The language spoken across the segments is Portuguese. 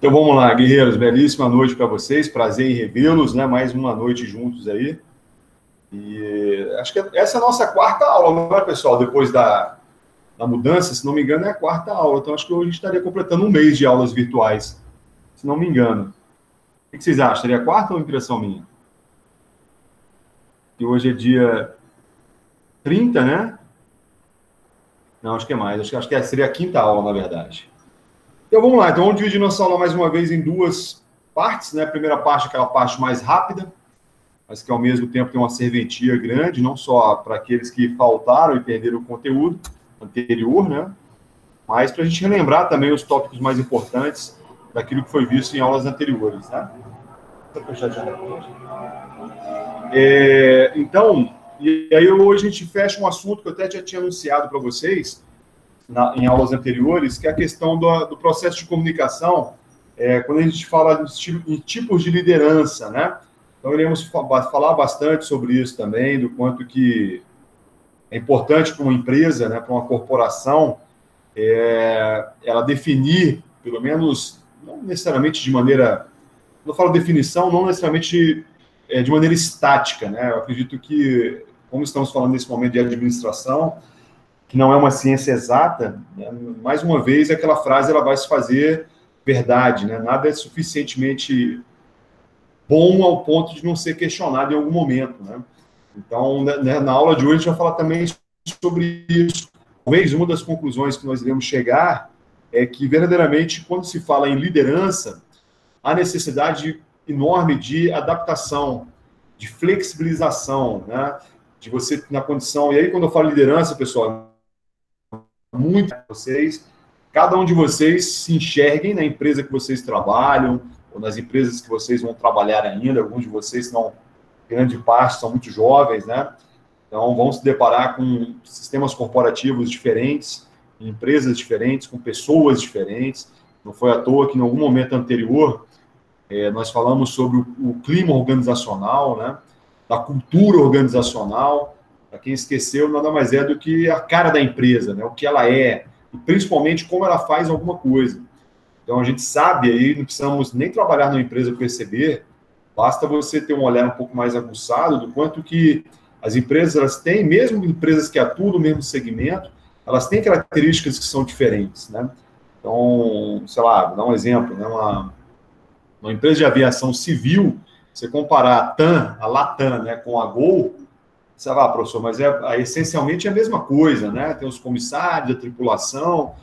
Então vamos lá, guerreiros, belíssima noite para vocês, prazer em revê-los, né? Mais uma noite juntos aí. E acho que essa é a nossa quarta aula, não é, pessoal? Depois da mudança, se não me engano, é a quarta aula. Então acho que hoje a gente estaria completando um mês de aulas virtuais, se não me engano. O que vocês acham? Seria a quarta ou impressão minha? E hoje é dia 30, né? Não, acho que é mais. Acho que seria a quinta aula, na verdade. Então vamos lá. Então vamos dividir nossa aula mais uma vez em duas partes, né? A primeira parte é aquela parte mais rápida, mas que ao mesmo tempo tem uma serventia grande, não só para aqueles que faltaram e perderam o conteúdo anterior, né? Mas para a gente relembrar também os tópicos mais importantes daquilo que foi visto em aulas anteriores, né? Então, e aí hoje a gente fecha um assunto que eu até já tinha anunciado para vocês em aulas anteriores, que é a questão do processo de comunicação, quando a gente fala em tipos de liderança, né? Então, iremos falar bastante sobre isso também, do quanto que é importante para uma empresa, né, para uma corporação, ela definir, pelo menos, não necessariamente de maneira, não falo definição, não necessariamente de maneira estática, né? Eu acredito que, como estamos falando nesse momento de administração, que não é uma ciência exata, né, mais uma vez, aquela frase ela vai se fazer verdade, né? Nada é suficientemente bom ao ponto de não ser questionado em algum momento, né? Então, né, na aula de hoje, a gente vai falar também sobre isso. Talvez uma das conclusões que nós iremos chegar é que, verdadeiramente, quando se fala em liderança, há necessidade enorme de adaptação, de flexibilização, né? De você na condição... E aí, quando eu falo liderança, pessoal, muito de vocês, cada um de vocês se enxerguem na empresa que vocês trabalham, ou nas empresas que vocês vão trabalhar ainda. Alguns de vocês, não, grande parte, são muito jovens, né? Então, vão se deparar com sistemas corporativos diferentes, empresas diferentes, com pessoas diferentes. Não foi à toa que, em algum momento anterior, nós falamos sobre o clima organizacional, né? Da cultura organizacional. Para quem esqueceu, nada mais é do que a cara da empresa, né? O que ela é, e principalmente como ela faz alguma coisa. Então, a gente sabe aí, não precisamos nem trabalhar numa empresa para perceber, basta você ter um olhar um pouco mais aguçado do quanto que as empresas elas têm, mesmo empresas que atuam no mesmo segmento, elas têm características que são diferentes, né? Então, sei lá, vou dar um exemplo, né? Uma empresa de aviação civil, você comparar a TAM, a Latam, né, com a Gol, você vai, professor, mas essencialmente é a mesma coisa, né? Tem os comissários, a tripulação,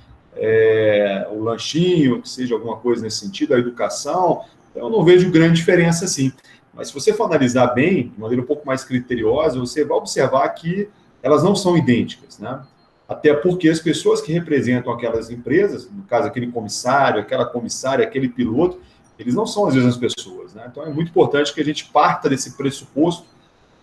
o lanchinho, que seja alguma coisa nesse sentido, a educação. Então, eu não vejo grande diferença assim. Mas se você for analisar bem, de maneira um pouco mais criteriosa, você vai observar que elas não são idênticas, né? Até porque as pessoas que representam aquelas empresas, no caso, aquele comissário, aquela comissária, aquele piloto, eles não são as mesmas pessoas, né? Então, é muito importante que a gente parta desse pressuposto.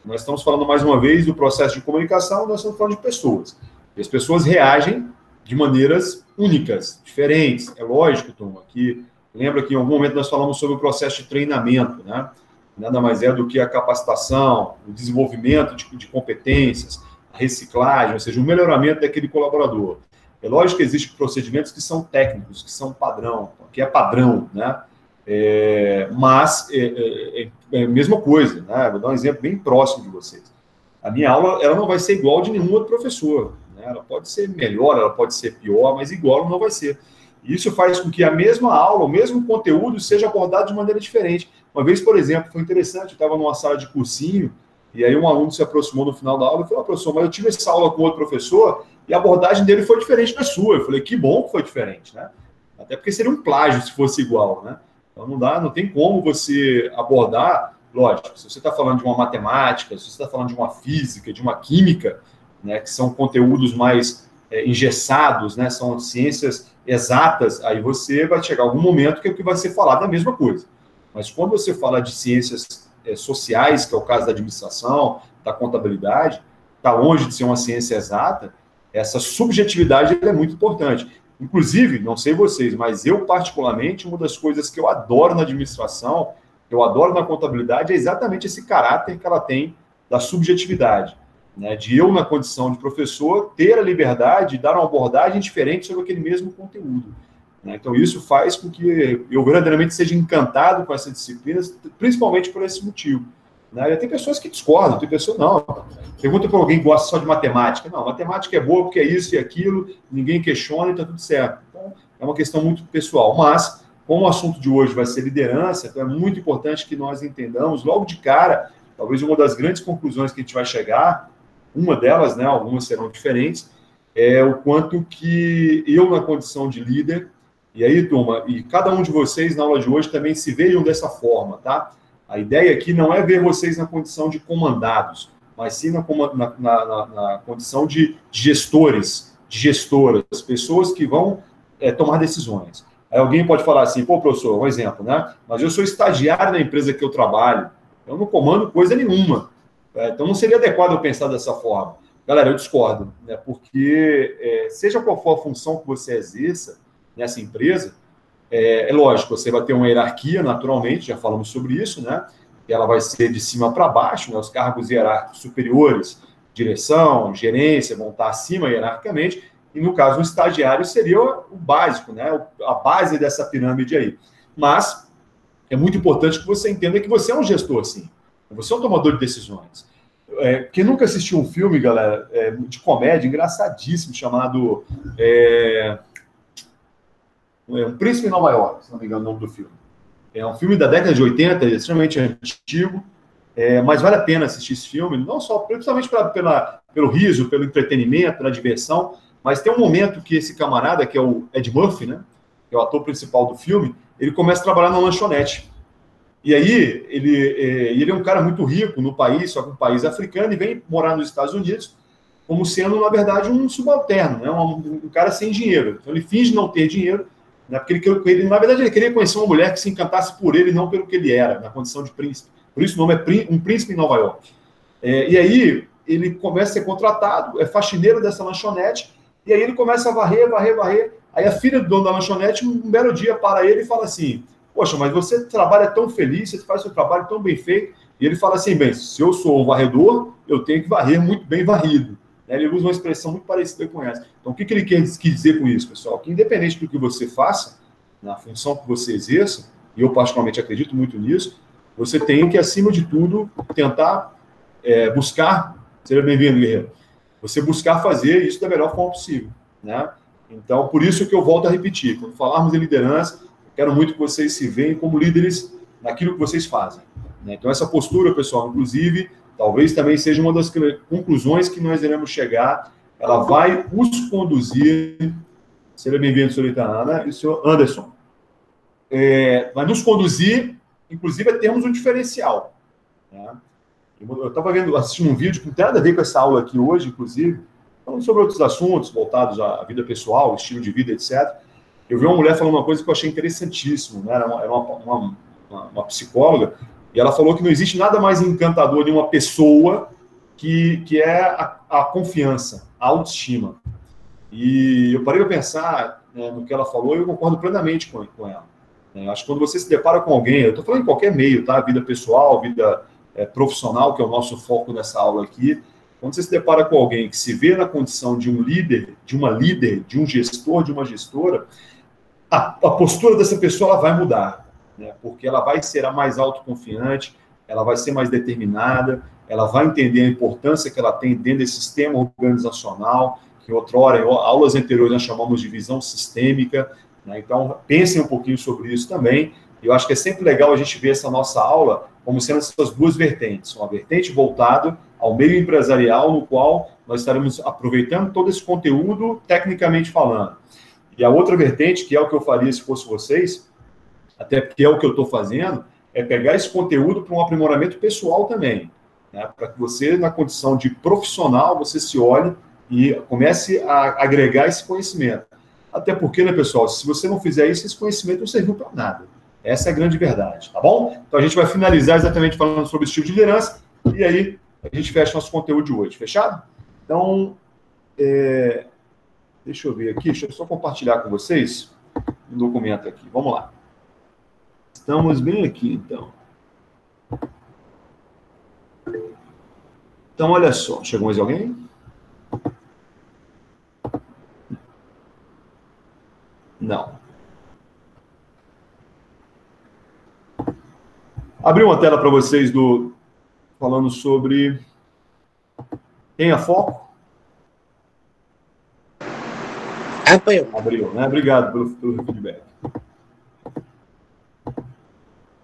Nós estamos falando, mais uma vez, do processo de comunicação, nós estamos falando de pessoas. E as pessoas reagem de maneiras únicas, diferentes. É lógico, Tom, aqui, lembra que em algum momento nós falamos sobre o processo de treinamento, né? Nada mais é do que a capacitação, o desenvolvimento de competências, a reciclagem, ou seja, o melhoramento daquele colaborador. É lógico que existem procedimentos que são técnicos, que são padrão, que é padrão, né? Mas é a mesma coisa, né? Vou dar um exemplo bem próximo de vocês. A minha aula ela não vai ser igual de nenhum outro professor, né? Ela pode ser melhor, ela pode ser pior, mas igual ela não vai ser. E isso faz com que a mesma aula, o mesmo conteúdo, seja abordado de maneira diferente. Uma vez, por exemplo, foi interessante, eu estava numa sala de cursinho, e aí um aluno se aproximou no final da aula e falou: professor, mas eu tive essa aula com outro professor, e a abordagem dele foi diferente da sua. Eu falei: que bom que foi diferente, né? Até porque seria um plágio se fosse igual, né? Então não tem como você abordar, lógico, se você está falando de uma matemática, se você está falando de uma física, de uma química, né, que são conteúdos mais engessados, né, são ciências exatas, aí você vai chegar a algum momento que vai ser falado a mesma coisa. Mas quando você fala de ciências sociais, que é o caso da administração, da contabilidade, está longe de ser uma ciência exata, essa subjetividade é muito importante. Inclusive, não sei vocês, mas eu, particularmente, uma das coisas que eu adoro na administração, que eu adoro na contabilidade, é exatamente esse caráter que ela tem da subjetividade, né? De eu, na condição de professor, ter a liberdade de dar uma abordagem diferente sobre aquele mesmo conteúdo. né? Então, isso faz com que eu verdadeiramente seja encantado com essa disciplina, principalmente por esse motivo. Né? E tem pessoas que discordam, tem pessoas não. Pergunta para alguém que gosta só de matemática. Não, matemática é boa porque é isso e aquilo, ninguém questiona e está tudo certo. Então, é uma questão muito pessoal. Mas, como o assunto de hoje vai ser liderança, então é muito importante que nós entendamos logo de cara, talvez uma das grandes conclusões que a gente vai chegar, uma delas, né, algumas serão diferentes, é o quanto que eu, na condição de líder, e aí, turma, e cada um de vocês na aula de hoje também se vejam dessa forma, tá? A ideia aqui não é ver vocês na condição de comandados, mas sim na condição de gestores, de gestoras, pessoas que vão tomar decisões. Aí alguém pode falar assim, pô, professor, um exemplo, né? Mas eu sou estagiário na empresa que eu trabalho, eu não comando coisa nenhuma. Então não seria adequado eu pensar dessa forma. Galera, eu discordo, né? Porque seja qual for a função que você exerça nessa empresa, é lógico, você vai ter uma hierarquia, naturalmente, já falamos sobre isso, né? E ela vai ser de cima para baixo, né? Os cargos hierárquicos superiores, direção, gerência, vão estar acima hierarquicamente, e no caso, o estagiário seria o básico, né? A base dessa pirâmide aí. Mas é muito importante que você entenda que você é um gestor, sim. Você é um tomador de decisões. Quem nunca assistiu um filme, galera, de comédia engraçadíssimo, chamado Um Príncipe em Nova York, se não me engano o nome do filme. É um filme da década de 80, extremamente antigo, mas vale a pena assistir esse filme, não só, principalmente pelo riso, pelo entretenimento, pela diversão, mas tem um momento que esse camarada, que é o Ed Murphy, né, que é o ator principal do filme, ele começa a trabalhar na lanchonete. E aí, ele é um cara muito rico no país, só que um país africano, e vem morar nos Estados Unidos como sendo, na verdade, um subalterno, né? Um cara sem dinheiro. Então, ele finge não ter dinheiro, né? Porque na verdade, ele queria conhecer uma mulher que se encantasse por ele, não pelo que ele era, na condição de príncipe. Por isso o nome é Um Príncipe em Nova York. E aí, ele começa a ser contratado, é faxineiro dessa lanchonete, e aí ele começa a varrer, varrer, varrer. Aí a filha do dono da lanchonete, um belo dia, para ele e fala assim, poxa, mas você trabalha tão feliz, você faz seu trabalho tão bem feito. E ele fala assim, bem, se eu sou um varredor, eu tenho que varrer muito bem varrido. Ele usa uma expressão muito parecida com essa. Então, o que ele quis dizer com isso, pessoal? Que independente do que você faça, na função que você exerça, e eu particularmente acredito muito nisso, você tem que, acima de tudo, tentar buscar, seja bem-vindo, guerreiro, você buscar fazer isso da melhor forma possível, né? Então, por isso que eu volto a repetir, quando falarmos em liderança, quero muito que vocês se veem como líderes naquilo que vocês fazem, né? Então, essa postura, pessoal, inclusive, talvez também seja uma das conclusões que nós iremos chegar, ela vai os conduzir, seja bem-vindo, senhorita Ana e o senhor Anderson, vai nos conduzir, inclusive, a termos um diferencial, né? Eu estava assistindo um vídeo que não tem nada a ver com essa aula aqui hoje, inclusive, falando sobre outros assuntos voltados à vida pessoal, estilo de vida, etc. Eu vi uma mulher falando uma coisa que eu achei interessantíssimo, né? Era uma psicóloga, e ela falou que não existe nada mais encantador de uma pessoa que é a confiança, a autoestima. E eu parei para pensar, né, no que ela falou e eu concordo plenamente com ela. Acho que quando você se depara com alguém, eu estou falando em qualquer meio, tá? Vida pessoal, vida profissional, que é o nosso foco nessa aula aqui, quando você se depara com alguém que se vê na condição de um líder, de uma líder, de um gestor, de uma gestora, a postura dessa pessoa ela vai mudar, né? Porque ela vai ser a mais autoconfiante, ela vai ser mais determinada, ela vai entender a importância que ela tem dentro desse sistema organizacional, que outrora, em aulas anteriores, nós chamamos de visão sistêmica, né? Então, pensem um pouquinho sobre isso também. Eu acho que é sempre legal a gente ver essa nossa aula como sendo essas duas vertentes. Uma vertente voltada ao meio empresarial, no qual nós estaremos aproveitando todo esse conteúdo, tecnicamente falando. E a outra vertente, que é o que eu faria se fosse vocês, até porque é o que eu estou fazendo, é pegar esse conteúdo para um aprimoramento pessoal também, né? Para que você, na condição de profissional, você se olhe e comece a agregar esse conhecimento. Até porque, né, pessoal, se você não fizer isso, esse conhecimento não serviu para nada. Essa é a grande verdade, tá bom? Então a gente vai finalizar exatamente falando sobre o estilo de liderança e aí a gente fecha nosso conteúdo de hoje, fechado? Então, deixa eu ver aqui, deixa eu só compartilhar com vocês um documento aqui, vamos lá. Estamos bem aqui, então. Então, olha só, chegou mais alguém? Não. Abri uma tela para vocês falando sobre Tenha Foco. Abriu, né? Obrigado pelo feedback.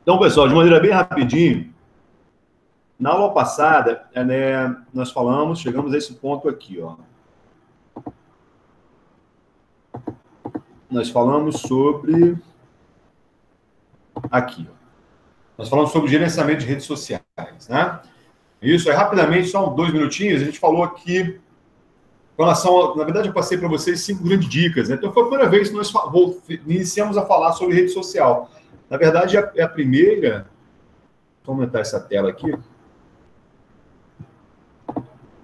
Então, pessoal, de maneira bem rapidinho, na aula passada, nós chegamos a esse ponto aqui, ó. Nós falamos sobre... Aqui, ó. Nós falamos sobre gerenciamento de redes sociais, né? Isso, aí rapidamente, só 2 minutinhos, a gente falou aqui, com relação, na verdade eu passei para vocês 5 grandes dicas, né? Então foi a primeira vez que nós iniciamos a falar sobre rede social. Na verdade, é a primeira... Vou aumentar essa tela aqui.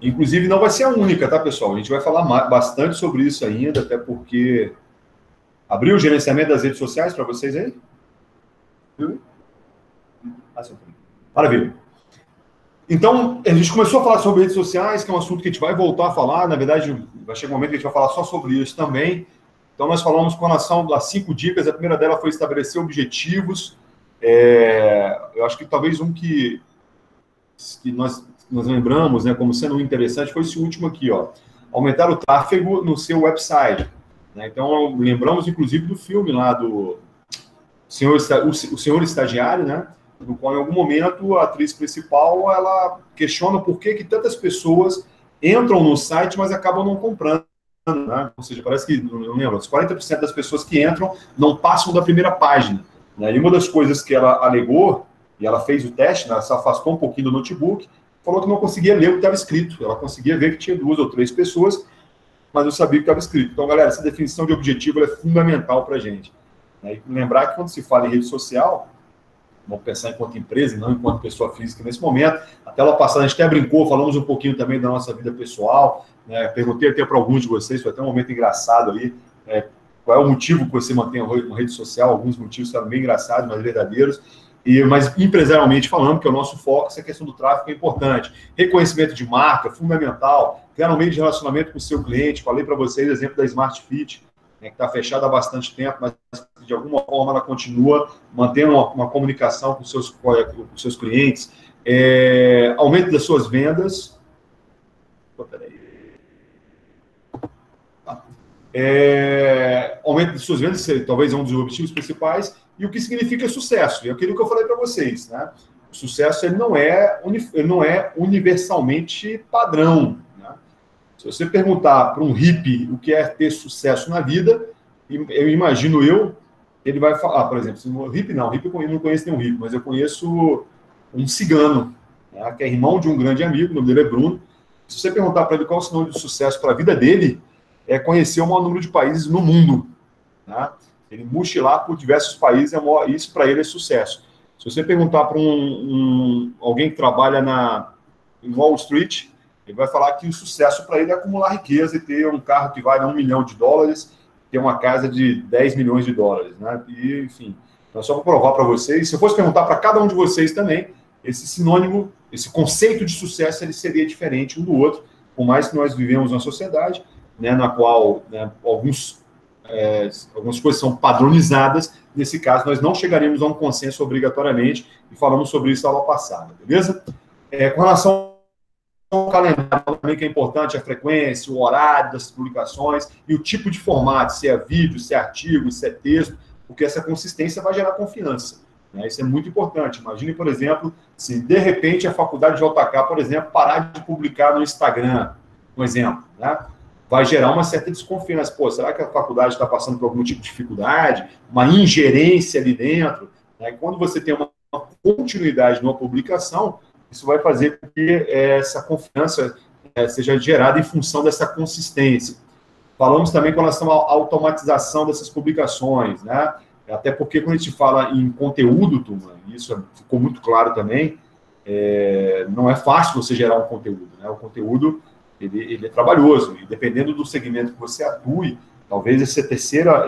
Inclusive, não vai ser a única, tá, pessoal? A gente vai falar bastante sobre isso ainda, até porque... Abriu o gerenciamento das redes sociais para vocês aí? Viu? Maravilha. Então, a gente começou a falar sobre redes sociais, que é um assunto que a gente vai voltar a falar. Na verdade, vai chegar um momento que a gente vai falar só sobre isso também. Então, nós falamos com relação às 5 dicas. A primeira dela foi estabelecer objetivos. Eu acho que talvez um que nós lembramos, né, como sendo interessante, foi esse último aqui, ó. Aumentar o tráfego no seu website. Né? Então, lembramos, inclusive, do filme lá do o Senhor Estagiário, né? No qual, em algum momento, a atriz principal, ela questiona por que tantas pessoas entram no site, mas acabam não comprando, né? Ou seja, parece que, não lembro, os 40% das pessoas que entram não passam da primeira página, né? E uma das coisas que ela alegou, e ela fez o teste, né? Ela se afastou um pouquinho do notebook, falou que não conseguia ler o que estava escrito. Ela conseguia ver que tinha 2 ou 3 pessoas, mas não sabia o que estava escrito. Então, galera, essa definição de objetivo é fundamental para a gente. E lembrar que quando se fala em rede social, vamos pensar enquanto empresa e não enquanto pessoa física nesse momento. A tela passada a gente até brincou, falamos um pouquinho também da nossa vida pessoal, né? Perguntei até para alguns de vocês, foi até um momento engraçado aí, qual é o motivo que você mantém uma rede social. Alguns motivos eram bem engraçados, mas verdadeiros. Mas empresarialmente falando, que é o nosso foco, essa questão do tráfego é importante. Reconhecimento de marca, fundamental. Criar um meio de relacionamento com o seu cliente. Falei para vocês o exemplo da Smart Fit, né, que está fechada há bastante tempo, mas de alguma forma ela continua mantendo uma comunicação com seus clientes. Aumento das suas vendas. Aumento de suas vendas, talvez é um dos objetivos principais. E o que significa sucesso? E é aquilo que eu falei para vocês, né? O sucesso ele não é universalmente padrão, né? Se você perguntar para um hippie o que é ter sucesso na vida, eu imagino ele vai falar, por exemplo, hippie eu não conheço nenhum hippie, mas eu conheço um cigano, né, que é irmão de um grande amigo, o nome dele é Bruno. Se você perguntar para ele qual é o sinônimo de sucesso para a vida dele, é conhecer o maior número de países no mundo, né? Ele mochilar por diversos países, isso para ele é sucesso. Se você perguntar para alguém que trabalha em Wall Street, ele vai falar que o sucesso para ele é acumular riqueza e ter um carro que vale $1 milhão, ter uma casa de 10 milhões de dólares, né? E, enfim, então, só para provar para vocês, se eu fosse perguntar para cada um de vocês também, esse sinônimo, esse conceito de sucesso, ele seria diferente um do outro, por mais que nós vivemos uma sociedade, né, na qual, né, algumas coisas são padronizadas. Nesse caso, nós não chegaríamos a um consenso obrigatoriamente, e falamos sobre isso na aula passada, beleza? Com relação ao calendário, também que é importante, a frequência, o horário das publicações e o tipo de formato, se é vídeo, se é artigo, se é texto, porque essa consistência vai gerar confiança, né? Isso é muito importante. Imagine, por exemplo, se de repente a faculdade de JK, por exemplo, parar de publicar no Instagram, um exemplo, né? Vai gerar uma certa desconfiança. Pô, será que a faculdade está passando por algum tipo de dificuldade? Uma ingerência ali dentro? Né? Quando você tem uma continuidade numa publicação, isso vai fazer com que essa confiança seja gerada em função dessa consistência. Falamos também com relação à automatização dessas publicações, né? Até porque quando a gente fala em conteúdo, turma, isso ficou muito claro também, não é fácil você gerar um conteúdo, né? O conteúdo ele é trabalhoso, e dependendo do segmento que você atue, talvez essa terceira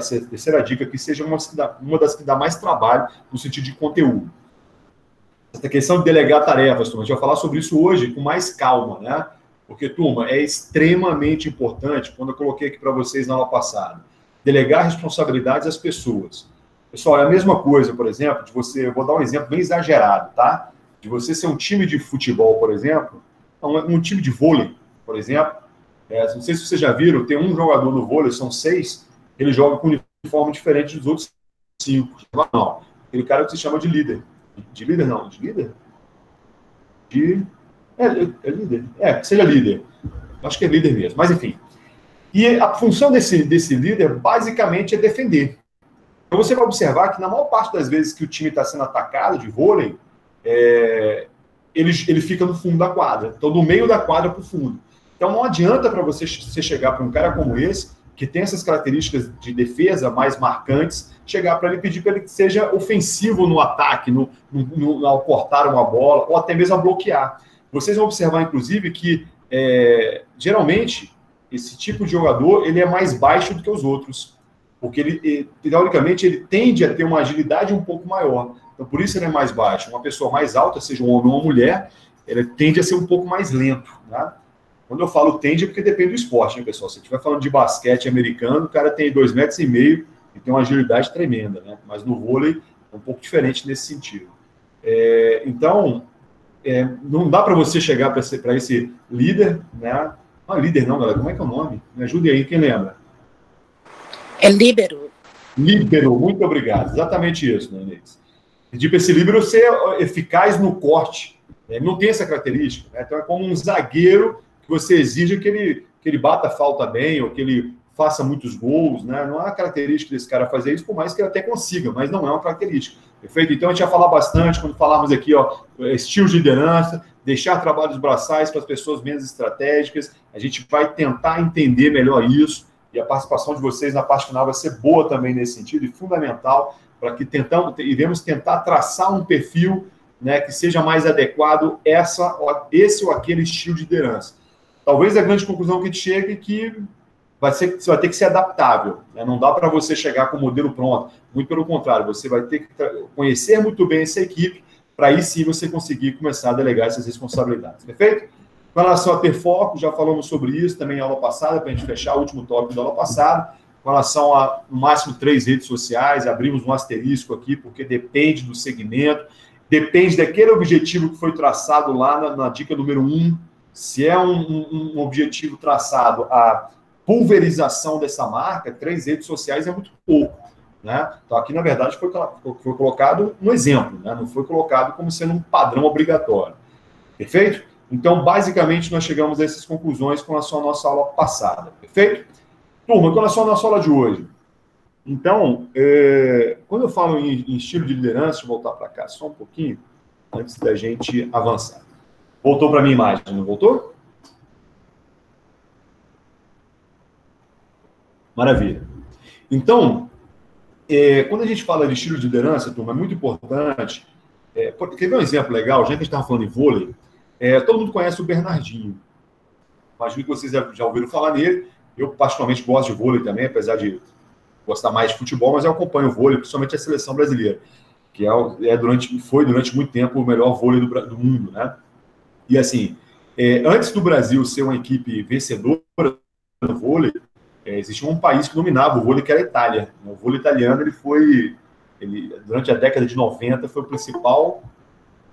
dica aqui seja uma das que dá mais trabalho no sentido de conteúdo. Essa questão de delegar tarefas, turma, a gente vai falar sobre isso hoje com mais calma, né? Porque, turma, é extremamente importante, quando eu coloquei aqui para vocês na aula passada, delegar responsabilidades às pessoas. Pessoal, é a mesma coisa, por exemplo, de você, eu vou dar um exemplo bem exagerado, tá? De você ser um time de futebol, por exemplo, um time de vôlei, por exemplo, não sei se vocês já viram, tem um jogador no vôlei, são 6, ele joga com uniforme diferente dos outros 5. Não, aquele cara que se chama de líder. De líder não, de líder? É líder. Que seja líder. Acho que é líder mesmo, mas enfim. E a função desse líder, basicamente, é defender. Então você vai observar que na maior parte das vezes que o time está sendo atacado de vôlei, ele fica no fundo da quadra. Então, do meio da quadra para o fundo. Então, não adianta para você chegar para um cara como esse, que tem essas características de defesa mais marcantes, chegar para ele pedir para ele que seja ofensivo no ataque, ao cortar uma bola, ou até mesmo a bloquear. Vocês vão observar, inclusive, que geralmente esse tipo de jogador ele é mais baixo do que os outros, porque ele, teoricamente, ele tende a ter uma agilidade um pouco maior. Então, por isso ele é mais baixo. Uma pessoa mais alta, seja um homem ou uma mulher, ele tende a ser um pouco mais lento, né? Quando eu falo tende, é porque depende do esporte, né, pessoal? Se você estiver falando de basquete americano, o cara tem 2,5 metros e tem uma agilidade tremenda, né? Mas no vôlei é um pouco diferente nesse sentido. Então, não dá para você chegar para esse líder, né? Não é líder não, galera. Como é que é o nome? Me ajude aí, quem lembra? É líbero. Líbero, muito obrigado. Exatamente isso, né, Inês? Pedir para esse líbero ser eficaz no corte. Ele não tem essa característica, né? Então é como um zagueiro que você exige que ele bata a falta bem ou que ele faça muitos gols, né? Não é uma característica desse cara fazer isso, por mais que ele até consiga, mas não é uma característica. Perfeito? Então a gente vai falar bastante quando falarmos aqui, estilos de liderança, deixar trabalhos braçais para as pessoas menos estratégicas. A gente vai tentar entender melhor isso e a participação de vocês na parte final vai ser boa também nesse sentido e fundamental para que iremos tentar traçar um perfil, né, que seja mais adequado esse ou aquele estilo de liderança. Talvez a grande conclusão que a gente chegue é que você vai ter que ser adaptável, né? Não dá para você chegar com o modelo pronto. Muito pelo contrário, você vai ter que conhecer muito bem essa equipe para aí sim você conseguir começar a delegar essas responsabilidades. Perfeito? Com relação a ter foco, já falamos sobre isso também na aula passada, para a gente fechar o último tópico da aula passada. Com relação a, no máximo, 3 redes sociais, abrimos um asterisco aqui, porque depende do segmento, depende daquele objetivo que foi traçado lá na dica número 1. Se é um objetivo traçado, a pulverização dessa marca, 3 redes sociais é muito pouco, né? Então, aqui, na verdade, foi colocado um exemplo, né? Não foi colocado como sendo um padrão obrigatório. Perfeito? Então, basicamente, nós chegamos a essas conclusões com relação à nossa aula passada. Perfeito? Turma, com relação à nossa aula de hoje. Então, quando eu falo em estilo de liderança, deixa eu voltar para cá só um pouquinho, antes da gente avançar. Voltou para a minha imagem, não voltou? Maravilha. Então, quando a gente fala de estilo de liderança, turma, é muito importante. Quer ver um exemplo legal? Já que a gente estava falando em vôlei, todo mundo conhece o Bernardinho. Imagino que vocês já ouviram falar nele. Eu, particularmente, gosto de vôlei também, apesar de gostar mais de futebol, mas eu acompanho o vôlei, principalmente a seleção brasileira, que foi durante muito tempo o melhor vôlei do mundo, né? E assim, antes do Brasil ser uma equipe vencedora no vôlei, existia um país que dominava o vôlei, que era a Itália. O vôlei italiano, durante a década de 90, foi o principal...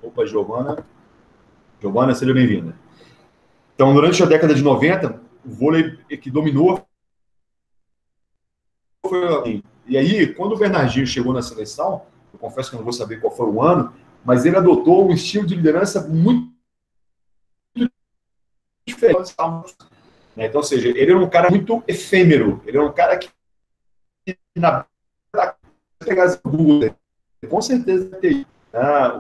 Opa, Giovana, seja bem-vinda. Então, durante a década de 90, o vôlei que dominou foi... E aí, quando o Bernardinho chegou na seleção, eu confesso que eu não vou saber qual foi o ano, mas ele adotou um estilo de liderança muito diferente. Então, ou seja, ele era um cara muito efêmero, ele era um cara que com certeza tem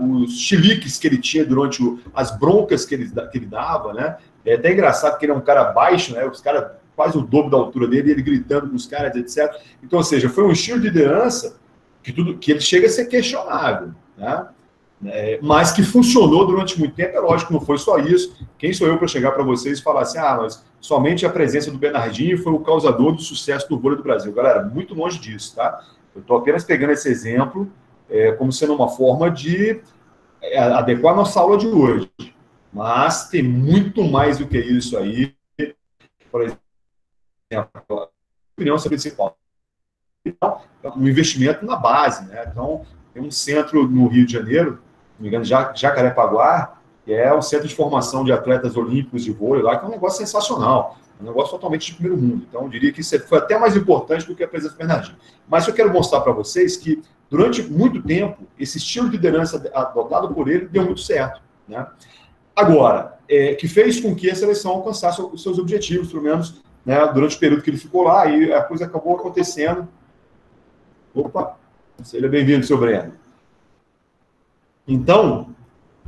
os chiliques que ele tinha durante as broncas que ele dava, né? É até engraçado que ele é um cara baixo, né? Os caras quase o dobro da altura dele, ele gritando com os caras, etc. Então, ou seja, foi um estilo de liderança que ele chega a ser questionável, né? Mas que funcionou durante muito tempo. É lógico que não foi só isso. Quem sou eu para chegar para vocês e falar assim, mas somente a presença do Bernardinho foi o causador do sucesso do vôlei do Brasil? Galera, muito longe disso, tá? Eu estou apenas pegando esse exemplo como sendo uma forma de adequar a nossa aula de hoje. Mas tem muito mais do que isso aí. Por exemplo, a opinião principal. então, um investimento na base, né? Então, tem um centro no Rio de Janeiro, não me engano, Jacarepaguá, que é um centro de formação de atletas olímpicos de vôlei lá, que é um negócio sensacional, um negócio totalmente de primeiro mundo. Então, eu diria que isso foi até mais importante do que a presença do Bernardinho. Mas eu quero mostrar para vocês que, durante muito tempo, esse estilo de liderança adotado por ele deu muito certo, né? Agora, que fez com que a seleção alcançasse os seus objetivos, pelo menos, né, durante o período que ele ficou lá, e a coisa acabou acontecendo. Opa, seja bem-vindo, seu Breno. Então,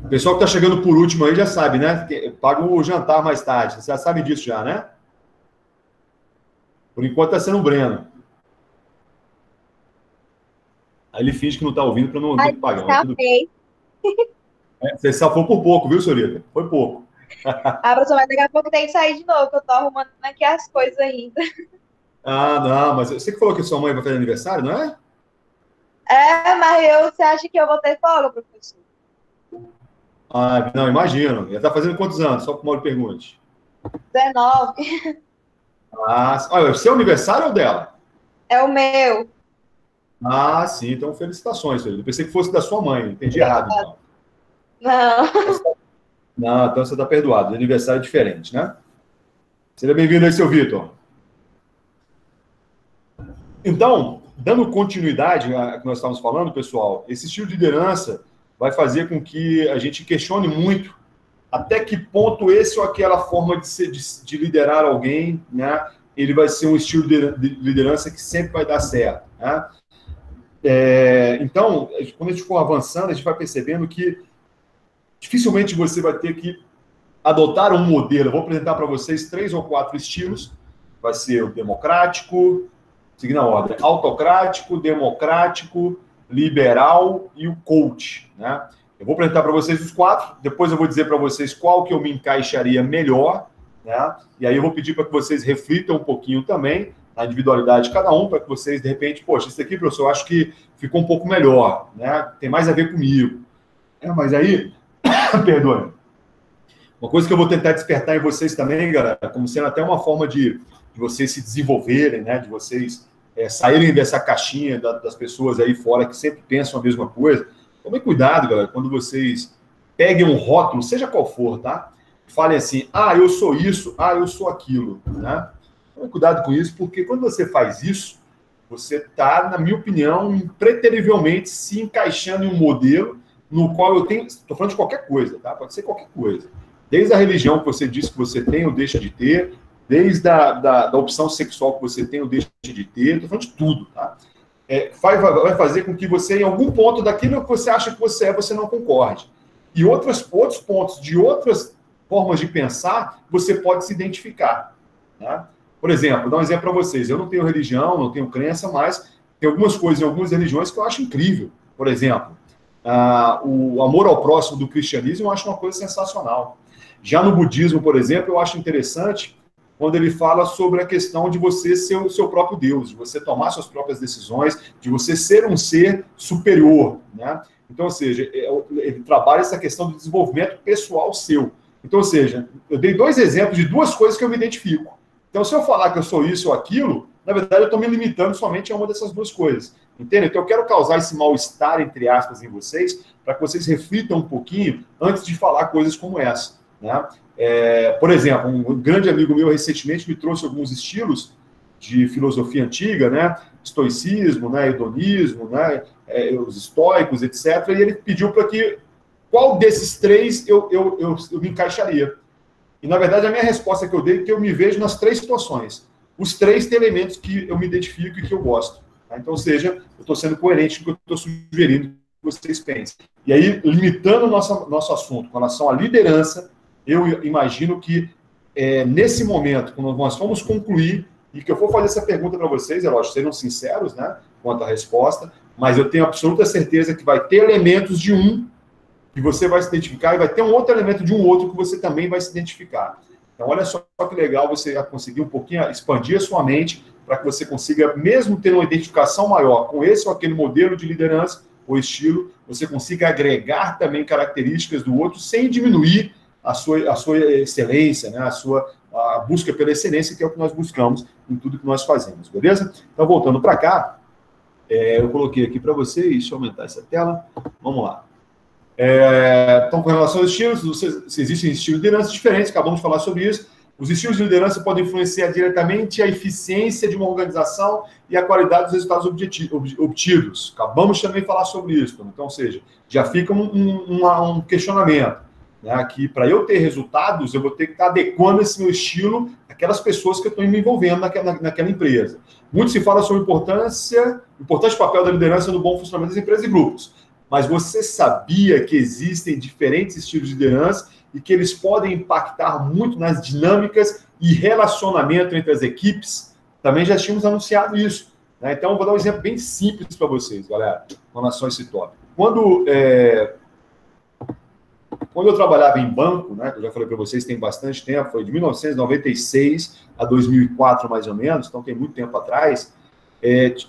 o pessoal que está chegando por último aí já sabe, né? Paga o jantar mais tarde. Vocês já sabem disso já, né? Por enquanto está sendo o Breno. Aí ele finge que não está ouvindo para não ter que pagar. Você só foi por pouco, viu, Sorita? Foi pouco. Professor, mas daqui a pouco tem que sair de novo, que eu estou arrumando aqui as coisas ainda. Ah, não, mas você que falou que sua mãe vai fazer aniversário, não é? Mas você acha que eu vou ter folga, professor? Ah, não, imagino. Ela está fazendo quantos anos? Só que o Mauro pergunte. 19. Ah, olha, o seu aniversário ou dela? É o meu. Ah, sim, então felicitações. Eu pensei que fosse da sua mãe, entendi errado. Então. Não. Não, então você está perdoado. Aniversário é diferente, né? Seja bem-vindo aí, seu Vitor. Então, dando continuidade ao que nós estávamos falando, pessoal, esse estilo de liderança vai fazer com que a gente questione muito até que ponto esse ou aquela forma de liderar alguém, né, ele vai ser um estilo de liderança que sempre vai dar certo, né? Então, quando a gente for avançando, a gente vai percebendo que dificilmente você vai ter que adotar um modelo. Eu vou apresentar para vocês 3 ou 4 estilos. Vai ser o democrático, seguindo a ordem, autocrático, democrático, liberal e o coach, né? Eu vou apresentar para vocês os 4, depois eu vou dizer para vocês qual que eu me encaixaria melhor, né? E aí eu vou pedir para que vocês reflitam um pouquinho também na individualidade de cada um, para que vocês, de repente, poxa, isso aqui, professor, eu acho que ficou um pouco melhor, né? Tem mais a ver comigo. Mas aí, perdoe. Uma coisa que eu vou tentar despertar em vocês também, galera, como sendo até uma forma de vocês se desenvolverem, né? De vocês saírem dessa caixinha das pessoas aí fora que sempre pensam a mesma coisa. Tomem cuidado, galera, quando vocês peguem um rótulo, seja qual for, tá? Falem assim, eu sou isso, eu sou aquilo, né? Tomem cuidado com isso, porque quando você faz isso, você está, na minha opinião, impreterivelmente se encaixando em um modelo no qual eu tenho... Estou falando de qualquer coisa, tá? Pode ser qualquer coisa. Desde a religião que você diz que você tem ou deixa de ter, desde a opção sexual que você tem ou deixa de ter, estou falando de tudo, tá? Vai fazer com que você, em algum ponto daquilo que você acha que você não concorde. E outros pontos de outras formas de pensar, você pode se identificar, né? Por exemplo, vou dar um exemplo para vocês. Eu não tenho religião, não tenho crença, mas tem algumas coisas em algumas religiões que eu acho incrível. Por exemplo, o amor ao próximo do cristianismo eu acho uma coisa sensacional. Já no budismo, por exemplo, eu acho interessante quando ele fala sobre a questão de você ser o seu próprio Deus, de você tomar suas próprias decisões, de você ser um ser superior, né? Então, ou seja, ele trabalha essa questão do desenvolvimento pessoal seu. Então, ou seja, eu dei 2 exemplos de 2 coisas que eu me identifico. Então, se eu falar que eu sou isso ou aquilo, na verdade, eu estou me limitando somente a uma dessas 2 coisas. Entende? Então, eu quero causar esse mal-estar, entre aspas, em vocês, para que vocês reflitam um pouquinho antes de falar coisas como essa, né? Por exemplo, um grande amigo meu recentemente me trouxe alguns estilos de filosofia antiga, né? Estoicismo, né? Hedonismo, né? Os estoicos, etc. E ele pediu para que qual desses 3 eu me encaixaria. E, na verdade, a minha resposta que eu dei é que eu me vejo nas 3 situações. Os 3 têm elementos que eu me identifico e que eu gosto. Tá? Então, ou seja, eu estou sendo coerente com o que eu estou sugerindo que vocês pensem. E aí, limitando o nosso assunto com relação à liderança, eu imagino que, nesse momento, quando nós vamos concluir, e que eu vou fazer essa pergunta para vocês, é lógico, sejam sinceros, né, quanto à resposta, mas eu tenho absoluta certeza que vai ter elementos de um que você vai se identificar e vai ter um outro elemento de um outro que você também vai se identificar. Então, olha só que legal você conseguir um pouquinho expandir a sua mente para que você consiga, mesmo ter uma identificação maior com esse ou aquele modelo de liderança ou estilo, você consiga agregar também características do outro sem diminuir a sua excelência, né? A busca pela excelência, que é o que nós buscamos em tudo que nós fazemos, beleza? Então, voltando para cá, Eu coloquei aqui para vocês, deixa eu aumentar essa tela. Vamos lá. Então, com relação aos estilos, existem estilos de liderança diferentes, acabamos de falar sobre isso. Os estilos de liderança podem influenciar diretamente a eficiência de uma organização e a qualidade dos resultados obtidos. Acabamos também de falar sobre isso. Então, ou seja, já fica um questionamento, né? Que para eu ter resultados, eu vou ter que estar adequando esse meu estilo àquelas pessoas que eu estou me envolvendo naquela empresa. Muito se fala sobre o importante papel da liderança no bom funcionamento das empresas e grupos. Mas você sabia que existem diferentes estilos de liderança e que eles podem impactar muito nas dinâmicas e relacionamento entre as equipes? Também já tínhamos anunciado isso, né? Então, eu vou dar um exemplo bem simples para vocês, galera, com relação a esse tópico. Quando eu trabalhava em banco, né, que eu já falei para vocês, tem bastante tempo, foi de 1996 a 2004, mais ou menos, então tem muito tempo atrás,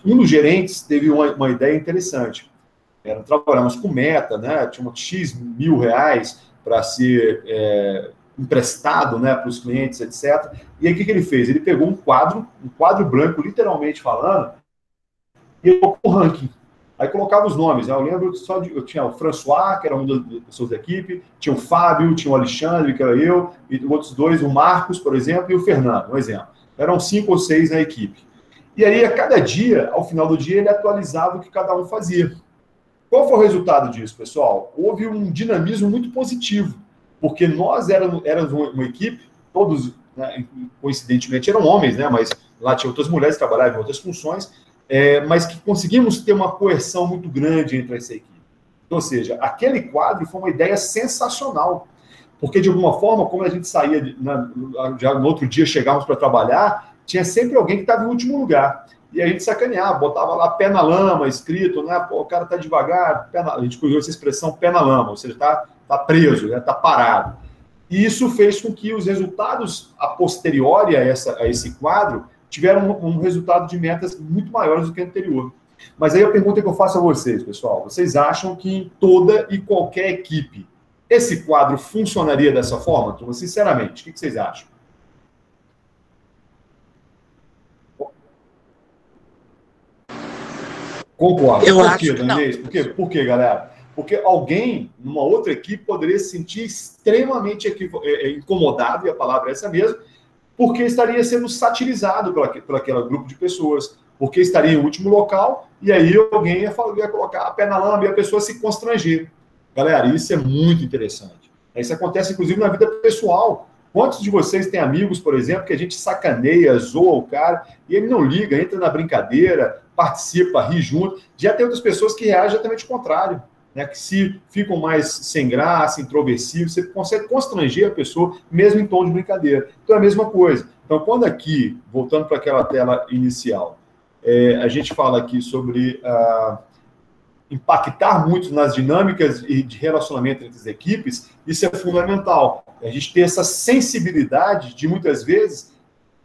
um dos gerentes teve uma ideia interessante. Trabalhamos com meta, né? Tinha X mil reais para ser emprestado, né, para os clientes, etc. E aí o que ele fez? Ele pegou um quadro branco, literalmente falando, e colocou o ranking. Aí colocava os nomes, né? Eu lembro eu tinha o François, que era um das pessoas da equipe, tinha o Fábio, tinha o Alexandre, que era eu, e outros dois, o Marcos, por exemplo, e o Fernando, um exemplo. Eram 5 ou 6 na equipe. E aí, a cada dia, ao final do dia, ele atualizava o que cada um fazia. Qual foi o resultado disso, pessoal? Houve um dinamismo muito positivo, porque nós éramos uma equipe, todos, né, coincidentemente, eram homens, né, mas lá tinha outras mulheres que trabalhavam em outras funções, mas que conseguimos ter uma coerção muito grande entre essa equipe. Ou seja, aquele quadro foi uma ideia sensacional, porque, de alguma forma, como a gente saía, já no outro dia chegávamos para trabalhar, tinha sempre alguém que estava em último lugar. E a gente sacaneava, botava lá pé na lama, escrito, né? Pô, o cara tá devagar, a gente usou essa expressão pé na lama, ou seja, tá preso, né? Tá parado. E isso fez com que os resultados a posteriori a esse quadro tiveram um resultado de metas muito maiores do que o anterior. Mas aí a pergunta que eu faço a vocês, pessoal, vocês acham que em toda e qualquer equipe esse quadro funcionaria dessa forma? Turma, sinceramente, o que vocês acham? Concordo. Eu Por acho quê, que não. Por quê, galera? Porque alguém, numa outra equipe, poderia se sentir extremamente incomodado, e a palavra é essa mesmo, porque estaria sendo satirizado por aquele grupo de pessoas, porque estaria em último local, e aí alguém ia colocar a pé na lama e a pessoa se constranger. Galera, isso é muito interessante. Isso acontece, inclusive, na vida pessoal. Quantos de vocês têm amigos, por exemplo, que a gente sacaneia, zoa o cara, e ele não liga, entra na brincadeira, participa, ri junto. Já tem outras pessoas que reagem exatamente o contrário, né? Que se ficam mais sem graça, introversivos, você consegue constranger a pessoa, mesmo em tom de brincadeira. Então é a mesma coisa. Então, quando aqui, voltando para aquela tela inicial, a gente fala aqui sobre impactar muito nas dinâmicas e de relacionamento entre as equipes, isso é fundamental. A gente ter essa sensibilidade de, muitas vezes,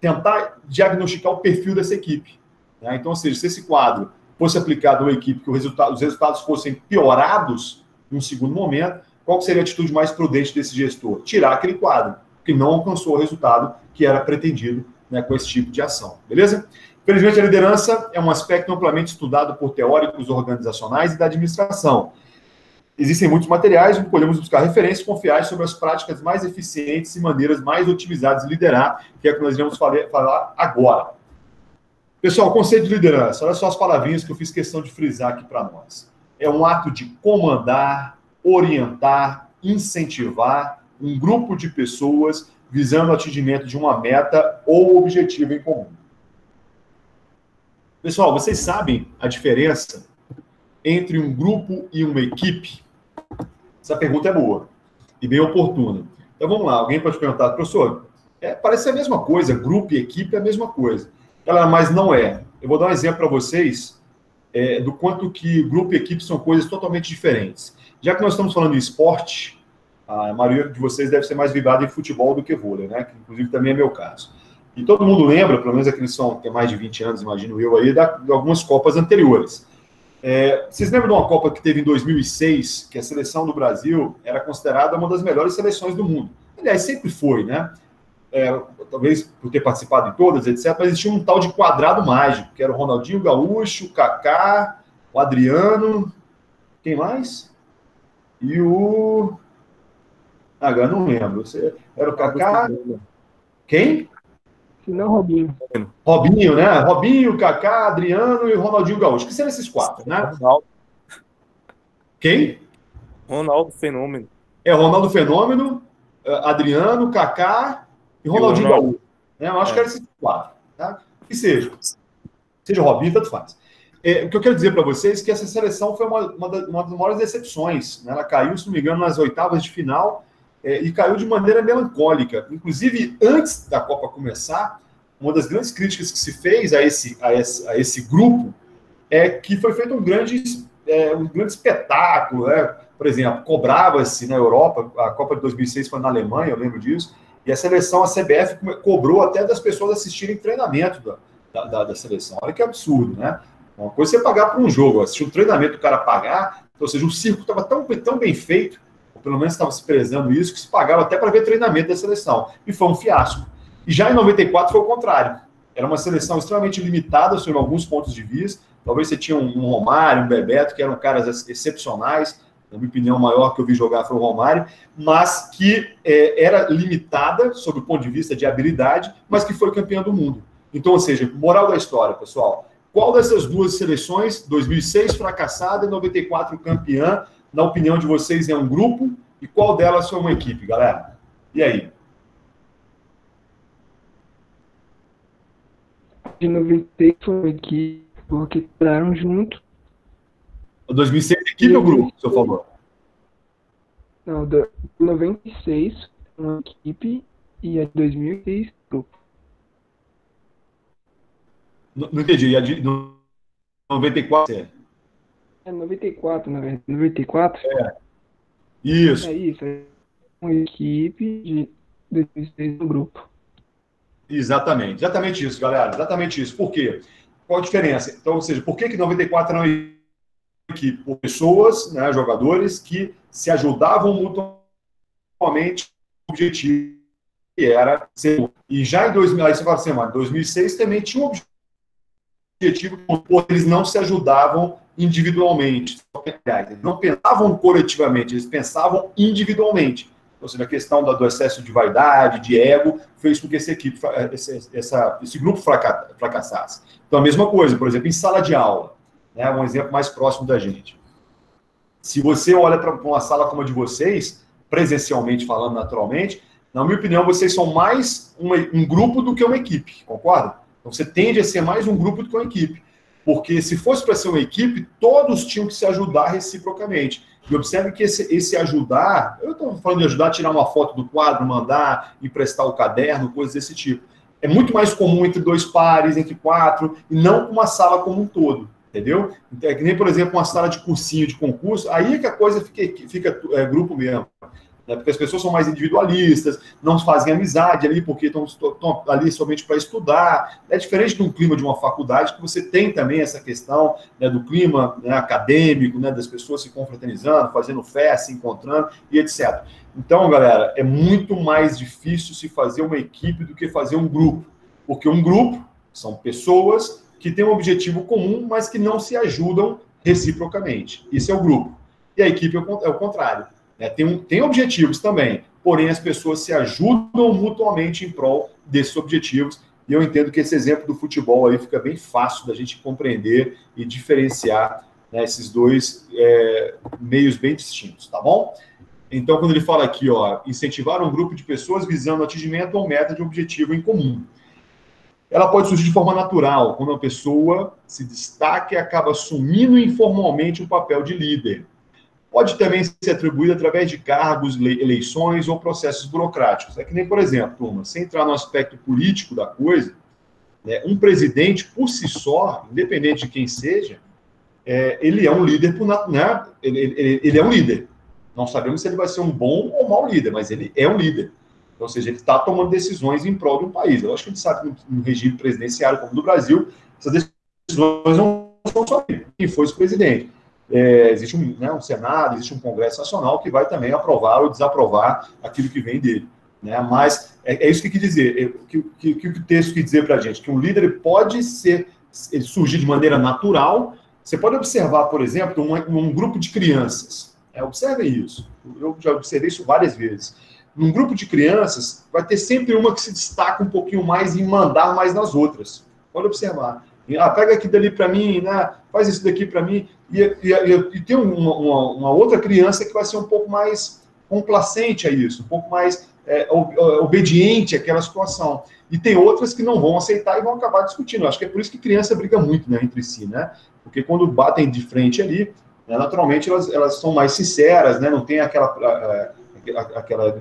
tentar diagnosticar o perfil dessa equipe. Né? Então, ou seja, se esse quadro fosse aplicado a uma equipe que os resultados fossem piorados em um segundo momento, qual seria a atitude mais prudente desse gestor? Tirar aquele quadro, que não alcançou o resultado que era pretendido, né, com esse tipo de ação. Beleza? Felizmente, a liderança é um aspecto amplamente estudado por teóricos organizacionais e da administração. Existem muitos materiais onde podemos buscar referências confiáveis sobre as práticas mais eficientes e maneiras mais otimizadas de liderar, que é o que nós iremos falar agora. Pessoal, conceito de liderança, olha só as palavrinhas que eu fiz questão de frisar aqui para nós. É um ato de comandar, orientar, incentivar um grupo de pessoas visando o atingimento de uma meta ou objetivo em comum. Pessoal, vocês sabem a diferença entre um grupo e uma equipe? Essa pergunta é boa e bem oportuna. Então vamos lá, alguém pode perguntar, professor, parece a mesma coisa, grupo e equipe é a mesma coisa. Galera, mas não é. Eu vou dar um exemplo para vocês do quanto que grupo e equipe são coisas totalmente diferentes. Já que nós estamos falando de esporte, a maioria de vocês deve ser mais vibrada em futebol do que vôlei, né? Que inclusive também é meu caso. E todo mundo lembra, pelo menos aqueles que têm mais de 20 anos, imagino eu, aí, de algumas Copas anteriores. Vocês lembram de uma Copa que teve em 2006, que a seleção do Brasil era considerada uma das melhores seleções do mundo? Aliás, sempre foi, né? talvez por ter participado de todas, etc., mas existia um tal de quadrado mágico, que era o Ronaldinho Gaúcho, o Kaká, o Adriano, quem mais? E o... Agora não lembro. Era o Kaká... Quem? Se não, Robinho. Robinho, né? Robinho, Kaká, Adriano e Ronaldinho Gaúcho. Que seriam esses 4, né? Ronaldo. Quem? Ronaldo Fenômeno. Ronaldo Fenômeno, Adriano, Kaká e Ronaldinho Gaúcho. Né? Eu acho que eram esses 4. Tá? Que seja. Seja Robinho, tanto faz. O que eu quero dizer para vocês é que essa seleção foi uma das maiores decepções. Né? Ela caiu, se não me engano, nas oitavas de final e caiu de maneira melancólica. Inclusive, antes da Copa começar, uma das grandes críticas que se fez a esse grupo é que foi feito um grande espetáculo. Né? Por exemplo, cobrava-se na Europa, a Copa de 2006 foi na Alemanha, eu lembro disso, e a seleção, a CBF, cobrou até das pessoas assistirem treinamento da seleção. Olha que absurdo, né? Uma coisa é você pagar por um jogo, assistir um treinamento do cara pagar, ou seja, o circo estava tão bem feito, ou pelo menos estava se prezando isso, que se pagava até para ver treinamento da seleção. E foi um fiasco. E já em 94 foi o contrário. Era uma seleção extremamente limitada sobre alguns pontos de vista. Talvez você tinha um Romário, um Bebeto, que eram caras excepcionais. Na minha opinião, o maior que eu vi jogar foi o Romário, mas que era limitada sob o ponto de vista de habilidade, mas que foi campeã do mundo. Então, ou seja, moral da história, pessoal. Qual dessas duas seleções, 2006 fracassada e 94 campeã, na opinião de vocês, é um grupo? E qual delas foi uma equipe, galera? E aí? De 96 foi uma equipe, porque trabalharam junto. 2006 equipe ou grupo, seu favor? Não, 96 uma equipe e a de 2006 grupo. Não entendi. E a de 94? É 94, na verdade. 94? Isso. É isso. É uma equipe de 2006 no grupo. Exatamente isso, galera. Exatamente isso. Por quê? Qual a diferença? Então, ou seja, por que 94 não é equipe? Por pessoas, né, jogadores que se ajudavam mutuamente no objetivo que era ser. E já em 2000, aí você fala assim, mano, 2006 também tinha um objetivo, porque eles não se ajudavam individualmente. Eles não pensavam coletivamente, eles pensavam individualmente. Ou seja, a questão do excesso de vaidade, de ego, fez com que essa equipe, esse grupo fracassasse. Então, a mesma coisa, por exemplo, em sala de aula, né, um exemplo mais próximo da gente. Se você olha para uma sala como a de vocês, presencialmente falando naturalmente, na minha opinião, vocês são mais um grupo do que uma equipe, concorda? Então, você tende a ser mais um grupo do que uma equipe. Porque se fosse para ser uma equipe, todos tinham que se ajudar reciprocamente. E observe que esse ajudar, eu estou falando de ajudar a tirar uma foto do quadro, mandar, emprestar o caderno, coisas desse tipo. É muito mais comum entre 2 pares, entre 4, e não uma sala como um todo, entendeu? Então, é que nem, por exemplo, uma sala de cursinho, de concurso, aí é que a coisa fica grupo mesmo. Né? Porque as pessoas são mais individualistas, não fazem amizade ali, porque estão ali somente para estudar. É diferente de um clima de uma faculdade, que você tem também essa questão, né, do clima, né, acadêmico, né, das pessoas se confraternizando, fazendo festa, se encontrando e etc. Então, galera, é muito mais difícil se fazer uma equipe do que fazer um grupo. Porque um grupo são pessoas que têm um objetivo comum, mas que não se ajudam reciprocamente. Isso é o grupo. E a equipe é o contrário. Tem objetivos também, porém as pessoas se ajudam mutuamente em prol desses objetivos, e eu entendo que esse exemplo do futebol aí fica bem fácil da gente compreender e diferenciar, né, esses dois meios bem distintos, tá bom? Então, quando ele fala aqui, ó, incentivar um grupo de pessoas visando o atingimento ou meta de objetivo em comum. Ela pode surgir de forma natural, quando uma pessoa se destaca e acaba assumindo informalmente o papel de líder. Pode também ser atribuído através de cargos, eleições ou processos burocráticos. É que nem, por exemplo, turma, sem entrar no aspecto político da coisa, né, um presidente, por si só, independente de quem seja, ele é um líder, né, ele é um líder. Não sabemos se ele vai ser um bom ou mau líder, mas ele é um líder. Ou seja, ele está tomando decisões em prol de um país. Eu acho que a gente sabe que no regime presidenciário como no Brasil, essas decisões não são só quem foi o presidente. Existe um Senado, existe um Congresso Nacional que vai também aprovar ou desaprovar aquilo que vem dele. né? Mas é isso que quer dizer, que o texto quer dizer para a gente, que um líder pode surgir de maneira natural. Você pode observar, por exemplo, um grupo de crianças. Observem isso. Eu já observei isso várias vezes. Num grupo de crianças, vai ter sempre uma que se destaca um pouquinho mais em mandar mais nas outras. Pode observar. Pega aqui dali para mim, né? Faz isso daqui para mim. E tem uma outra criança que vai ser um pouco mais complacente a isso, um pouco mais obediente àquela situação. E tem outras que não vão aceitar e vão acabar discutindo. Acho que é por isso que criança briga muito, né, entre si, né? Porque quando batem de frente ali, né, naturalmente elas são mais sinceras, né? Não tem aquela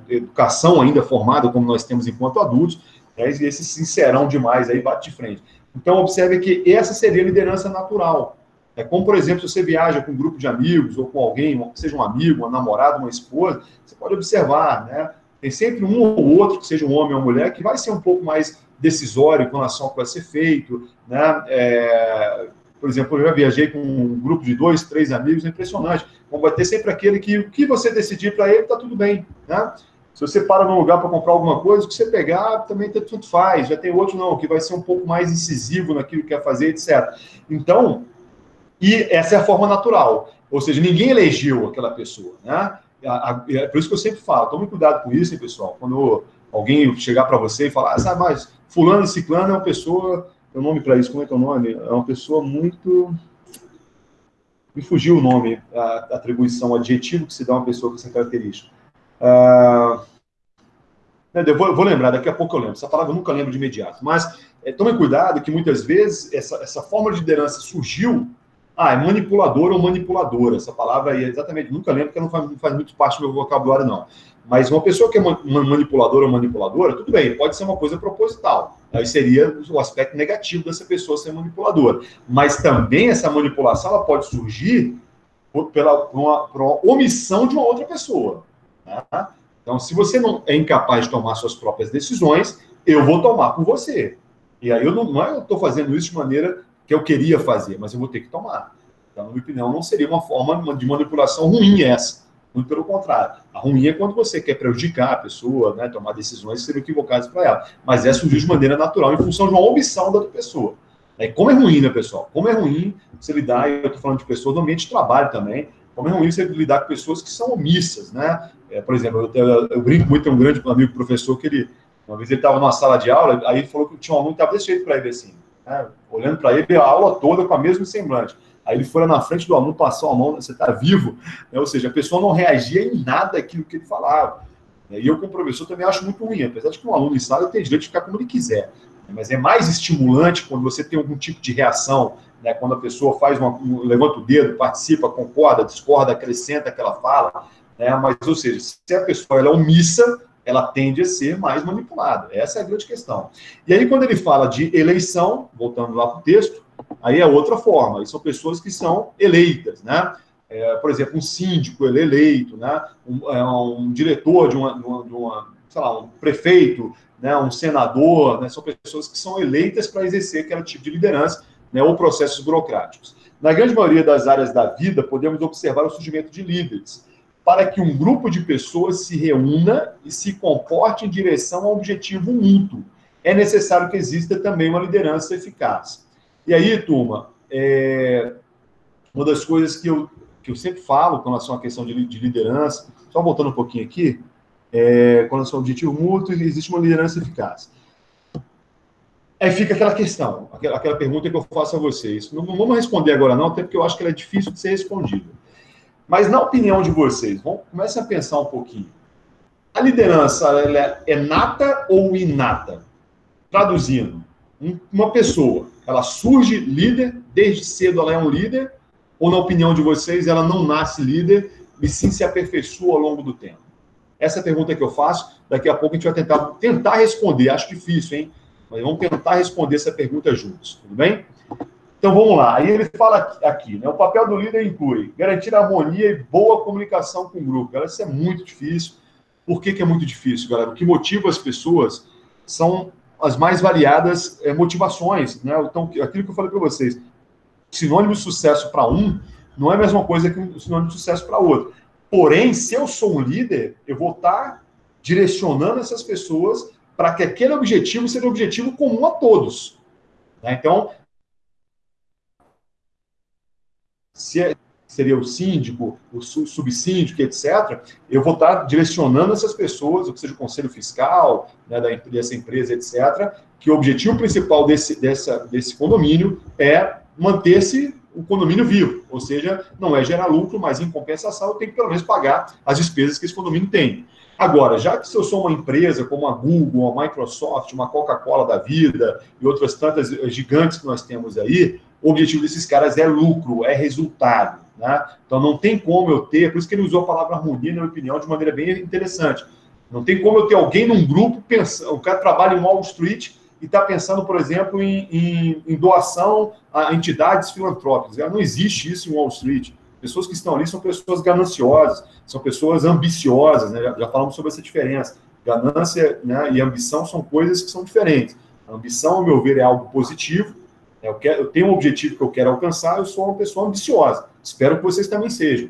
educação ainda formada como nós temos enquanto adultos, né? E esse sincerão demais aí bate de frente. Então, observe que essa seria a liderança natural. Como, por exemplo, se você viaja com um grupo de amigos ou com alguém, seja um amigo, uma namorada, uma esposa, você pode observar, né? Tem sempre um ou outro, que seja um homem ou uma mulher, que vai ser um pouco mais decisório com relação ao que vai ser feito, né? Por exemplo, eu já viajei com um grupo de 2, 3 amigos, é impressionante. Então, vai ter sempre aquele que o que você decidir para ele, está tudo bem, né? Se você para num lugar para comprar alguma coisa, o que você pegar também tanto faz. Já tem outro não, que vai ser um pouco mais incisivo naquilo que quer fazer, etc. Então, e essa é a forma natural. Ou seja, ninguém elegeu aquela pessoa, né? É por isso que eu sempre falo, tome cuidado com isso, hein, pessoal. Quando alguém chegar para você e falar, sabe, mas fulano e ciclano é uma pessoa, tem um nome para isso, como é que é o nome? É uma pessoa muito... Me fugiu o nome, a atribuição, o adjetivo que se dá a uma pessoa com essa característica. Eu vou lembrar, daqui a pouco eu lembro. Essa palavra eu nunca lembro de imediato. Mas tome cuidado que muitas vezes essa forma de liderança surgiu. É manipulador ou manipuladora. Essa palavra aí, exatamente, nunca lembro, porque não faz muito parte do meu vocabulário, não. Mas uma pessoa que é uma manipuladora ou manipuladora, tudo bem, pode ser uma coisa proposital. Aí seria o aspecto negativo dessa pessoa ser manipuladora. Mas também essa manipulação ela pode surgir por uma omissão de uma outra pessoa. Tá? Então, se você não é incapaz de tomar suas próprias decisões, eu vou tomar por você. E aí eu estou fazendo isso de maneira que eu queria fazer, mas eu vou ter que tomar. Então, na minha opinião, não seria uma forma de manipulação ruim essa. Muito pelo contrário. A ruim é quando você quer prejudicar a pessoa, né, tomar decisões que seriam equivocadas para ela. Mas essa surgiu de maneira natural, em função de uma omissão da outra pessoa. Como é ruim, né, pessoal? Como é ruim você lidar, eu estou falando de pessoas no ambiente de trabalho também, como é ruim você lidar com pessoas que são omissas, né? Por exemplo, eu brinco muito, tem um grande amigo professor que uma vez ele estava numa sala de aula, aí ele falou que tinha um aluno que estava desse jeito para ele, assim, né? Olhando para ele a aula toda com a mesma semblante. Aí ele foi lá na frente do aluno, passou a mão, você está vivo, né? Ou seja, a pessoa não reagia em nada daquilo que ele falava. E eu, como professor, também acho muito ruim, apesar de que um aluno em sala tem direito de ficar como ele quiser. Mas é mais estimulante quando você tem algum tipo de reação, né? Quando a pessoa levanta o dedo, participa, concorda, discorda, acrescenta aquela fala, né? Mas, ou seja, se a pessoa ela é omissa, ela tende a ser mais manipulada. Essa é a grande questão. E aí, quando ele fala de eleição, voltando lá para o texto, aí é outra forma. Aí são pessoas que são eleitas, né? Por exemplo, um síndico, ele é eleito, né? Um diretor sei lá, um prefeito, né? Um senador, né? São pessoas que são eleitas para exercer aquele tipo de liderança, né? Ou processos burocráticos. Na grande maioria das áreas da vida, podemos observar o surgimento de líderes, para que um grupo de pessoas se reúna e se comporte em direção a um objetivo mútuo. É necessário que exista também uma liderança eficaz. E aí, turma, uma das coisas que eu sempre falo com relação à questão de liderança, só voltando um pouquinho aqui, com relação ao objetivo mútuo, existe uma liderança eficaz. Aí fica aquela questão, aquela pergunta que eu faço a vocês. Não vamos responder agora não, até porque eu acho que ela é difícil de ser respondida. Mas, na opinião de vocês, comecem a pensar um pouquinho. A liderança ela é nata ou inata? Traduzindo, uma pessoa, ela surge líder, desde cedo ela é um líder, ou, na opinião de vocês, ela não nasce líder e sim se aperfeiçoa ao longo do tempo? Essa é a pergunta que eu faço. Daqui a pouco a gente vai tentar responder. Acho difícil, hein? Mas vamos tentar responder essa pergunta juntos, tudo bem? Então, vamos lá. Aí ele fala aqui, né? O papel do líder inclui garantir harmonia e boa comunicação com o grupo. Galera, isso é muito difícil. Por que é muito difícil, galera? O que motiva as pessoas são as mais variadas motivações, né? Então, aquilo que eu falei para vocês, sinônimo de sucesso para um não é a mesma coisa que um sinônimo de sucesso para outro. Porém, se eu sou um líder, eu vou estar direcionando essas pessoas para que aquele objetivo seja um objetivo comum a todos. Né? Então, seria o síndico, o subsíndico, etc., eu vou estar direcionando essas pessoas, ou que seja o conselho fiscal, né, dessa empresa, etc., que o objetivo principal desse condomínio é manter-se o condomínio vivo, ou seja, não é gerar lucro, mas em compensação eu tenho que pelo menos pagar as despesas que esse condomínio tem. Agora, já que se eu sou uma empresa como a Google, a Microsoft, uma Coca-Cola da vida e outras tantas gigantes que nós temos aí, o objetivo desses caras é lucro, é resultado. Né? Então não tem como eu ter, por isso que ele usou a palavra harmonia, na minha opinião, de maneira bem interessante. Não tem como eu ter alguém num grupo, pensando, o cara trabalha em Wall Street e está pensando, por exemplo, em doação a entidades filantrópicas. Não existe isso em Wall Street. Pessoas que estão ali são pessoas gananciosas, são pessoas ambiciosas, né? Já falamos sobre essa diferença. Ganância, né, e ambição são coisas que são diferentes. A ambição, ao meu ver, é algo positivo. Eu tenho um objetivo que eu quero alcançar, eu sou uma pessoa ambiciosa. Espero que vocês também sejam.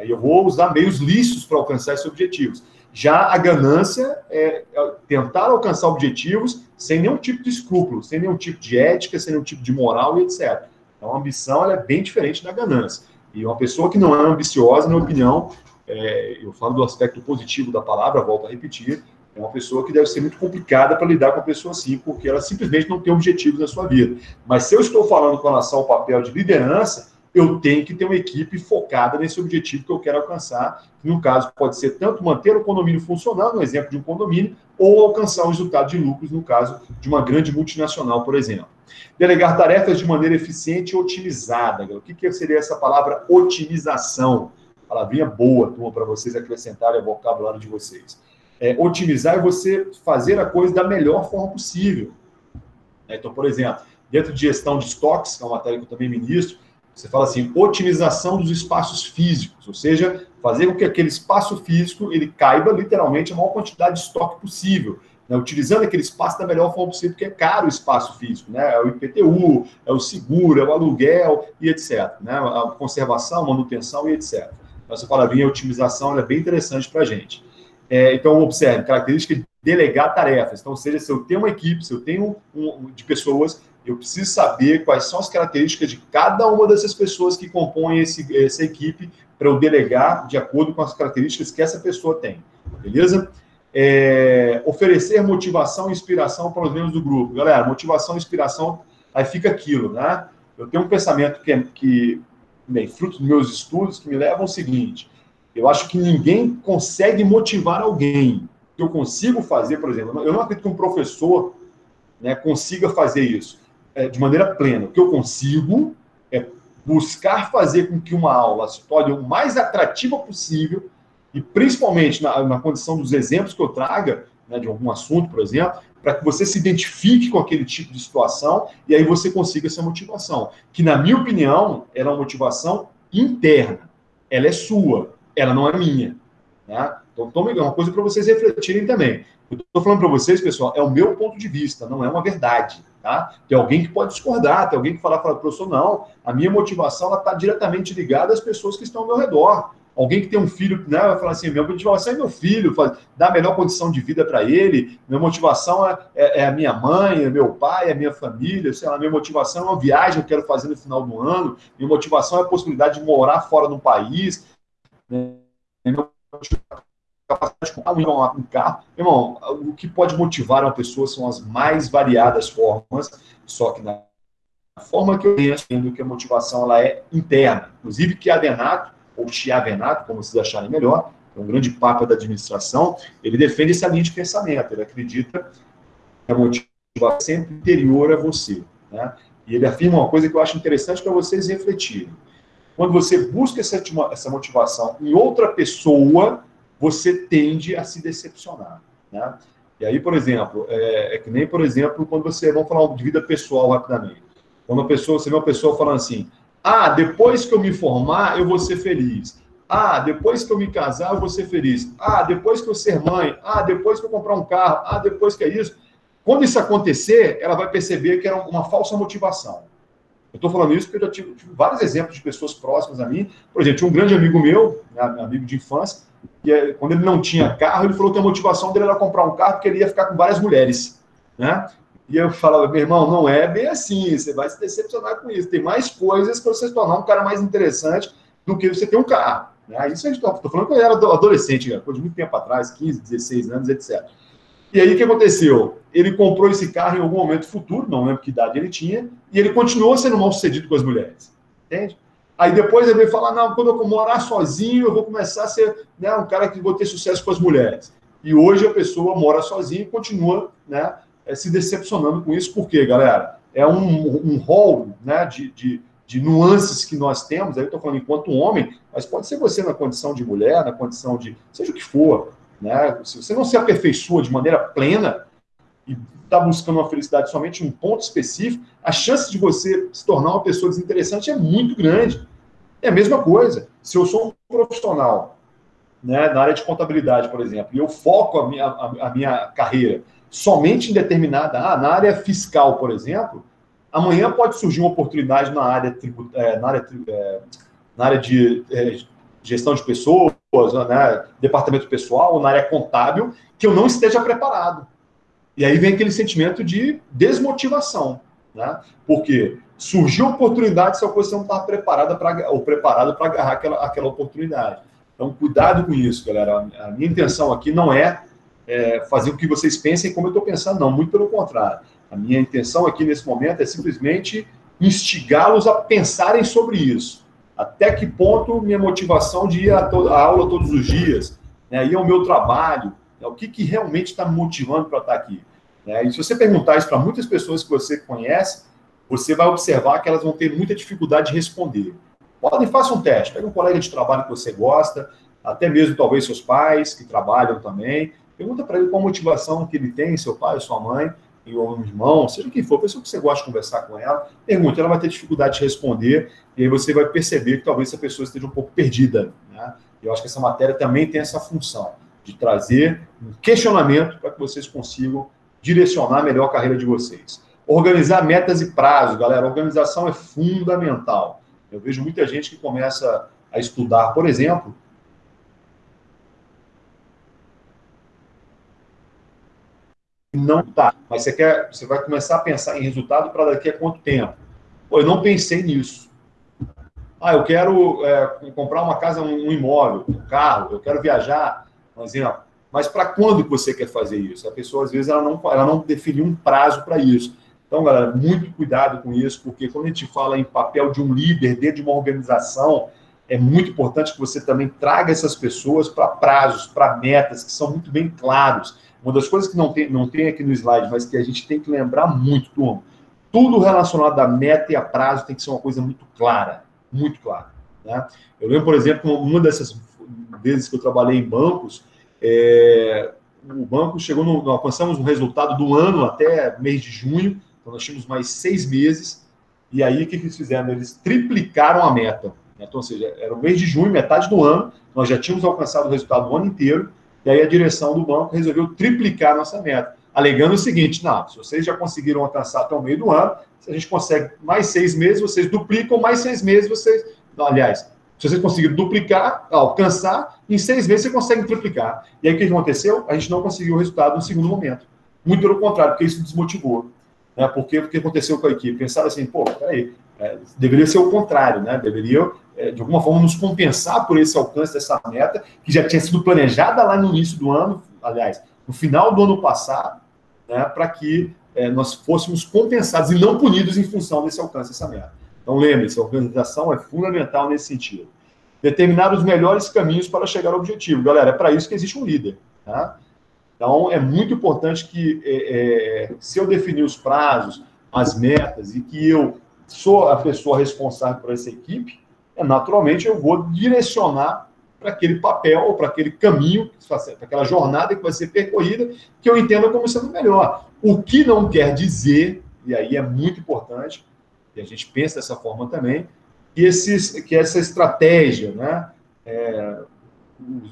E eu vou usar meios lícitos para alcançar esses objetivos. Já a ganância é tentar alcançar objetivos sem nenhum tipo de escrúpulo, sem nenhum tipo de ética, sem nenhum tipo de moral e etc. Então, a ambição ela é bem diferente da ganância. E uma pessoa que não é ambiciosa, na minha opinião, eu falo do aspecto positivo da palavra, volto a repetir, é uma pessoa que deve ser muito complicada para lidar com uma pessoa assim, porque ela simplesmente não tem objetivos na sua vida. Mas se eu estou falando com relação ao papel de liderança, eu tenho que ter uma equipe focada nesse objetivo que eu quero alcançar, que no caso pode ser tanto manter o condomínio funcionando, no exemplo de um condomínio, ou alcançar o resultado de lucros, no caso de uma grande multinacional, por exemplo. Delegar tarefas de maneira eficiente e otimizada. O que seria essa palavra otimização? Palavrinha boa, turma, para vocês acrescentarem ao vocabulário de vocês. Otimizar é você fazer a coisa da melhor forma possível. Então, por exemplo, dentro de gestão de estoques, que é uma matéria que eu também ministro, você fala assim, otimização dos espaços físicos, ou seja, fazer com que aquele espaço físico ele caiba literalmente a maior quantidade de estoque possível, né? Utilizando aquele espaço da melhor forma possível, porque é caro o espaço físico, né? É o IPTU, é o seguro, é o aluguel e etc. Né? A conservação, manutenção e etc. Então, essa palavrinha otimização ela é bem interessante para a gente. Então, observe, característica de delegar tarefas. Então, seja, se eu tenho uma equipe, se eu tenho de pessoas, eu preciso saber quais são as características de cada uma dessas pessoas que compõem essa equipe para eu delegar de acordo com as características que essa pessoa tem. Beleza? Oferecer motivação e inspiração para os membros do grupo. Galera, motivação e inspiração, aí fica aquilo, né? Eu tenho um pensamento que fruto dos meus estudos, que me leva ao seguinte: eu acho que ninguém consegue motivar alguém. O que eu consigo fazer, por exemplo, eu não acredito que um professor, né, consiga fazer isso de maneira plena. O que eu consigo é buscar fazer com que uma aula se torne o mais atrativa possível, e principalmente na condição dos exemplos que eu traga, né, de algum assunto, por exemplo, para que você se identifique com aquele tipo de situação e aí você consiga essa motivação. Que, na minha opinião, ela é uma motivação interna. Ela é sua, ela não é minha. Né? Então, é uma coisa para vocês refletirem também. Eu estou falando para vocês, pessoal, é o meu ponto de vista, não é uma verdade. Tá? Tem alguém que pode discordar, tem alguém que fala, professor, não, a minha motivação está diretamente ligada às pessoas que estão ao meu redor. Alguém que tem um filho, né, vai falar assim, minha motivação é meu filho, dar a melhor condição de vida para ele, minha motivação é a minha mãe, é meu pai, é a minha família, sei lá, minha motivação é uma viagem que eu quero fazer no final do ano, minha motivação é a possibilidade de morar fora do país, né? Capacidade de comprar um carro. Irmão, o que pode motivar uma pessoa são as mais variadas formas, só que na forma que eu entendo que a motivação ela é interna. Inclusive, Chiavenato, ou Chiavenato, como vocês acharem melhor, é um grande papa da administração, ele defende essa linha de pensamento, ele acredita que a motivação é sempre interior a você. Né? E ele afirma uma coisa que eu acho interessante para vocês refletirem. Quando você busca essa motivação em outra pessoa, você tende a se decepcionar. Né? E aí, por exemplo, que nem, por exemplo, quando vamos falar de vida pessoal rapidamente. Quando você vê uma pessoa falando assim, depois que eu me formar, eu vou ser feliz. Depois que eu me casar, eu vou ser feliz. Depois que eu ser mãe. Depois que eu comprar um carro. Depois que é isso. Quando isso acontecer, ela vai perceber que era uma falsa motivação. Eu estou falando isso porque eu já tive vários exemplos de pessoas próximas a mim. Por exemplo, tinha um grande amigo meu, amigo de infância, que quando ele não tinha carro, ele falou que a motivação dele era comprar um carro porque ele ia ficar com várias mulheres, né? E eu falava, meu irmão, não é bem assim, você vai se decepcionar com isso. Tem mais coisas para você se tornar um cara mais interessante do que você ter um carro. Né? Isso a gente estou falando quando eu era adolescente, coisa de muito tempo atrás, 15, 16 anos, etc. E aí o que aconteceu? Ele comprou esse carro em algum momento futuro, não lembro que idade ele tinha, e ele continuou sendo mal sucedido com as mulheres. Entende? Aí depois ele veio falar, não, quando eu morar sozinho, eu vou começar a ser, né, um cara que vou ter sucesso com as mulheres. E hoje a pessoa mora sozinha e continua, né, se decepcionando com isso. Por quê, galera? É um rol, né, de nuances que nós temos. Aí eu estou falando enquanto homem, mas pode ser você na condição de mulher, na condição de seja o que for. Né? Se você não se aperfeiçoa de maneira plena e está buscando uma felicidade somente em um ponto específico, a chance de você se tornar uma pessoa desinteressante é muito grande. É a mesma coisa. Se eu sou um profissional, né, na área de contabilidade, por exemplo, e eu foco a minha carreira somente em determinada, na área fiscal, por exemplo, amanhã pode surgir uma oportunidade na área de gestão de pessoas, né, departamento pessoal, ou na área contábil, que eu não esteja preparado. E aí vem aquele sentimento de desmotivação, né? Porque surgiu oportunidade, só que você não está preparado para agarrar aquela oportunidade. Então, cuidado com isso, galera. A minha intenção aqui não é fazer o que vocês pensem como eu estou pensando, não. Muito pelo contrário. A minha intenção aqui, nesse momento, é simplesmente instigá-los a pensarem sobre isso. Até que ponto minha motivação de ir à aula todos os dias, né, ir ao meu trabalho, né, o que realmente está me motivando para estar aqui. Né? E se você perguntar isso para muitas pessoas que você conhece, você vai observar que elas vão ter muita dificuldade de responder. Faça um teste, pega um colega de trabalho que você gosta, até mesmo talvez seus pais, que trabalham também, pergunta para ele qual a motivação que ele tem, seu pai, sua mãe, ou um irmão, seja quem for, a pessoa que você gosta de conversar com ela, pergunta, ela vai ter dificuldade de responder, e aí você vai perceber que talvez essa pessoa esteja um pouco perdida. Né? Eu acho que essa matéria também tem essa função, de trazer um questionamento para que vocês consigam direcionar melhor a carreira de vocês. Organizar metas e prazos, galera, a organização é fundamental. Eu vejo muita gente que começa a estudar, por exemplo, não tá, mas você vai começar a pensar em resultado para daqui a quanto tempo? Pô, eu não pensei nisso. Eu quero comprar uma casa, um imóvel, um carro, eu quero viajar, por exemplo. Mas para quando que você quer fazer isso? A pessoa, às vezes, ela não definiu um prazo para isso. Então, galera, muito cuidado com isso, porque quando a gente fala em papel de um líder dentro de uma organização, é muito importante que você também traga essas pessoas para prazos, para metas, que são muito bem claros. Uma das coisas que não tem aqui no slide, mas que a gente tem que lembrar muito, turma, tudo relacionado à meta e a prazo tem que ser uma coisa muito clara, muito clara. Né? Eu lembro, por exemplo, uma dessas vezes que eu trabalhei em bancos, o banco chegou, nós alcançamos um resultado do ano até mês de junho, então nós tínhamos mais 6 meses, e aí o que eles fizeram? Eles triplicaram a meta. Então, ou seja, era o mês de junho, metade do ano, nós já tínhamos alcançado o resultado do ano inteiro, e aí a direção do banco resolveu triplicar a nossa meta, alegando o seguinte, não, se vocês já conseguiram alcançar até o meio do ano, se a gente consegue mais 6 meses, vocês duplicam, mais 6 meses, vocês... Não, aliás, se vocês conseguiram duplicar, alcançar, em 6 meses você consegue triplicar. E aí o que aconteceu? A gente não conseguiu o resultado no segundo momento. Muito pelo contrário, porque isso desmotivou. Né? Porque o que aconteceu com a equipe? Pensaram assim, peraí, deveria ser o contrário, né? Deveria, de alguma forma, nos compensar por esse alcance dessa meta, que já tinha sido planejada lá no início do ano, aliás, no final do ano passado, né? Para que nós fôssemos compensados e não punidos em função desse alcance dessa meta. Então, lembre-se, a organização é fundamental nesse sentido. Determinar os melhores caminhos para chegar ao objetivo. Galera, é para isso que existe um líder. Tá? Então, é muito importante que, se eu definir os prazos, as metas, e que eu sou a pessoa responsável por essa equipe, naturalmente eu vou direcionar para aquele papel, ou para aquele caminho, para aquela jornada que vai ser percorrida, que eu entenda como sendo melhor. O que não quer dizer, e aí é muito importante, e a gente pensa dessa forma também, que essa estratégia, né?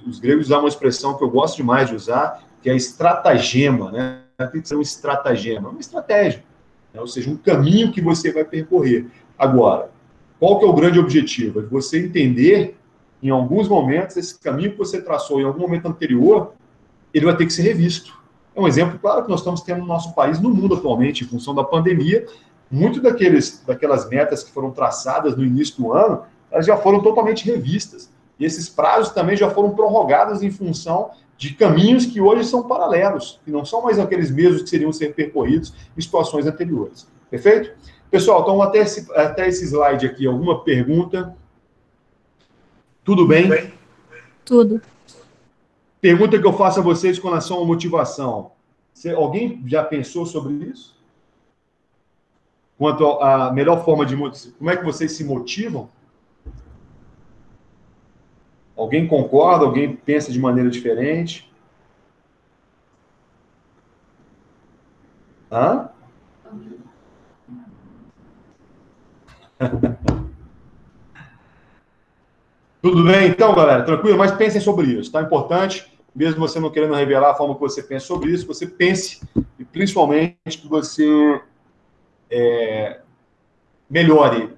Os gregos usam uma expressão que eu gosto demais de usar, que é a estratagema, né? Tem que ser um estratagema, uma estratégia, né? Ou seja, um caminho que você vai percorrer. Agora, qual que é o grande objetivo? É você entender em alguns momentos, esse caminho que você traçou em algum momento anterior, ele vai ter que ser revisto. É um exemplo claro que nós estamos tendo no nosso país, no mundo atualmente, em função da pandemia. Muito daquelas metas que foram traçadas no início do ano, elas já foram totalmente revistas. E esses prazos também já foram prorrogados em função de caminhos que hoje são paralelos, que não são mais aqueles mesmos que seriam ser percorridos em situações anteriores. Perfeito? Pessoal, então até esse slide aqui, alguma pergunta? Tudo bem? Tudo. Pergunta que eu faço a vocês com relação à motivação. Alguém já pensou sobre isso? Quanto à melhor forma de motivação? Como é que vocês se motivam? Alguém concorda? Alguém pensa de maneira diferente? Hã? Tudo bem, então, galera? Tranquilo? Mas pensem sobre isso, tá? Importante, mesmo você não querendo revelar a forma que você pensa sobre isso, você pense, e principalmente que você melhore,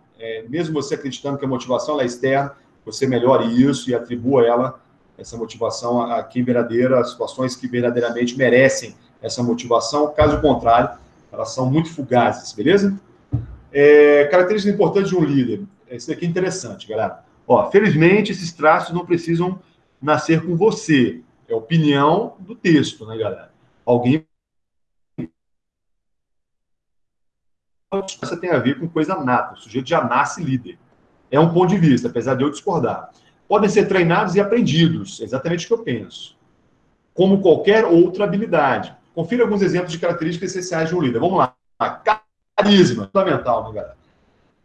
mesmo você acreditando que a motivação é externa, você melhore isso e atribua essa motivação a quem verdadeira, as situações que verdadeiramente merecem essa motivação. Caso contrário, elas são muito fugazes, beleza? Características importantes de um líder. Isso aqui é interessante, galera. Ó, felizmente, esses traços não precisam nascer com você. É opinião do texto, né, galera? Alguém... Isso tem a ver com coisa nata. O sujeito já nasce líder. É um ponto de vista, apesar de eu discordar. Podem ser treinados e aprendidos. É exatamente o que eu penso. Como qualquer outra habilidade. Confira alguns exemplos de características essenciais de um líder. Vamos lá. Carisma. Fundamental, né, galera?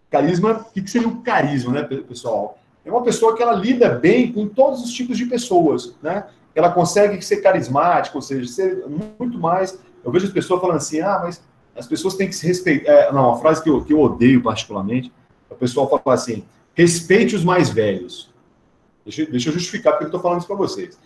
Carisma, o que seria o carisma, né, pessoal? É uma pessoa que ela lida bem com todos os tipos de pessoas, né? Ela consegue ser carismática, ou seja, ser muito mais... Eu vejo as pessoas falando assim, mas as pessoas têm que se respeitar. Não, uma frase que eu odeio particularmente, o pessoal fala assim, respeite os mais velhos. Deixa eu justificar porque eu estou falando isso para vocês.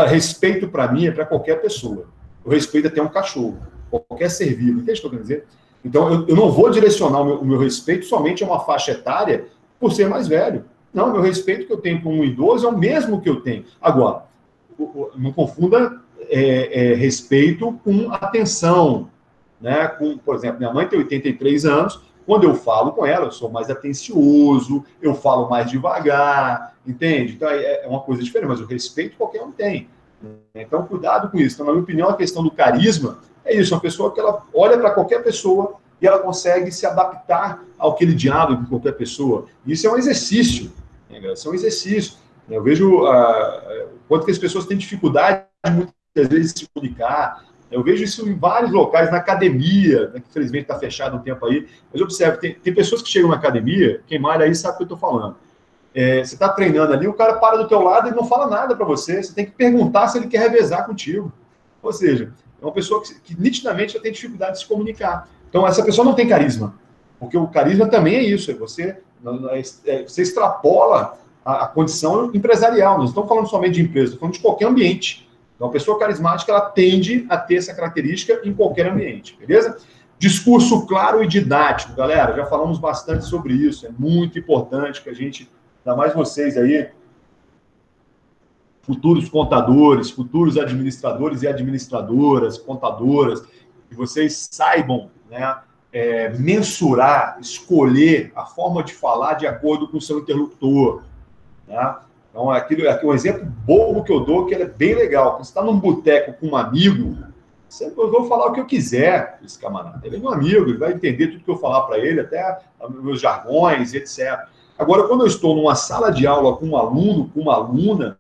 Respeito para mim é para qualquer pessoa. Eu respeito até um cachorro, qualquer ser vivo. Entende o que eu estou querendo dizer? Então, eu não vou direcionar o meu respeito somente a uma faixa etária por ser mais velho. Não, meu respeito que eu tenho para um idoso é o mesmo que eu tenho. Agora, não confunda respeito com atenção. Né? Por exemplo, minha mãe tem 83 anos, quando eu falo com ela, eu sou mais atencioso, eu falo mais devagar, entende? Então, é uma coisa diferente, mas o respeito qualquer um tem. Então, cuidado com isso. Então, na minha opinião, a questão do carisma é isso, uma pessoa que ela olha para qualquer pessoa e ela consegue se adaptar àquele diálogo com qualquer pessoa. Isso é um exercício, né, galera? Isso é um exercício. Eu vejo quanto que as pessoas têm dificuldade, muitas vezes, de se comunicar. Eu vejo isso em vários locais, na academia, né, que infelizmente está fechado um tempo aí, mas observe, tem pessoas que chegam na academia, quem malha aí sabe o que eu estou falando. Você está treinando ali, o cara para do teu lado e não fala nada para você, você tem que perguntar se ele quer revezar contigo. Ou seja, é uma pessoa que nitidamente já tem dificuldade de se comunicar. Então, essa pessoa não tem carisma, porque o carisma também é isso, você extrapola a condição empresarial, não estamos falando somente de empresa, estamos falando de qualquer ambiente. Então, a pessoa carismática, ela tende a ter essa característica em qualquer ambiente, beleza? Discurso claro e didático, galera, já falamos bastante sobre isso, é muito importante que a gente, ainda mais vocês aí, futuros contadores, futuros administradores e administradoras, contadoras, que vocês saibam, né, mensurar, escolher a forma de falar de acordo com o seu interlocutor, né? Então, aqui um exemplo bobo que eu dou, que ele é bem legal. Quando você está num boteco com um amigo, eu vou falar o que eu quiser esse camarada. Ele é meu amigo, ele vai entender tudo que eu falar para ele, até meus jargões, etc. Agora, quando eu estou numa sala de aula com um aluno, com uma aluna,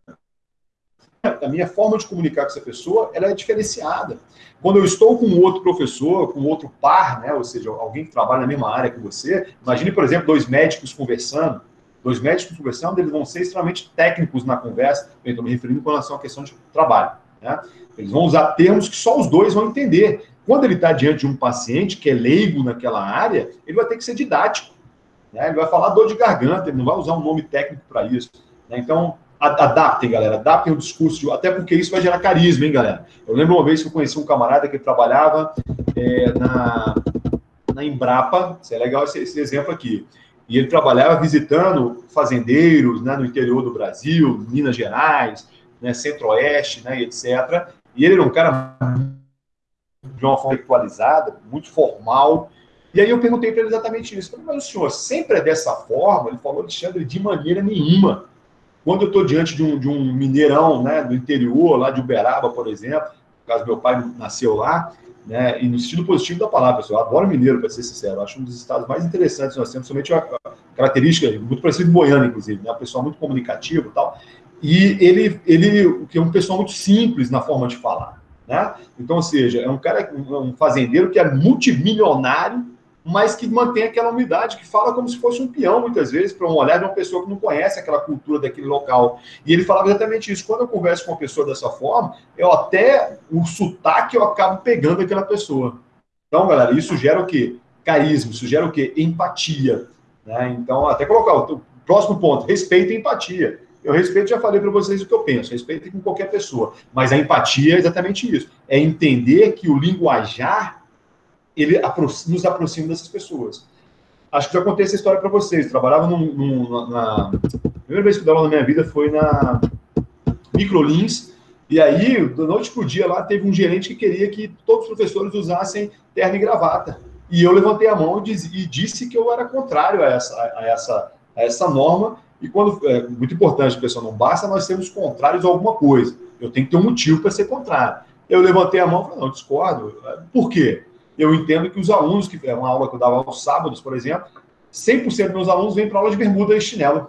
a minha forma de comunicar com essa pessoa, ela é diferenciada. Quando eu estou com outro professor, com outro par, né, ou seja, alguém que trabalha na mesma área que você, imagine, por exemplo, dois médicos conversando, eles vão ser extremamente técnicos na conversa, eu estou me referindo com relação à questão de trabalho, né? Eles vão usar termos que só os dois vão entender. Quando ele está diante de um paciente que é leigo naquela área, ele vai ter que ser didático, né? Ele vai falar dor de garganta, ele não vai usar um nome técnico para isso, né? Então, adaptem, galera, adaptem o discurso, até porque isso vai gerar carisma, hein, galera? Eu lembro uma vez que eu conheci um camarada que trabalhava na Embrapa, isso é legal esse exemplo aqui. E ele trabalhava visitando fazendeiros, né, no interior do Brasil, Minas Gerais, né, Centro-Oeste, né, etc. E ele era um cara de uma forma intelectualizada, muito formal. E aí eu perguntei para ele exatamente isso. Falei, mas o senhor sempre é dessa forma? Ele falou, Alexandre, de maneira nenhuma. Quando eu estou diante de um mineirão, né, do interior, lá de Uberaba, por exemplo, no caso, meu pai nasceu lá, né, e no sentido positivo da palavra, pessoal, eu adoro mineiro, para ser sincero, acho um dos estados mais interessantes que nós temos, somente a característica, muito parecido com Goiânia, inclusive, né, um pessoal muito comunicativo e tal, e ele que é um pessoal muito simples na forma de falar, né, então, ou seja, é um cara, um fazendeiro que é multimilionário, mas que mantém aquela humildade, que fala como se fosse um peão, muitas vezes, para um olhar de uma pessoa que não conhece aquela cultura daquele local. E ele falava exatamente isso. Quando eu converso com uma pessoa dessa forma, o sotaque eu acabo pegando aquela pessoa. Então, galera, isso gera o quê? Carisma, isso gera o quê? Empatia. Né? Então, até colocar o próximo ponto, respeito e empatia. Eu respeito, já falei para vocês o que eu penso, respeito com qualquer pessoa. Mas a empatia é exatamente isso. É entender que o linguajar ele nos aproxima dessas pessoas. Acho que já contei essa história para vocês. Trabalhava na primeira vez que eu dei aula na minha vida foi na Microlins, e aí, da noite para o dia, lá teve um gerente que queria que todos os professores usassem terno e gravata. E eu levantei a mão e disse que eu era contrário a essa norma. E quando é muito importante, pessoal, não basta nós sermos contrários a alguma coisa. Eu tenho que ter um motivo para ser contrário. Eu levantei a mão e falei, não, discordo. Por quê? Eu entendo que os alunos, que é uma aula que eu dava aos sábados, por exemplo, 100% dos meus alunos vêm para aula de bermuda e chinelo.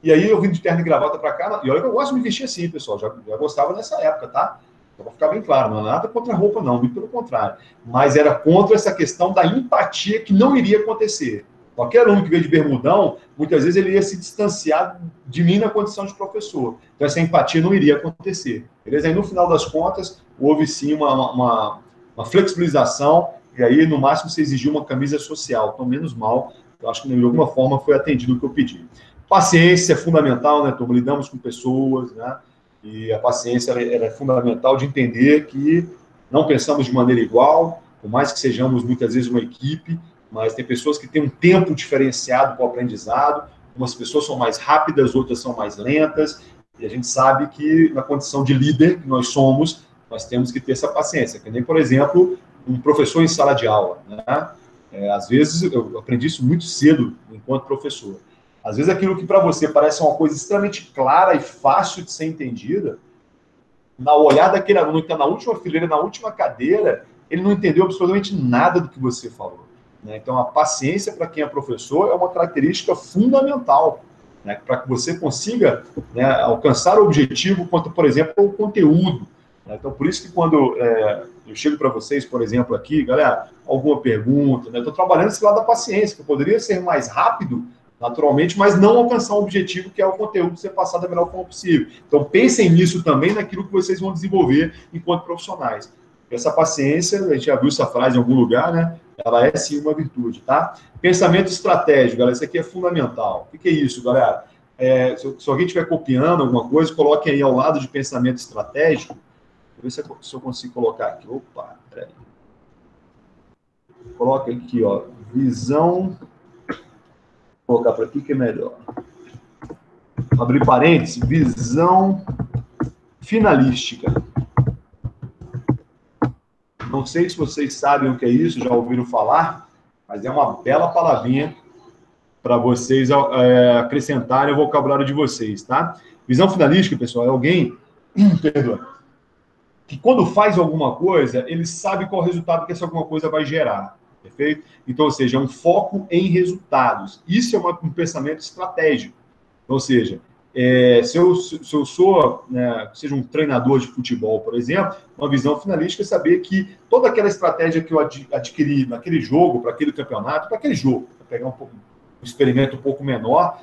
E aí eu vim de terno e gravata para cá, e olha que eu gosto de me vestir assim, pessoal, já gostava nessa época, tá? Só para ficar bem claro, não é nada contra a roupa, não, muito pelo contrário. Mas era contra essa questão da empatia que não iria acontecer. Qualquer aluno que veio de bermudão, muitas vezes ele ia se distanciar de mim na condição de professor. Então essa empatia não iria acontecer. Beleza? Aí no final das contas, houve sim uma flexibilização, e aí, no máximo, você exigiu uma camisa social. Então, menos mal, eu acho que de alguma forma foi atendido o que eu pedi. Paciência é fundamental, né, Tom? Lidamos com pessoas, né? E a paciência ela é fundamental de entender que não pensamos de maneira igual, por mais que sejamos muitas vezes uma equipe, mas tem pessoas que têm um tempo diferenciado para o aprendizado, umas pessoas são mais rápidas, outras são mais lentas, e a gente sabe que na condição de líder que nós somos, nós temos que ter essa paciência. Que nem, por exemplo, um professor em sala de aula. Né? Às vezes, eu aprendi isso muito cedo enquanto professor. Às vezes, aquilo que para você parece uma coisa extremamente clara e fácil de ser entendida, na olhar daquele aluno que está na última fileira, na última cadeira, ele não entendeu absolutamente nada do que você falou. Né? Então, a paciência para quem é professor é uma característica fundamental, né? Para que você consiga, né, alcançar o objetivo quanto, por exemplo, ao conteúdo. Então, por isso que quando eu chego para vocês, por exemplo, aqui, galera, alguma pergunta, né? Estou trabalhando esse lado da paciência, que eu poderia ser mais rápido, naturalmente, mas não alcançar um objetivo que é o conteúdo ser passado da melhor forma possível. Então, pensem nisso também, naquilo que vocês vão desenvolver enquanto profissionais. Essa paciência, a gente já viu essa frase em algum lugar, né? Ela é, sim, uma virtude, tá? Pensamento estratégico, galera, isso aqui é fundamental. O que é isso, galera? Se alguém estiver copiando alguma coisa, coloquem aí ao lado de pensamento estratégico. Deixa eu ver se eu consigo colocar aqui. Opa, peraí. Coloca aqui, ó. Visão. Vou colocar para aqui que é melhor. Abrir parênteses. Visão finalística. Não sei se vocês sabem o que é isso, já ouviram falar, mas é uma bela palavrinha para vocês acrescentarem ao vocabulário de vocês, tá? Visão finalística, pessoal, é alguém... Perdoa. Que quando faz alguma coisa, ele sabe qual o resultado que essa alguma coisa vai gerar, perfeito? Então, ou seja, é um foco em resultados. Isso é um pensamento estratégico. Ou seja, se eu sou, né, seja um treinador de futebol, por exemplo, uma visão finalística é saber que toda aquela estratégia que eu adquiri naquele jogo, para aquele campeonato, para aquele jogo, para pegar um experimento um pouco menor,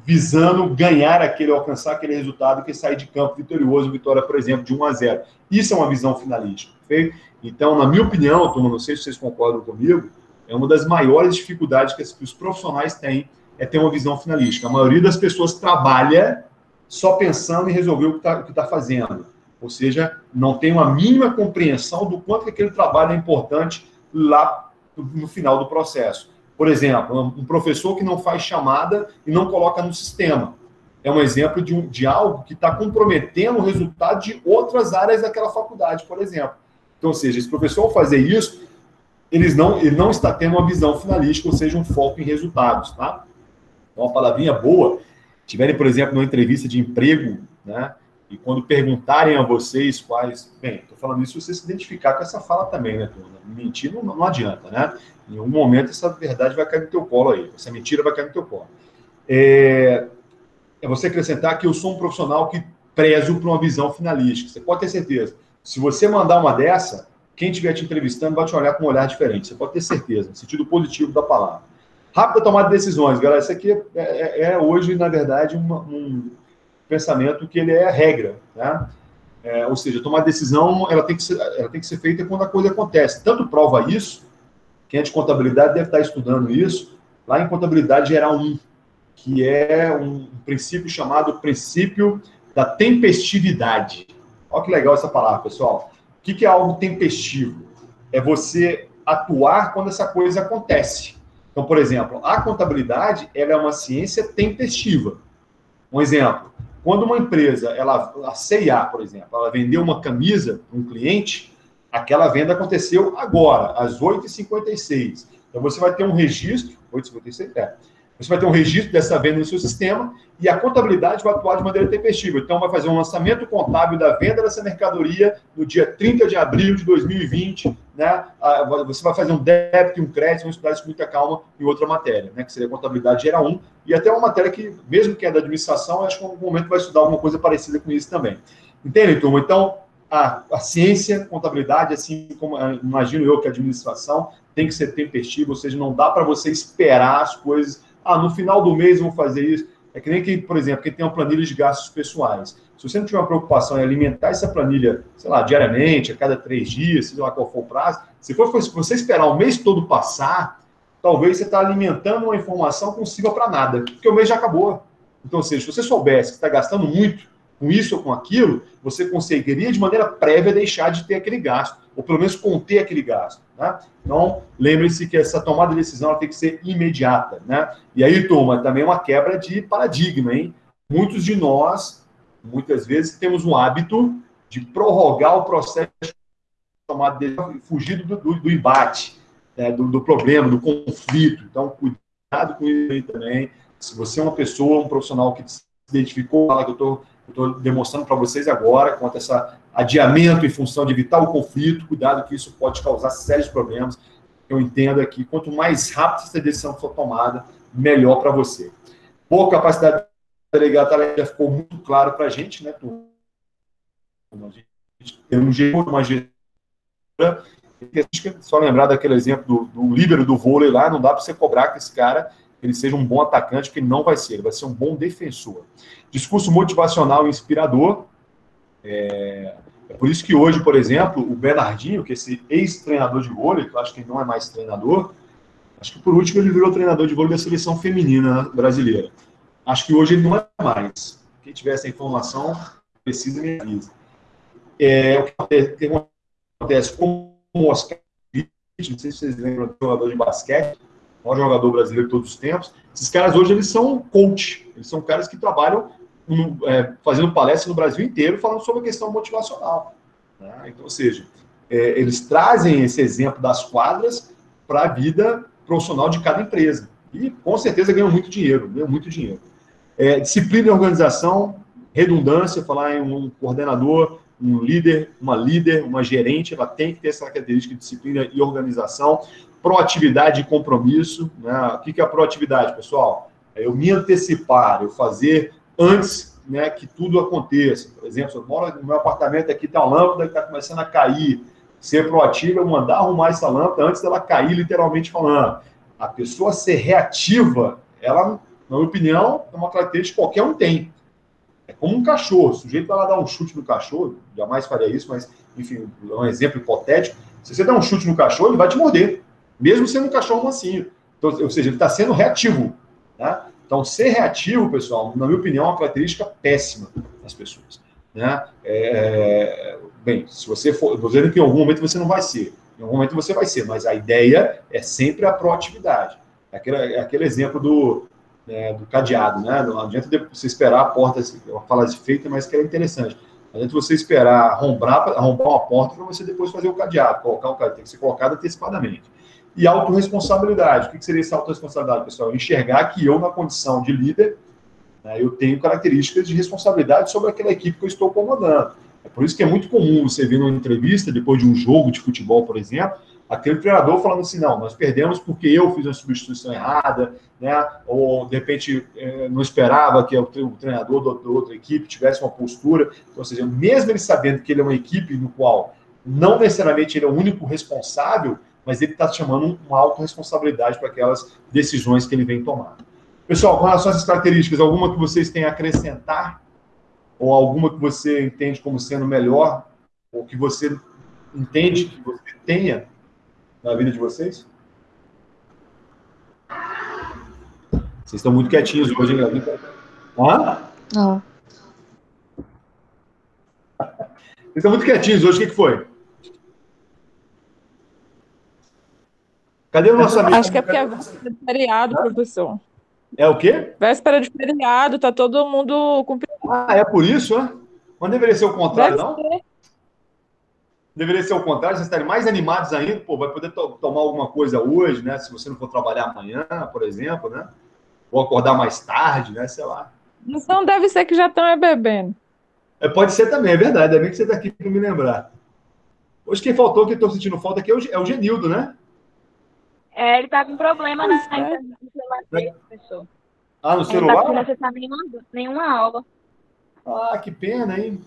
visando ganhar alcançar aquele resultado que é sair de campo vitorioso, vitória, por exemplo, de 1-0. Isso é uma visão finalística, perfeito? Então, na minha opinião, turma, não sei se vocês concordam comigo, é uma das maiores dificuldades que os profissionais têm é ter uma visão finalística. A maioria das pessoas trabalha só pensando em resolver o que está fazendo. Ou seja, não tem uma mínima compreensão do quanto que aquele trabalho é importante lá no final do processo. Por exemplo, um professor que não faz chamada e não coloca no sistema. É um exemplo de algo que está comprometendo o resultado de outras áreas daquela faculdade, por exemplo. Então, ou seja, esse professor, ao fazer isso, ele não está tendo uma visão finalística, ou seja, um foco em resultados, tá? Então, uma palavrinha boa, tiverem, por exemplo, numa entrevista de emprego, né? E quando perguntarem a vocês quais... Bem, estou falando isso você se identificar com essa fala também, né, turma? Mentir não adianta, né? Em algum momento essa verdade vai cair no teu colo aí. Essa mentira vai cair no teu colo. É você acrescentar que eu sou um profissional que prezo por uma visão finalística. Você pode ter certeza. Se você mandar uma dessa, quem estiver te entrevistando vai te olhar com um olhar diferente. Você pode ter certeza, no sentido positivo da palavra. Rápida tomada de decisões, galera. Isso aqui é hoje, na verdade, um pensamento que ele é a regra, né? Ou seja, tomar decisão ela tem que ser feita quando a coisa acontece. Tanto prova isso, quem é de contabilidade deve estar estudando isso, lá em Contabilidade Geral 1, que é um princípio chamado princípio da tempestividade. Olha que legal essa palavra, pessoal. O que é algo tempestivo? É você atuar quando essa coisa acontece. Então, por exemplo, a contabilidade ela é uma ciência tempestiva. Um exemplo, quando uma empresa, a C&A, por exemplo, ela vendeu uma camisa para um cliente, aquela venda aconteceu agora, às 8h56. Então, você vai ter um registro, 8h56, você vai ter um registro dessa venda no seu sistema e a contabilidade vai atuar de maneira tempestiva. Então, vai fazer um lançamento contábil da venda dessa mercadoria no dia 30 de abril de 2020, né? Você vai fazer um débito e um crédito, vamos estudar isso com muita calma em outra matéria, né? Que seria a Contabilidade Geral 1, e até uma matéria que, mesmo que é da administração, acho que em algum momento vai estudar alguma coisa parecida com isso também. Entende, turma? Então, a ciência, contabilidade, assim como imagino eu que a administração, tem que ser tempestiva, ou seja, não dá para você esperar as coisas. No final do mês eu vou fazer isso. É que nem que, por exemplo, quem tem uma planilha de gastos pessoais. Se você não tiver uma preocupação em alimentar essa planilha, sei lá, diariamente, a cada 3 dias, sei lá qual for o prazo, se você esperar o mês todo passar, talvez você está alimentando uma informação que não sirva para nada, porque o mês já acabou. Então, ou seja, se você soubesse que está gastando muito com isso ou com aquilo, você conseguiria, de maneira prévia, deixar de ter aquele gasto, ou pelo menos conter aquele gasto, né? Então, lembre-se que essa tomada de decisão ela tem que ser imediata, né? E aí, turma, também é uma quebra de paradigma, hein? Muitos de nós, muitas vezes, temos um hábito de prorrogar o processo de tomada de decisão, fugir do embate, né? do problema, do conflito. Então, cuidado com isso aí também. Se você é uma pessoa, um profissional que se identificou, fala que eu estou demonstrando para vocês agora, quanto a esse adiamento em função de evitar o conflito, cuidado que isso pode causar sérios problemas. Eu entendo aqui, quanto mais rápido essa decisão for tomada, melhor para você. Boa capacidade de delegar tarefa ficou muito claro para a gente, né, turma? A gente tem um jeito, uma gestora, só lembrar daquele exemplo do líbero do vôlei lá, não dá para você cobrar que esse cara ele seja um bom atacante, porque ele não vai ser, ele vai ser um bom defensor. Discurso motivacional e inspirador. É por isso que hoje, por exemplo, o Bernardinho, que é esse ex-treinador de vôlei, que eu acho que ele não é mais treinador, acho que por último ele virou treinador de vôlei da seleção feminina brasileira. Acho que hoje ele não é mais. Quem tiver essa informação, precisa me avisar. O que acontece com o Oscar, não sei se vocês lembram do jogador de basquete, o maior jogador brasileiro de todos os tempos, esses caras hoje eles são coach, eles são caras que trabalham fazendo palestra no Brasil inteiro falando sobre a questão motivacional, né? Então, ou seja, eles trazem esse exemplo das quadras para a vida profissional de cada empresa e com certeza ganham muito dinheiro, disciplina e organização, redundância, falar em um coordenador, um líder, uma gerente, ela tem que ter essa característica de disciplina e organização. Proatividade e compromisso, né? O que é a proatividade, pessoal? É eu me antecipar, eu fazer antes, né, que tudo aconteça. Por exemplo, se eu moro no meu apartamento aqui, tem uma lâmpada que está começando a cair. Ser proativo é mandar arrumar essa lâmpada antes dela cair, literalmente falando. A pessoa ser reativa, ela, na minha opinião, é uma característica que qualquer um tem. É como um cachorro. O sujeito vai lá dar um chute no cachorro, jamais faria isso, mas, enfim, é um exemplo hipotético. Se você der um chute no cachorro, ele vai te morder, mesmo sendo um cachorro mansinho. Então, ou seja, ele está sendo reativo, né? Então, ser reativo, pessoal, na minha opinião, é uma característica péssima das pessoas, né? Bem, se você for... Estou dizendo que em algum momento você não vai ser. Em algum momento você vai ser, mas a ideia é sempre a proatividade. É aquele exemplo do cadeado, né? Não adianta você esperar a porta, uma frase feita, mas que é interessante. Não adianta você esperar arrombar uma porta para você depois fazer o cadeado, colocar o cadeado, tem que ser colocado antecipadamente. E autorresponsabilidade. O que seria essa autorresponsabilidade, pessoal? Enxergar que eu, na condição de líder, né, eu tenho características de responsabilidade sobre aquela equipe que eu estou comandando. É por isso que é muito comum você ver numa entrevista, depois de um jogo de futebol, por exemplo, aquele treinador falando assim, não, nós perdemos porque eu fiz uma substituição errada, né? Ou, de repente, não esperava que o treinador da outra equipe tivesse uma postura. Ou seja, mesmo ele sabendo que ele é uma equipe no qual não necessariamente ele é o único responsável, mas ele está chamando uma autorresponsabilidade para aquelas decisões que ele vem tomando. Pessoal, com relação a essas características, alguma que vocês têm a acrescentar? Ou alguma que você entende como sendo melhor? Ou que você entende que você tenha na vida de vocês? Vocês estão muito quietinhos hoje, hein, galera? Hã? Não. Vocês estão muito quietinhos hoje, o que foi? Cadê o nosso amigo? Acho que é porque é véspera de feriado, professor. É o quê? Véspera de feriado, tá todo mundo com... Ah, é por isso, né? Mas deveria ser o contrário, Deve não? ser. Deveria ser o contrário, vocês estarem mais animados ainda, pô, vai poder tomar alguma coisa hoje, né? Se você não for trabalhar amanhã, por exemplo, né? Ou acordar mais tarde, né? Sei lá. Então deve ser que já estão bebendo. Pode ser também, é verdade. Ainda bem que você está aqui para me lembrar. Hoje quem faltou, que eu estou sentindo falta aqui, é o Genildo, né? Ele tá com problema na Pois é. internet do celular dele, professor. Ah, no Ele não tá celular? conseguindo acessar nenhuma aula. Ah, que pena, hein?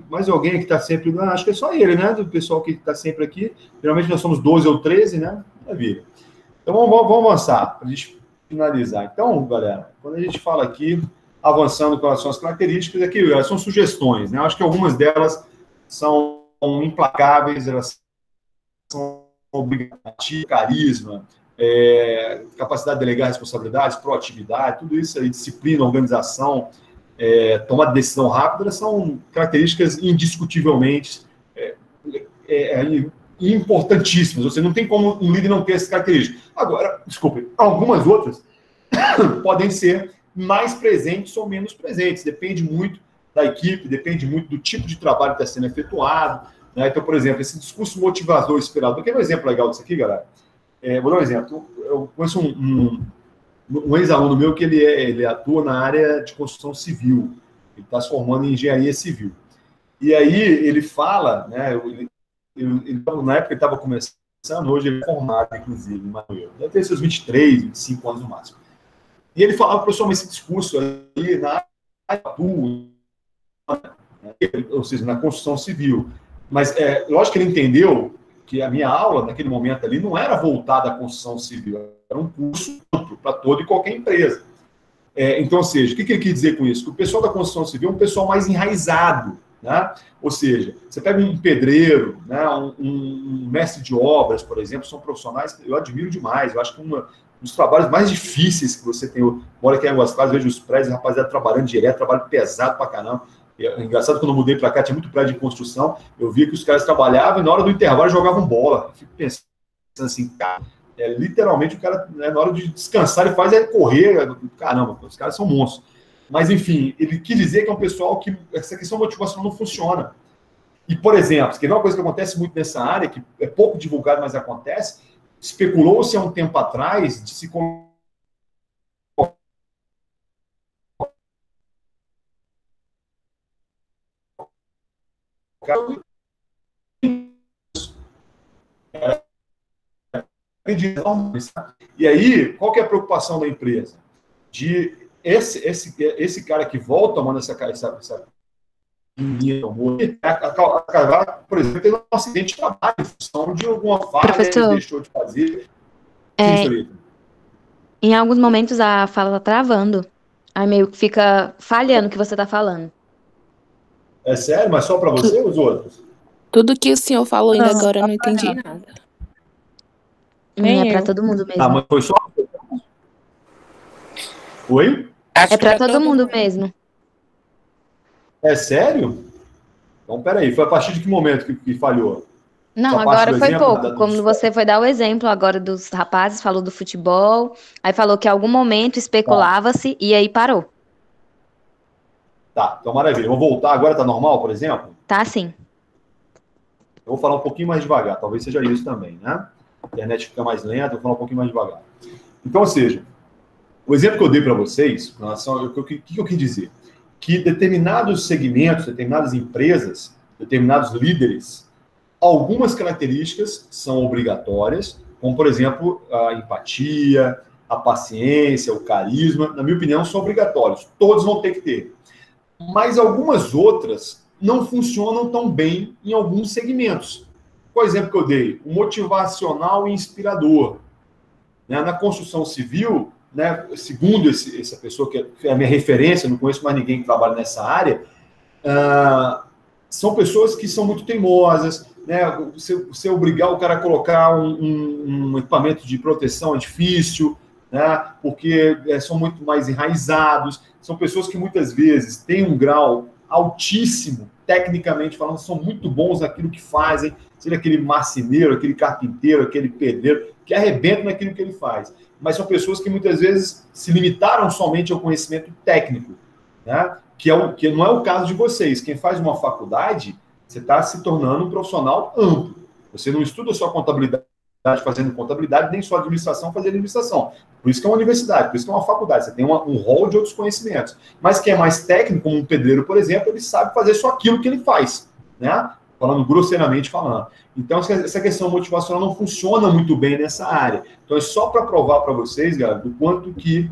Mais alguém que está sempre... Não, acho que é só ele, né? Do pessoal que está sempre aqui. Geralmente nós somos 12 ou 13, né? Maravilha. Então vamos avançar, para a gente finalizar. Então, galera, quando a gente fala aqui, avançando com relação às características, aqui, galera, são sugestões, né? Eu acho que algumas delas são implacáveis, elas são obrigativas, carisma, capacidade de delegar responsabilidades, proatividade, tudo isso aí, disciplina, organização, tomada de decisão rápida, elas são características indiscutivelmente importantíssimas. Você não tem como um líder não ter essas características. Agora, desculpe, algumas outras podem ser mais presentes ou menos presentes. Depende muito da equipe, depende muito do tipo de trabalho que está sendo efetuado, né? Então, por exemplo, esse discurso motivador esperado. Quer um exemplo legal disso aqui, galera? Vou dar um exemplo. Eu conheço um ex-aluno meu que ele atua na área de construção civil. Ele está se formando em engenharia civil. E aí ele fala, né? Na época ele estava começando, hoje ele é formado, inclusive, deve ter seus 23, 25 anos no máximo. E ele falava, professor, mas esse discurso aí na área ou seja, na construção civil. Mas, lógico que ele entendeu que a minha aula, naquele momento ali, não era voltada à construção civil, era um curso amplo para toda e qualquer empresa. Então, ou seja, o que ele quis dizer com isso? Que o pessoal da construção civil é um pessoal mais enraizado, né? Ou seja, você pega um pedreiro, né, um mestre de obras, por exemplo, são profissionais que eu admiro demais. Eu acho que um dos trabalhos mais difíceis que você tem, mora aqui em Águas Claras, vejo os prédios, rapaziada trabalhando direto, trabalho pesado pra caramba. É engraçado, quando eu mudei para cá, tinha muito prédio de construção, eu via que os caras trabalhavam e na hora do intervalo jogavam bola. Eu fico pensando assim, cara, literalmente o cara, né, na hora de descansar, ele faz correr. Caramba, os caras são monstros. Mas, enfim, ele quis dizer que é um pessoal que essa questão motivacional não funciona. E, por exemplo, que é uma coisa que acontece muito nessa área, que é pouco divulgado, mas acontece, especulou-se há um tempo atrás de se colocar e aí, qual que é a preocupação da empresa? De esse cara que volta, manda essa menina, acabar, por exemplo, tendo um acidente de trabalho, em função de alguma falha que ele deixou de fazer. Em alguns momentos a fala tá travando. Aí meio que fica falhando o que você tá falando. É sério? Mas só para você ou os outros? Tudo que o senhor falou ainda agora eu não entendi nada. É pra todo mundo mesmo. Ah, mas foi só... Oi? É pra todo mundo mesmo. É sério? Então, peraí, foi a partir de que momento que falhou? Não, Essa parte agora do foi exemplo, pouco. Como você foi dar o exemplo agora dos rapazes, falou do futebol, aí falou que em algum momento especulava-se e aí parou. Tá, então maravilha. Vou voltar agora, tá normal, por exemplo? Tá sim. Eu vou falar um pouquinho mais devagar, talvez seja isso também, né? A internet fica mais lenta, eu vou falar um pouquinho mais devagar. Então, ou seja, o exemplo que eu dei para vocês, com relação ao que eu quis dizer? Que determinados segmentos, determinadas empresas, determinados líderes, algumas características são obrigatórias, como, por exemplo, a empatia, a paciência, o carisma, na minha opinião, são obrigatórios. Todos vão ter que ter. Mas algumas outras não funcionam tão bem em alguns segmentos. Qual exemplo que eu dei? O motivacional e inspirador. Né? Na construção civil, né, segundo essa pessoa que é a minha referência, não conheço mais ninguém que trabalha nessa área, são pessoas que são muito teimosas, né? Você obrigar o cara a colocar um equipamento de proteção é difícil, né? Porque são muito mais enraizados, são pessoas que muitas vezes têm um grau altíssimo, tecnicamente falando, são muito bons naquilo que fazem, seja aquele marceneiro, aquele carpinteiro, aquele pedreiro, que arrebenta naquilo que ele faz. Mas são pessoas que muitas vezes se limitaram somente ao conhecimento técnico, né? Que não é o caso de vocês. Quem faz uma faculdade, você está se tornando um profissional amplo. Você não estuda só contabilidade fazendo contabilidade, nem só administração fazendo administração. Por isso que é uma universidade, por isso que é uma faculdade. Você tem um rol de outros conhecimentos. Mas quem é mais técnico, como um pedreiro, por exemplo, ele sabe fazer só aquilo que ele faz, né? Falando grosseiramente falando. Então, essa questão motivacional não funciona muito bem nessa área. Então, é só para provar para vocês, galera, do quanto que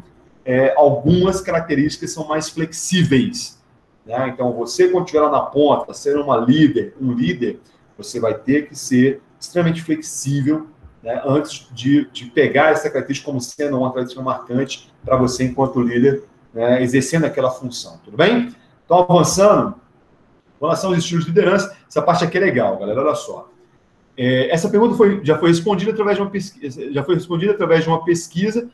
algumas características são mais flexíveis. Né? Então, você, quando estiver lá na ponta, ser um líder, você vai ter que ser extremamente flexível, né, antes de pegar essa característica como sendo uma característica marcante para você, enquanto líder, né, exercendo aquela função. Tudo bem? Então, avançando, com relação aos estilos de liderança, essa parte aqui é legal, galera, olha só. Essa pergunta já foi respondida através de uma pesquisa,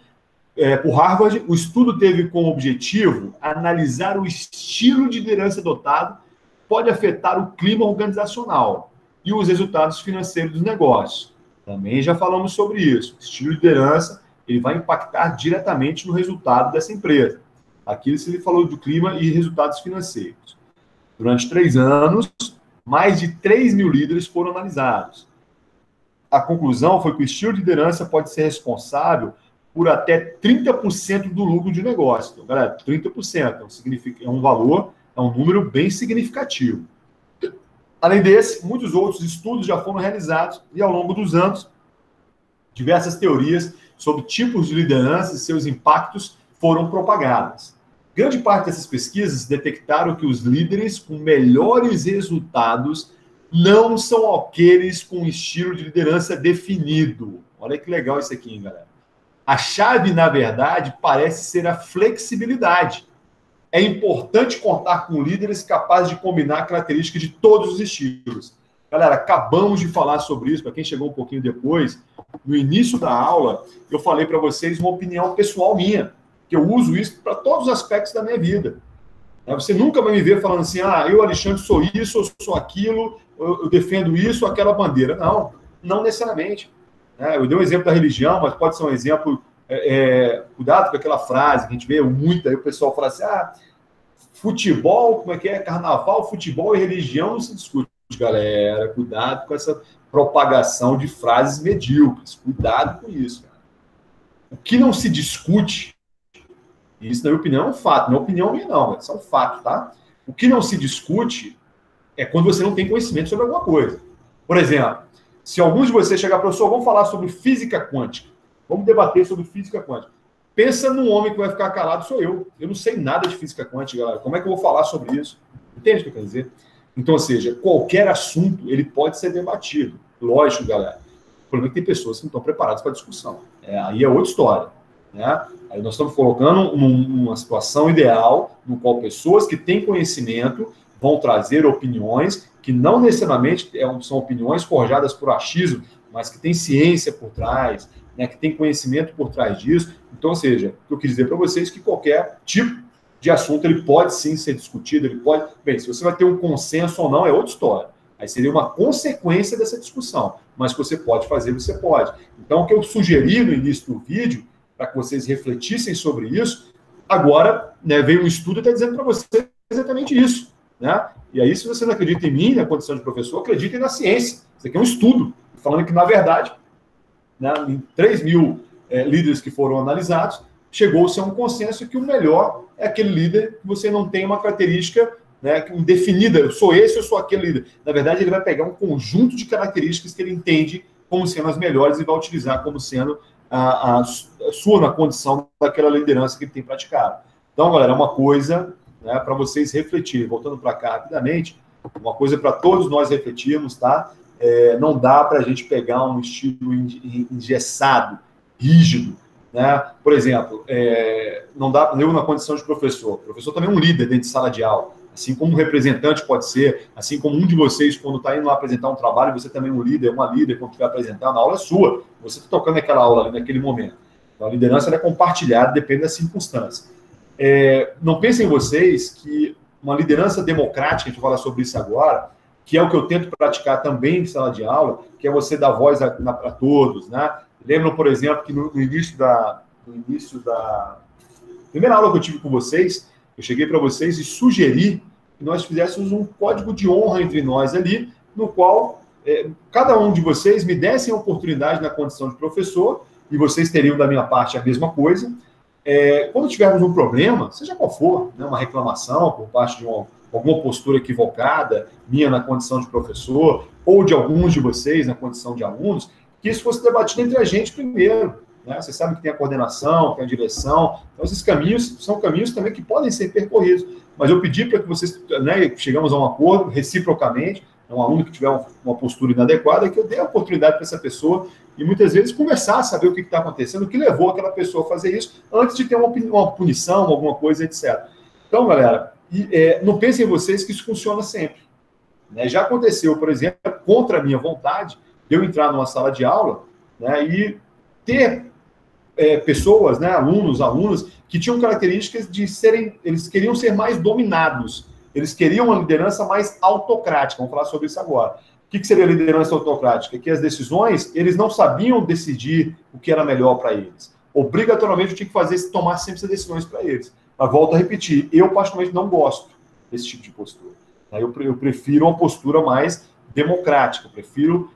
por Harvard. O estudo teve como objetivo analisar o estilo de liderança adotado pode afetar o clima organizacional e os resultados financeiros dos negócios. Também já falamos sobre isso. O estilo de liderança ele vai impactar diretamente no resultado dessa empresa. Aqui ele falou do clima e resultados financeiros. Durante 3 anos, mais de 3 mil líderes foram analisados. A conclusão foi que o estilo de liderança pode ser responsável por até 30% do lucro de negócio. Então, galera, 30% é um valor, é um número bem significativo. Além desse, muitos outros estudos já foram realizados e, ao longo dos anos, diversas teorias sobre tipos de liderança e seus impactos foram propagadas. Grande parte dessas pesquisas detectaram que os líderes com melhores resultados não são aqueles com estilo de liderança definido. Olha que legal isso aqui, hein, galera. A chave, na verdade, parece ser a flexibilidade. É importante contar com líderes capazes de combinar características de todos os estilos. Galera, acabamos de falar sobre isso, para quem chegou um pouquinho depois. No início da aula, eu falei para vocês uma opinião pessoal minha, que eu uso isso para todos os aspectos da minha vida. Você nunca vai me ver falando assim, eu, Alexandre, sou isso, eu sou aquilo, eu defendo isso, aquela bandeira. Não, não necessariamente. Eu dei um exemplo da religião, mas pode ser um exemplo... cuidado com aquela frase que a gente vê muito, aí o pessoal fala assim, futebol, como é que é? Carnaval, futebol e religião não se discute, galera. Cuidado com essa propagação de frases medíocres. Cuidado com isso, cara. O que não se discute, isso, na minha opinião, é um fato. Não é opinião minha, não. Isso é um fato, tá? O que não se discute é quando você não tem conhecimento sobre alguma coisa. Por exemplo, se alguns de vocês chegar, professor, vamos falar sobre física quântica. Vamos debater sobre física quântica. Pensa num homem que vai ficar calado, sou eu. Eu não sei nada de física quântica, galera. Como é que eu vou falar sobre isso? Entende o que eu quero dizer? Então, ou seja, qualquer assunto, ele pode ser debatido. Lógico, galera. O problema é que tem pessoas que não estão preparadas para a discussão. Aí é outra história. Né? Aí nós estamos colocando numa situação ideal, no qual pessoas que têm conhecimento vão trazer opiniões que não necessariamente são opiniões forjadas por achismo, mas que tem ciência por trás, né, que tem conhecimento por trás disso. Então, ou seja, eu quis dizer para vocês que qualquer tipo de assunto ele pode sim ser discutido, ele pode... Bem, se você vai ter um consenso ou não é outra história. Aí seria uma consequência dessa discussão. Mas que você pode fazer, você pode. Então, o que eu sugeri no início do vídeo, para que vocês refletissem sobre isso, agora, né, veio um estudo e está dizendo para vocês exatamente isso. Né? E aí, se você não acredita em mim, na condição de professor, acreditem na ciência. Isso aqui é um estudo, falando que, na verdade, né, em 3 mil líderes que foram analisados, chegou-se a um consenso que o melhor é aquele líder que você não tem uma característica, né, definida, eu sou esse, eu sou aquele líder. Na verdade, ele vai pegar um conjunto de características que ele entende como sendo as melhores e vai utilizar como sendo a sua na condição daquela liderança que ele tem praticado. Então, galera, é uma coisa, né, para vocês refletirem. Voltando para cá rapidamente, uma coisa para todos nós refletirmos, tá? Não dá para a gente pegar um estilo engessado, rígido, né? Por exemplo, não dá, eu na condição de professor. O professor também é um líder dentro de sala de aula. Assim como um representante pode ser, assim como um de vocês, quando está indo lá apresentar um trabalho, você também é um líder, uma líder, quando vai apresentar, na aula é sua. Você está tocando aquela aula ali naquele momento. Então, a liderança é compartilhada, depende da circunstância. Não pensem vocês que uma liderança democrática, a gente vai falar sobre isso agora, que é o que eu tento praticar também em sala de aula, que é você dar voz a todos, né? Lembram, por exemplo, que no início da primeira aula que eu tive com vocês, eu cheguei para vocês e sugeri que nós fizéssemos um código de honra entre nós ali, no qual cada um de vocês me dessem a oportunidade na condição de professor, e vocês teriam da minha parte a mesma coisa. Quando tivermos um problema, seja qual for, né, uma reclamação por parte de alguma postura equivocada, minha na condição de professor, ou de alguns de vocês na condição de alunos, que isso fosse debatido entre a gente primeiro. Né? Vocês sabem que tem a coordenação, tem a direção, então esses caminhos são caminhos também que podem ser percorridos. Mas eu pedi para que vocês, né, chegamos a um acordo reciprocamente, um aluno que tiver uma postura inadequada, que eu dê a oportunidade para essa pessoa e muitas vezes conversar, saber o que está acontecendo, o que levou aquela pessoa a fazer isso, antes de ter uma punição, alguma coisa, etc. Então, galera, não pensem vocês que isso funciona sempre. Né? Já aconteceu, por exemplo, contra a minha vontade, de eu entrar numa sala de aula, né, e ter pessoas, né, alunos, que tinham características de eles queriam ser mais dominados, eles queriam uma liderança mais autocrática. Vamos falar sobre isso agora. O que seria a liderança autocrática? Que as decisões, eles não sabiam decidir o que era melhor para eles. Obrigatoriamente, eu tinha que tomar sempre essas decisões para eles. Mas volto a repetir, eu particularmente não gosto desse tipo de postura. Eu prefiro uma postura mais democrática, eu prefiro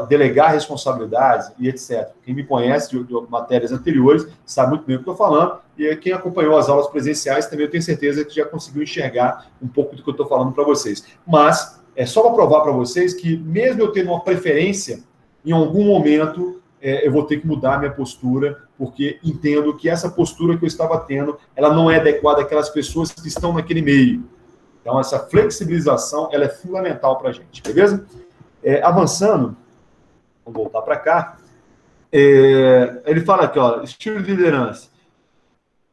delegar responsabilidades e etc. Quem me conhece de matérias anteriores sabe muito bem o que eu estou falando, e quem acompanhou as aulas presenciais também eu tenho certeza que já conseguiu enxergar um pouco do que eu estou falando para vocês. Mas é só para provar para vocês que, mesmo eu tendo uma preferência, em algum momento eu vou ter que mudar a minha postura, porque entendo que essa postura que eu estava tendo, ela não é adequada àquelas pessoas que estão naquele meio. Então, essa flexibilização, ela é fundamental para a gente, beleza? Avançando, vamos voltar para cá. Ele fala aqui, ó, estilo de liderança.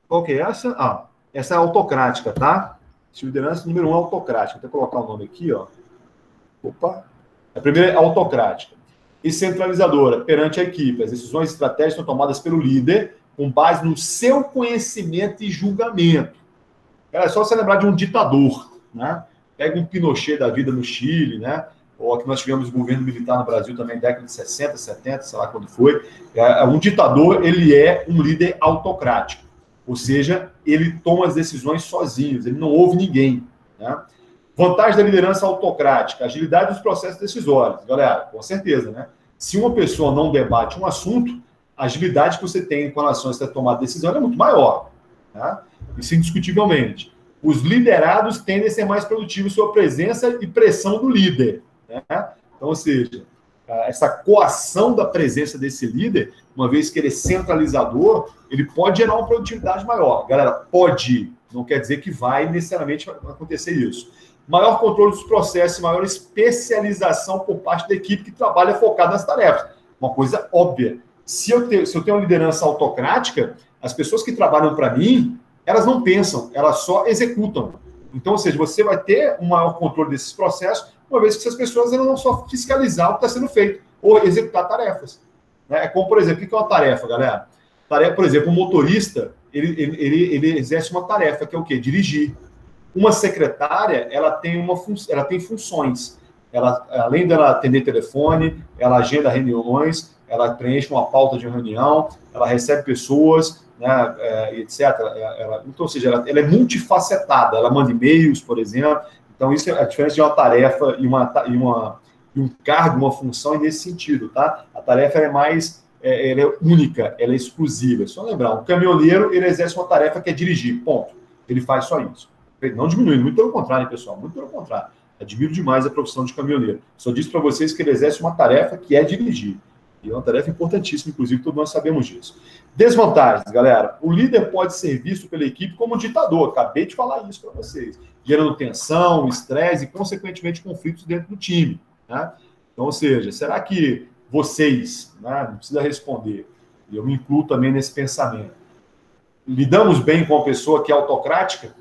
Qual que é essa? Essa é autocrática, tá? Estilo de liderança número 1 é autocrática. Vou até colocar o nome aqui, ó. Opa. A primeira é autocrática. E centralizadora, perante a equipe. As decisões estratégicas são tomadas pelo líder com base no seu conhecimento e julgamento. É só você lembrar de um ditador, né? Pega um Pinochet da vida no Chile, né? Ou aqui nós tivemos o governo militar no Brasil também, década de 60, 70, sei lá quando foi. Um ditador, ele é um líder autocrático. Ou seja, ele toma as decisões sozinho, ele não ouve ninguém. Né? Vantagem da liderança autocrática, agilidade dos processos decisórios. Galera, com certeza, né? Se uma pessoa não debate um assunto, a agilidade que você tem com relação a essa tomada de decisão é muito maior. Né? Isso indiscutivelmente. Os liderados tendem a ser mais produtivos sob a presença e pressão do líder. Né? Então, ou seja, essa coação da presença desse líder, uma vez que ele é centralizador, ele pode gerar uma produtividade maior. Galera, pode, não quer dizer que vai necessariamente acontecer isso. Maior controle dos processos, maior especialização por parte da equipe que trabalha focada nas tarefas. Uma coisa óbvia. Se eu tenho uma liderança autocrática, as pessoas que trabalham para mim, elas não pensam, elas só executam. Então, ou seja, você vai ter um maior controle desses processos, uma vez que essas pessoas elas não só fiscalizar o que está sendo feito, ou executar tarefas. É como, por exemplo, o que é uma tarefa, galera? Tarefa, por exemplo, um motorista, ele exerce uma tarefa, que é o quê? Dirigir. Uma secretária, ela tem funções. além dela atender telefone, ela agenda reuniões, ela preenche uma pauta de reunião, ela recebe pessoas, né, etc. Então, ou seja, ela é multifacetada, ela manda e-mails, por exemplo. Então, isso é a diferença de uma tarefa e um cargo, uma função é nesse sentido, tá? A tarefa é mais, ela é única, ela é exclusiva. É só lembrar, um caminhoneiro, ele exerce uma tarefa que é dirigir, ponto. Ele faz só isso. Não diminuindo, muito pelo contrário, hein, pessoal, muito pelo contrário. Admiro demais a profissão de caminhoneiro. Só disse para vocês que ele exerce uma tarefa que é dirigir. E é uma tarefa importantíssima, inclusive, todos nós sabemos disso. Desvantagens, galera. O líder pode ser visto pela equipe como um ditador. Acabei de falar isso para vocês. Gerando tensão, estresse e, consequentemente, conflitos dentro do time. Né? Então, ou seja, será que vocês, né, não precisa responder, e eu me incluo também nesse pensamento, lidamos bem com uma pessoa que é autocrática?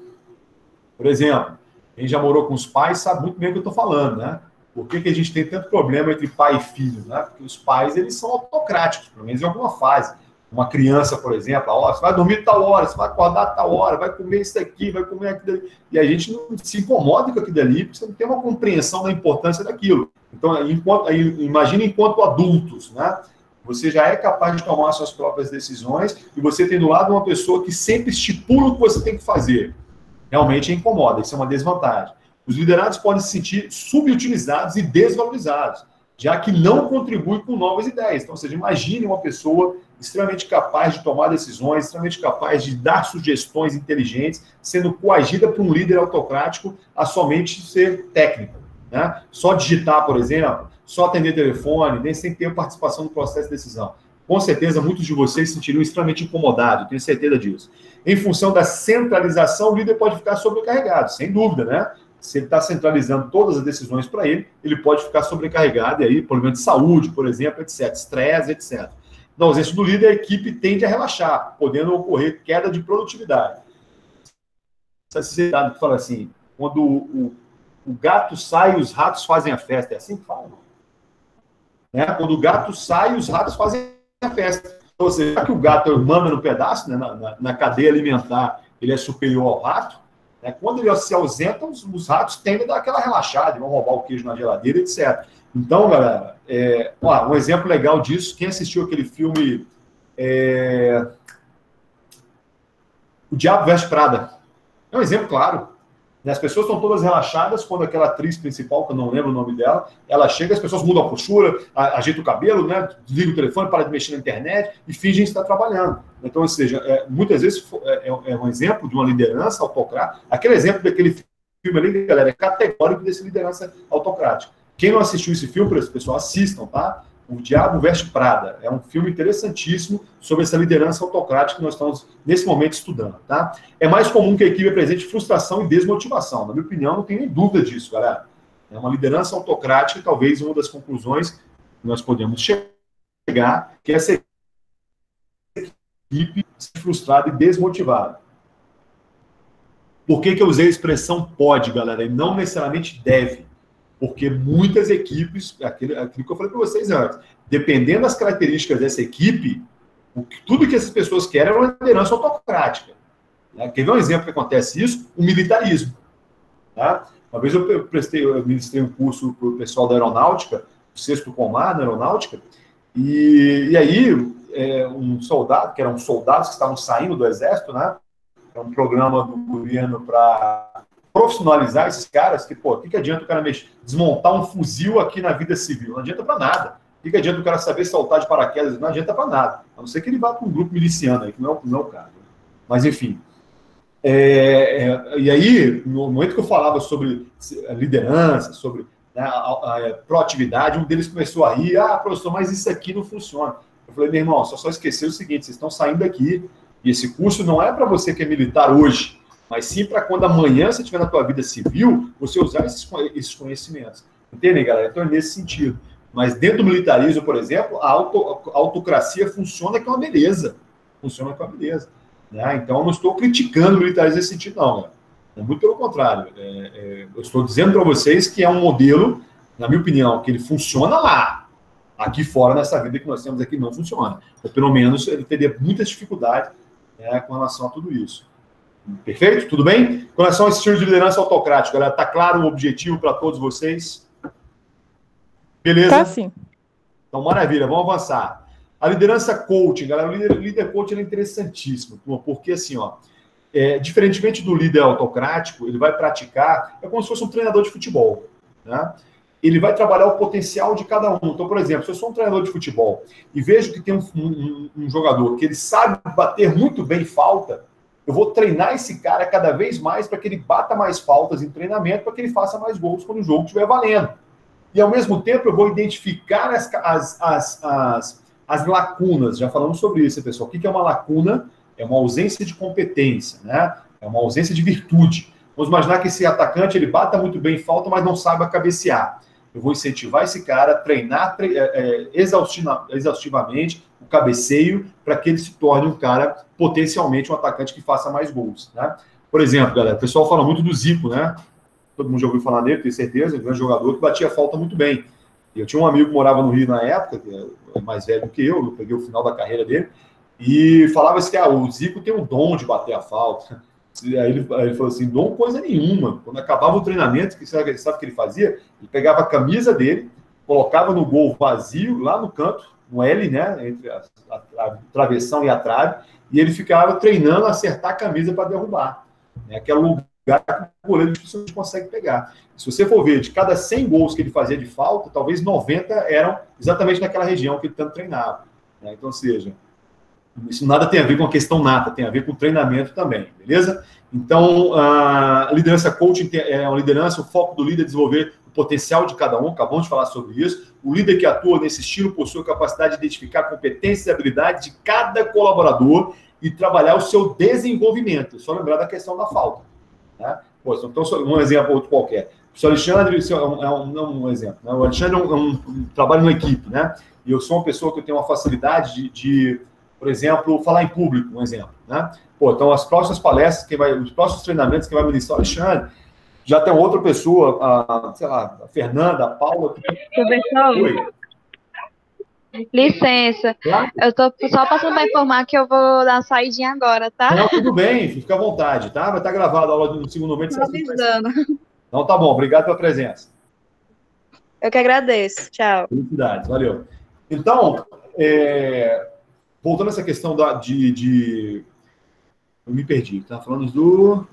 Por exemplo, quem já morou com os pais sabe muito bem o que eu estou falando, né? Por que a gente tem tanto problema entre pai e filho, né? Porque os pais, eles são autocráticos, pelo menos em alguma fase. Uma criança, por exemplo, você vai dormir tal hora, você vai acordar tal hora, vai comer isso aqui, vai comer aquilo ali. E a gente não se incomoda com aquilo ali, porque você não tem uma compreensão da importância daquilo. Então, imagine enquanto adultos, né? Você já é capaz de tomar suas próprias decisões e você tem do lado uma pessoa que sempre estipula o que você tem que fazer. Realmente incomoda, isso é uma desvantagem. Os liderados podem se sentir subutilizados e desvalorizados, já que não contribuem com novas ideias. Então, ou seja, imagine uma pessoa extremamente capaz de tomar decisões, extremamente capaz de dar sugestões inteligentes, sendo coagida por um líder autocrático a somente ser técnico. Né? Só digitar, por exemplo, só atender telefone, nem sem ter participação no processo de decisão. Com certeza, muitos de vocês se sentiriam extremamente incomodados, tenho certeza disso. Em função da centralização, o líder pode ficar sobrecarregado, sem dúvida, né? Se ele está centralizando todas as decisões para ele, ele pode ficar sobrecarregado, e aí, problemas de saúde, por exemplo, etc., estresse, etc. Na ausência do líder, a equipe tende a relaxar, podendo ocorrer queda de produtividade. Essa sociedade que fala assim, quando o gato sai, os ratos fazem a festa. É assim que fala? Né? Quando o gato sai, os ratos fazem a festa. Ou seja, já que o gato manda no pedaço, né, na cadeia alimentar, ele é superior ao rato, né, quando ele se ausenta, os ratos tendem a dar aquela relaxada, vão roubar o queijo na geladeira, etc. Então, galera, um exemplo legal disso, quem assistiu aquele filme O Diabo Veste Prada, é um exemplo claro. As pessoas estão todas relaxadas quando aquela atriz principal, que eu não lembro o nome dela, ela chega, as pessoas mudam a postura, ajeitam o cabelo, né, desligam o telefone, para de mexer na internet e fingem estar trabalhando. Então, ou seja, muitas vezes é um exemplo de uma liderança autocrática. Aquele exemplo daquele filme ali, galera, é categórico dessa liderança autocrática. Quem não assistiu esse filme, pessoal, assistam, tá? O Diabo Veste Prada. É um filme interessantíssimo sobre essa liderança autocrática que nós estamos, nesse momento, estudando, tá? É mais comum que a equipe apresente frustração e desmotivação. Na minha opinião, não tem nem dúvida disso, galera. É uma liderança autocrática, talvez uma das conclusões que nós podemos chegar, que é essa equipe frustrada e desmotivada. Por que eu usei a expressão pode, galera, e não necessariamente deve? Porque muitas equipes, aquilo que eu falei para vocês antes, dependendo das características dessa equipe, tudo que essas pessoas querem é uma liderança autocrática. Né? Quer ver um exemplo que acontece isso? O militarismo. Tá? Uma vez eu ministrei um curso para o pessoal da aeronáutica, o 6º Comar na aeronáutica, e aí um soldado, que eram soldados que estavam saindo do exército, né? É um programa do governo para profissionalizar esses caras, que, pô, o que adianta o cara desmontar um fuzil aqui na vida civil? Não adianta para nada. O que adianta o cara saber saltar de paraquedas? Não adianta para nada. A não ser que ele vá para um grupo miliciano aí, que não é o caso. Mas, enfim. E aí, no momento que eu falava sobre liderança, sobre, né, a proatividade, um deles começou a rir. Professor, mas isso aqui não funciona. Eu falei, meu irmão, só esquecer o seguinte, vocês estão saindo daqui, e esse curso não é para você que é militar hoje, mas sim para quando amanhã você estiver na tua vida civil, você usar esses conhecimentos. Entendem, galera? Então é nesse sentido. Mas dentro do militarismo, por exemplo, a autocracia funciona com uma beleza. Funciona com uma beleza. Né? Então eu não estou criticando o militarismo nesse sentido, não. Né? Muito pelo contrário. Eu estou dizendo para vocês que é um modelo, na minha opinião, que ele funciona lá. Aqui fora, nessa vida que nós temos aqui, não funciona. Ou pelo menos ele teria muitas dificuldades, né, com relação a tudo isso. Perfeito? Tudo bem? Com relação a esse estilo de liderança autocrática, galera, está claro o objetivo para todos vocês? Beleza? Tá sim. Então, maravilha, vamos avançar. A liderança coaching, galera, o líder coaching é interessantíssimo, porque assim, ó, diferentemente do líder autocrático, ele vai praticar, é como se fosse um treinador de futebol, né? Ele vai trabalhar o potencial de cada um. Então, por exemplo, se eu sou um treinador de futebol e vejo que tem um jogador que ele sabe bater muito bem falta, eu vou treinar esse cara cada vez mais para que ele bata mais faltas em treinamento, para que ele faça mais gols quando o jogo estiver valendo. E, ao mesmo tempo, eu vou identificar as lacunas. Já falamos sobre isso, pessoal. O que é uma lacuna? É uma ausência de competência, né? É uma ausência de virtude. Vamos imaginar que esse atacante ele bata muito bem falta, mas não sabe cabecear. Eu vou incentivar esse cara a treinar exaustivamente o cabeceio para que ele se torne um cara, potencialmente, um atacante que faça mais gols, né? Por exemplo, galera, o pessoal fala muito do Zico, né? Todo mundo já ouviu falar dele, tenho certeza, um grande jogador que batia falta muito bem. Eu tinha um amigo que morava no Rio na época, que é mais velho do que eu peguei o final da carreira dele, e falava assim que o Zico tem o dom de bater a falta. Aí ele falou assim, dom coisa nenhuma. Quando acabava o treinamento, sabe o que ele fazia? Ele pegava a camisa dele, colocava no gol vazio, lá no canto, no L, né, entre a travessão e a trave, e ele ficava treinando a acertar a camisa para derrubar. Aquele lugar que o goleiro dificilmente consegue pegar. Se você for ver, de cada 100 gols que ele fazia de falta, talvez 90 eram exatamente naquela região que ele tanto treinava. Então, ou seja, isso nada tem a ver com a questão nata, tem a ver com o treinamento também, beleza? Então, a liderança coaching é uma liderança, o foco do líder é desenvolver o potencial de cada um, acabamos de falar sobre isso. O líder que atua nesse estilo possui a capacidade de identificar competências e habilidades de cada colaborador e trabalhar o seu desenvolvimento. É só lembrar da questão da falta. Né? Então, um exemplo outro qualquer. O senhor Alexandre é um exemplo. Né? O Alexandre trabalha numa equipe, né? E eu sou uma pessoa que tem uma facilidade de, por exemplo, falar em público, um exemplo. Né? Então, as próximas palestras, os próximos treinamentos que vai ministrar o Alexandre, já tem outra pessoa, sei lá, a Fernanda, a Paula. Professor, Oi. licença. Claro. Eu tô só passando para informar que eu vou dar uma saidinha agora, tá? Não, tudo bem, fica à vontade, tá? Vai estar gravado a aula no segundo momento. Tô avisando. Então, tá bom, obrigado pela presença. Eu que agradeço. Tchau. Felicidades, valeu. Então, voltando a essa questão eu me perdi, tá? Falando do...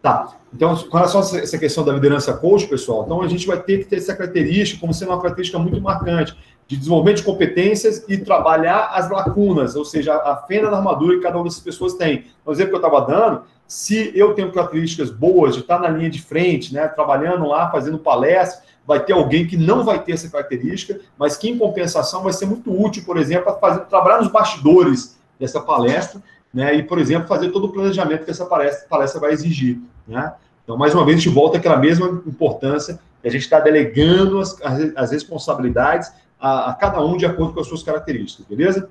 Tá. Então, com relação a essa questão da liderança coach, pessoal, então a gente vai ter que ter essa característica como sendo uma característica muito marcante de desenvolvimento de competências e trabalhar as lacunas, ou seja, a fenda na armadura que cada uma dessas pessoas tem. No exemplo que eu estava dando, se eu tenho características boas de estar na linha de frente, né, trabalhando lá, fazendo palestra, vai ter alguém que não vai ter essa característica, mas que, em compensação, vai ser muito útil, por exemplo, para trabalhar nos bastidores dessa palestra, né, e, por exemplo, fazer todo o planejamento que essa palestra vai exigir. Né? Então, mais uma vez, a gente volta àquela mesma importância que a gente está delegando as responsabilidades a cada um de acordo com as suas características, beleza?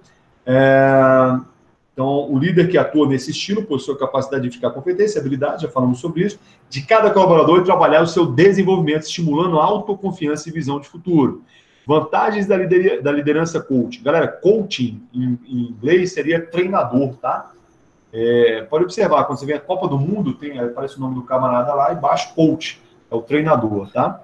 Então, o líder que atua nesse estilo possui a capacidade de identificar competência, habilidade, já falamos sobre isso, de cada colaborador e trabalhar o seu desenvolvimento, estimulando autoconfiança e visão de futuro. Vantagens da liderança coaching. Galera, coaching em inglês seria treinador, tá? Pode observar, quando você vê a Copa do Mundo, aparece o nome do camarada lá, e embaixo, coach, é o treinador, tá?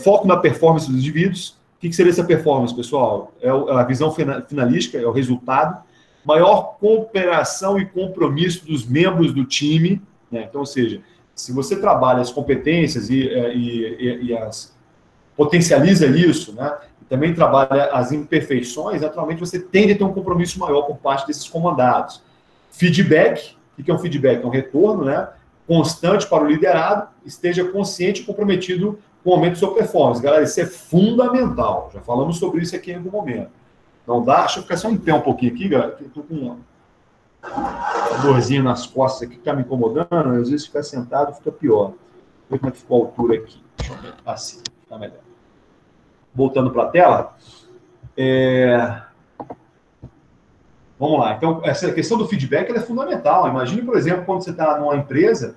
Foco na performance dos indivíduos. O que seria essa performance, pessoal? É a visão finalística, é o resultado. Maior cooperação e compromisso dos membros do time, né? Então, ou seja, se você trabalha as competências e potencializa isso, né? E também trabalha as imperfeições, naturalmente você tende a ter um compromisso maior por parte desses comandados. Feedback, o que é um feedback? É um retorno, né, constante para o liderado, esteja consciente e comprometido com o aumento de sua performance. Galera, isso é fundamental, já falamos sobre isso aqui em algum momento. Não dá, deixa eu ficar só em pé um pouquinho aqui, galera, eu estou com uma dorzinha nas costas aqui que está me incomodando, às vezes ficar sentado fica pior. Vou ver como é que ficou a altura aqui. Deixa eu ver. Assim, está melhor. Voltando para a tela. Vamos lá. Então, essa questão do feedback ela é fundamental. Imagine, por exemplo, quando você está numa empresa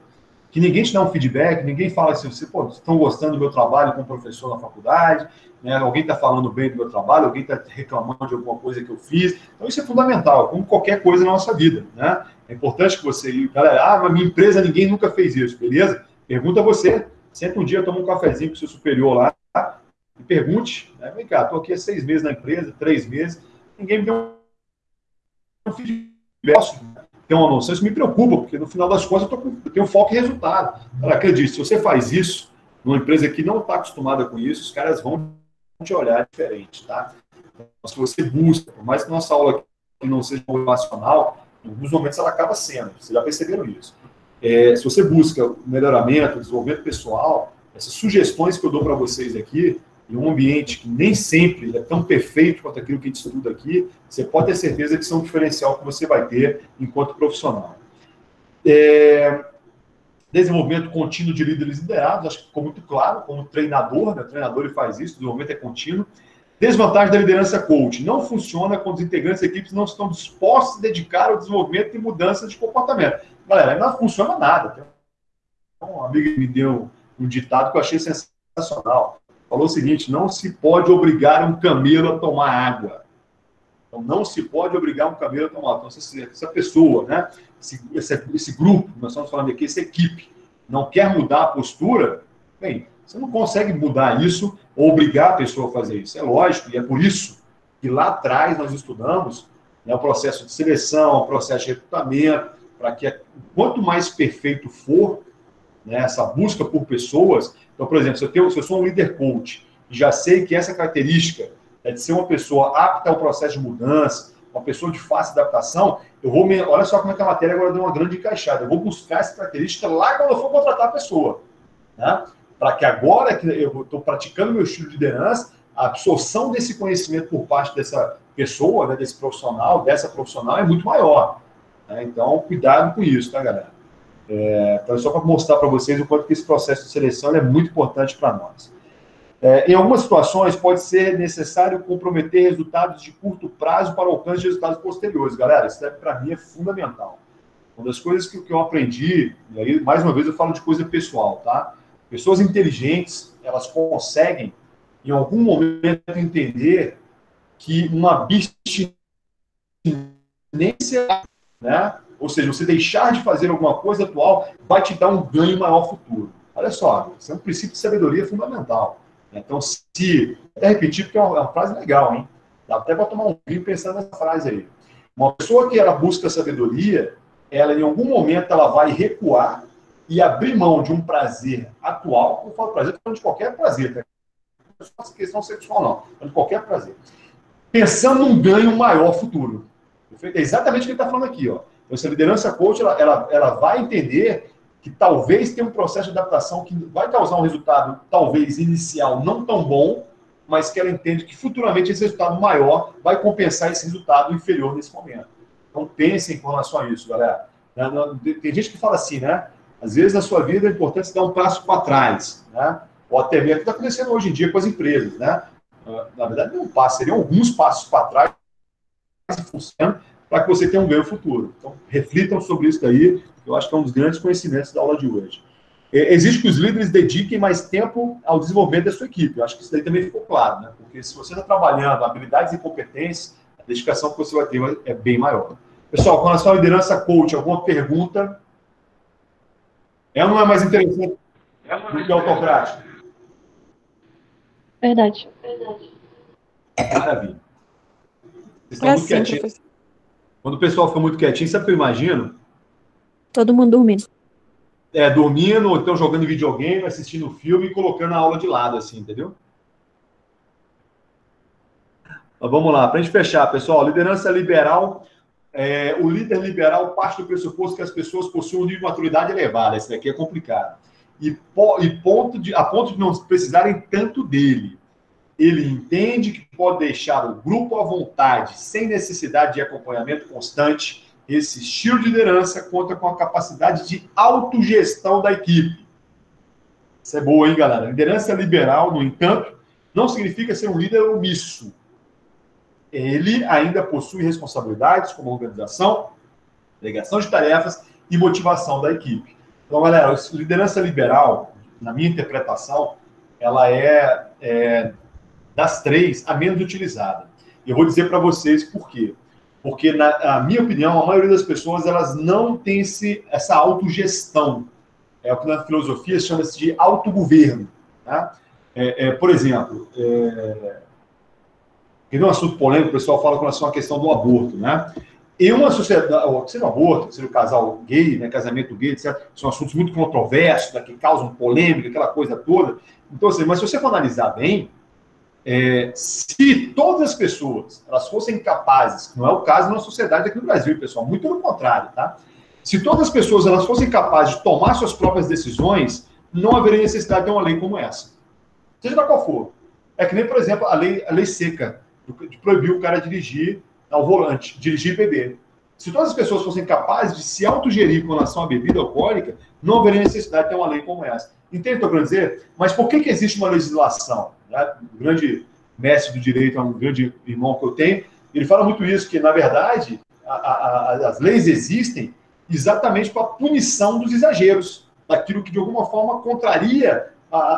que ninguém te dá um feedback, ninguém fala assim, vocês estão gostando do meu trabalho como professor na faculdade, né? Alguém está falando bem do meu trabalho, alguém está reclamando de alguma coisa que eu fiz. Então, isso é fundamental, como qualquer coisa na nossa vida, né? É importante que você... Galera, na minha empresa ninguém nunca fez isso, beleza? Pergunta a você. Senta um dia, toma um cafezinho com o seu superior lá, e pergunte, né? Vem cá, estou aqui há 6 meses na empresa, 3 meses, ninguém me deu um feedback, tem uma noção, isso me preocupa, porque no final das contas eu tenho foco em resultado. Cara, acredite, se você faz isso, numa empresa que não está acostumada com isso, os caras vão te olhar diferente, tá? Então, se você busca, por mais que nossa aula aqui não seja motivacional, em alguns momentos ela acaba sendo, vocês já perceberam isso. Se você busca melhoramento, desenvolvimento pessoal, essas sugestões que eu dou para vocês aqui, em um ambiente que nem sempre é tão perfeito quanto aquilo que a gente estuda aqui, você pode ter certeza que são um diferencial que você vai ter enquanto profissional. Desenvolvimento contínuo de líderes liderados, acho que ficou muito claro, como treinador, né? O treinador ele faz isso, o desenvolvimento é contínuo. Desvantagem da liderança coach, não funciona quando os integrantes da equipe não estão dispostos a se dedicar ao desenvolvimento e mudança de comportamento. Galera, não funciona nada. Um amigo me deu um ditado que eu achei sensacional. Falou o seguinte: não se pode obrigar um camelo a tomar água. Então, não se pode obrigar um camelo a tomar água. Então, essa pessoa, né, esse grupo, nós estamos falando aqui, essa equipe, não quer mudar a postura, bem, você não consegue mudar isso ou obrigar a pessoa a fazer isso. É lógico, e é por isso que lá atrás nós estudamos, né, o processo de seleção, o processo de recrutamento, para que quanto mais perfeito for, né, essa busca por pessoas. Então, por exemplo, se eu sou um líder coach e já sei que essa característica é de ser uma pessoa apta ao processo de mudança, uma pessoa de fácil adaptação, olha só como é que a matéria agora deu uma grande encaixada. Eu vou buscar essa característica lá quando eu for contratar a pessoa, né? Para que agora que eu estou praticando meu estilo de liderança, a absorção desse conhecimento por parte dessa pessoa, né, desse profissional, dessa profissional, é muito maior. Né? Então, cuidado com isso, tá, galera? Então, só para mostrar para vocês o quanto que esse processo de seleção é muito importante para nós. Em algumas situações, pode ser necessário comprometer resultados de curto prazo para o alcance de resultados posteriores. Galera, isso para mim é fundamental. Uma das coisas que eu aprendi, e aí, mais uma vez, eu falo de coisa pessoal, tá? Pessoas inteligentes, elas conseguem, em algum momento, entender que uma abstinência, né? Ou seja, você deixar de fazer alguma coisa atual vai te dar um ganho maior futuro. Olha só, isso é um princípio de sabedoria fundamental. Então, até repetir, porque é uma frase legal, hein? Dá até para tomar um vinho pensando nessa frase aí. Uma pessoa que ela busca sabedoria, ela em algum momento ela vai recuar e abrir mão de um prazer atual. Eu falo prazer, estou falando de qualquer prazer, tá? Não é só questão sexual, não. Estou falando de qualquer prazer. Pensando num ganho maior futuro. É exatamente o que ele está falando aqui, ó. Então, essa liderança coach, ela vai entender que talvez tenha um processo de adaptação que vai causar um resultado, talvez, inicial não tão bom, mas que ela entende que futuramente esse resultado maior vai compensar esse resultado inferior nesse momento. Então, pensem com relação a isso, galera. Tem gente que fala assim, né? Às vezes, na sua vida, é importante você dar um passo para trás, né? Ou até mesmo o que está acontecendo hoje em dia com as empresas, né? Na verdade, não é um passo, seriam alguns passos para trás que funcionam para que você tenha um ganho futuro. Então, reflitam sobre isso daí. Eu acho que é um dos grandes conhecimentos da aula de hoje. Exige que os líderes dediquem mais tempo ao desenvolvimento da sua equipe. Eu acho que isso daí também ficou claro, né? Porque se você está trabalhando habilidades e competências, a dedicação que você vai ter é bem maior. Pessoal, com relação à liderança coach, alguma pergunta? É ou não é mais interessante do que autocrático? Verdade. Maravilha. Vocês estão muito quietinhos. Professor. Quando o pessoal fica muito quietinho, sabe o que eu imagino? Todo mundo dormindo. Dormindo, ou então jogando videogame, assistindo filme e colocando a aula de lado, assim, entendeu? Mas vamos lá, para a gente fechar, pessoal. Liderança liberal. O líder liberal parte do pressuposto que as pessoas possuem um nível de maturidade elevado. Esse daqui é complicado. A ponto de não precisarem tanto dele. Ele entende que pode deixar o grupo à vontade, sem necessidade de acompanhamento constante. Esse estilo de liderança conta com a capacidade de autogestão da equipe. Isso é boa, hein, galera? Liderança liberal, no entanto, não significa ser um líder omisso. Ele ainda possui responsabilidades como organização, delegação de tarefas e motivação da equipe. Então, galera, liderança liberal, na minha interpretação, ela é das três, a menos utilizada. E eu vou dizer para vocês por quê. Porque, na minha opinião, a maioria das pessoas elas não tem essa autogestão. É o que na filosofia chama-se de autogoverno. Tá? Por exemplo, que é um assunto polêmico, o pessoal fala com relação à questão do aborto, né? Em uma sociedade, seja o aborto, seja o casal gay, né, casamento gay, etc., são assuntos muito controversos, né, que causam polêmica, aquela coisa toda. Então, assim, mas se você for analisar bem, se todas as pessoas elas fossem capazes, não é o caso na sociedade aqui no Brasil, pessoal, muito pelo contrário, tá? Se todas as pessoas elas fossem capazes de tomar suas próprias decisões, não haveria necessidade de uma lei como essa. Seja lá qual for. É que nem, por exemplo, a lei seca, de proibir o cara dirigir ao volante, dirigir e beber. Se todas as pessoas fossem capazes de se autogerir com relação à bebida alcoólica, não haveria necessidade de ter uma lei como essa. Entende o que eu quero dizer? Mas por que existe uma legislação? Né? O grande mestre do direito, um grande irmão que eu tenho, ele fala muito isso, que, na verdade, as leis existem exatamente para a punição dos exageros, daquilo que, de alguma forma, contraria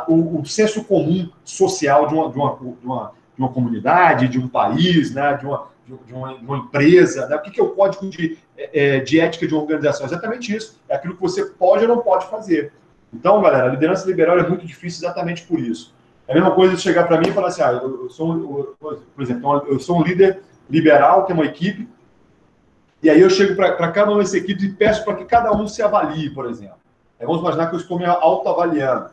o senso comum social de uma comunidade, de um país, né? de uma empresa, né? O que é o código de ética de uma organização? É exatamente isso. É aquilo que você pode ou não pode fazer. Então, galera, a liderança liberal é muito difícil exatamente por isso. É a mesma coisa de chegar para mim e falar assim, por exemplo, eu sou um líder liberal, tenho uma equipe, e aí eu chego para cada uma dessas equipes e peço para que cada um se avalie, por exemplo. Aí vamos imaginar que eu estou me autoavaliando.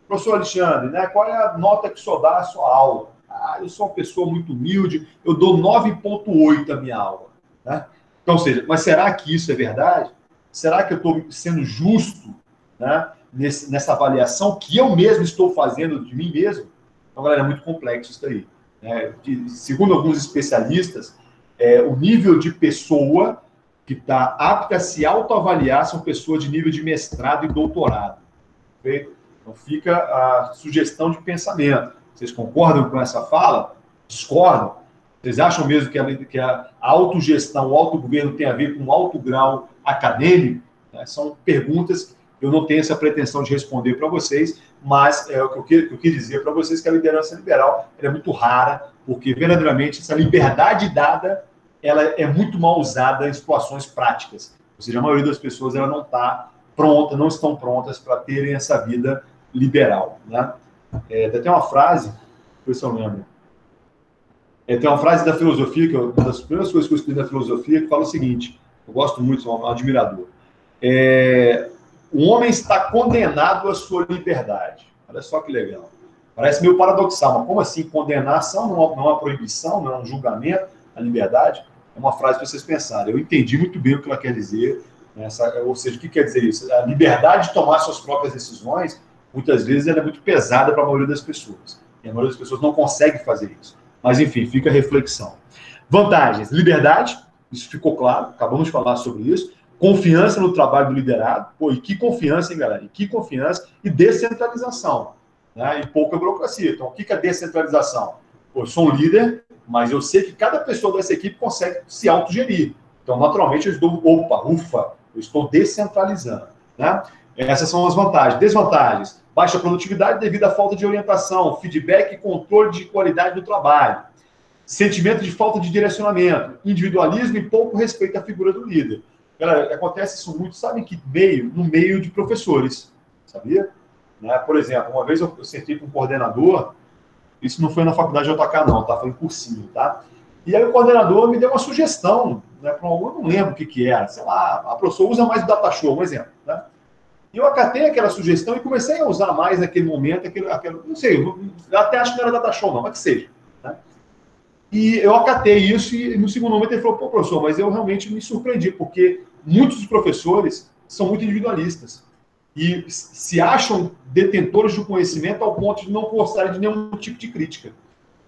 Professor Alexandre, né, qual é a nota que o senhor dá à sua aula? Eu sou uma pessoa muito humilde, eu dou 9,8 a minha aula. Né? Então, ou seja, mas será que isso é verdade? Será que eu estou sendo justo, né, nessa avaliação que eu mesmo estou fazendo de mim mesmo? Então, galera, é muito complexo isso daí. Né? Segundo alguns especialistas, o nível de pessoa que está apta a se autoavaliar são pessoas de nível de mestrado e doutorado. Perfeito? Então, fica a sugestão de pensamento. Vocês concordam com essa fala? Discordam? Vocês acham mesmo que a autogestão, o autogoverno tem a ver com um alto grau acadêmico? São perguntas que eu não tenho essa pretensão de responder para vocês, mas o que eu quis dizer para vocês que a liderança liberal é muito rara, porque verdadeiramente essa liberdade dada ela é muito mal usada em situações práticas. Ou seja, a maioria das pessoas ela não está pronta, não estão prontas para terem essa vida liberal. Né? Tem uma frase, não sei se eu lembro. Tem uma frase da filosofia, que é uma das primeiras coisas que eu estudei na filosofia, que fala o seguinte, eu gosto muito, sou um admirador. O homem está condenado à sua liberdade. Olha só que legal. Parece meio paradoxal, mas como assim? Condenação não é uma proibição, não é um julgamento, a liberdade? É uma frase para vocês pensarem. Eu entendi muito bem o que ela quer dizer. Ou seja, o que quer dizer isso? A liberdade de tomar suas próprias decisões, muitas vezes, ela é muito pesada para a maioria das pessoas. E a maioria das pessoas não consegue fazer isso. Mas, enfim, fica a reflexão. Vantagens. Liberdade, isso ficou claro, acabamos de falar sobre isso. Confiança no trabalho do liderado. Pô, e que confiança, hein, galera? E que confiança. E descentralização. Né? E pouca burocracia. Então, o que é descentralização? Pô, eu sou um líder, mas eu sei que cada pessoa dessa equipe consegue se autogerir. Então, naturalmente, eu estou descentralizando. Né? Essas são as vantagens. Desvantagens. Baixa produtividade devido à falta de orientação, feedback e controle de qualidade do trabalho. Sentimento de falta de direcionamento, individualismo e pouco respeito à figura do líder. Galera, acontece isso muito, sabe em que meio? No meio de professores, sabia? Né? Por exemplo, uma vez eu sentei com um coordenador, isso não foi na faculdade de JK não, tá? Foi em cursinho, tá? E aí o coordenador me deu uma sugestão, né? Eu não lembro o que era, sei lá, a professora usa mais o Datashow, um exemplo, né? E eu acatei aquela sugestão e comecei a usar mais naquele momento, não sei, eu até acho que não era Datashow não, mas que seja. Né? E eu acatei isso e no segundo momento ele falou, pô, professor, mas eu realmente me surpreendi, porque muitos dos professores são muito individualistas e se acham detentores do conhecimento ao ponto de não gostarem de nenhum tipo de crítica.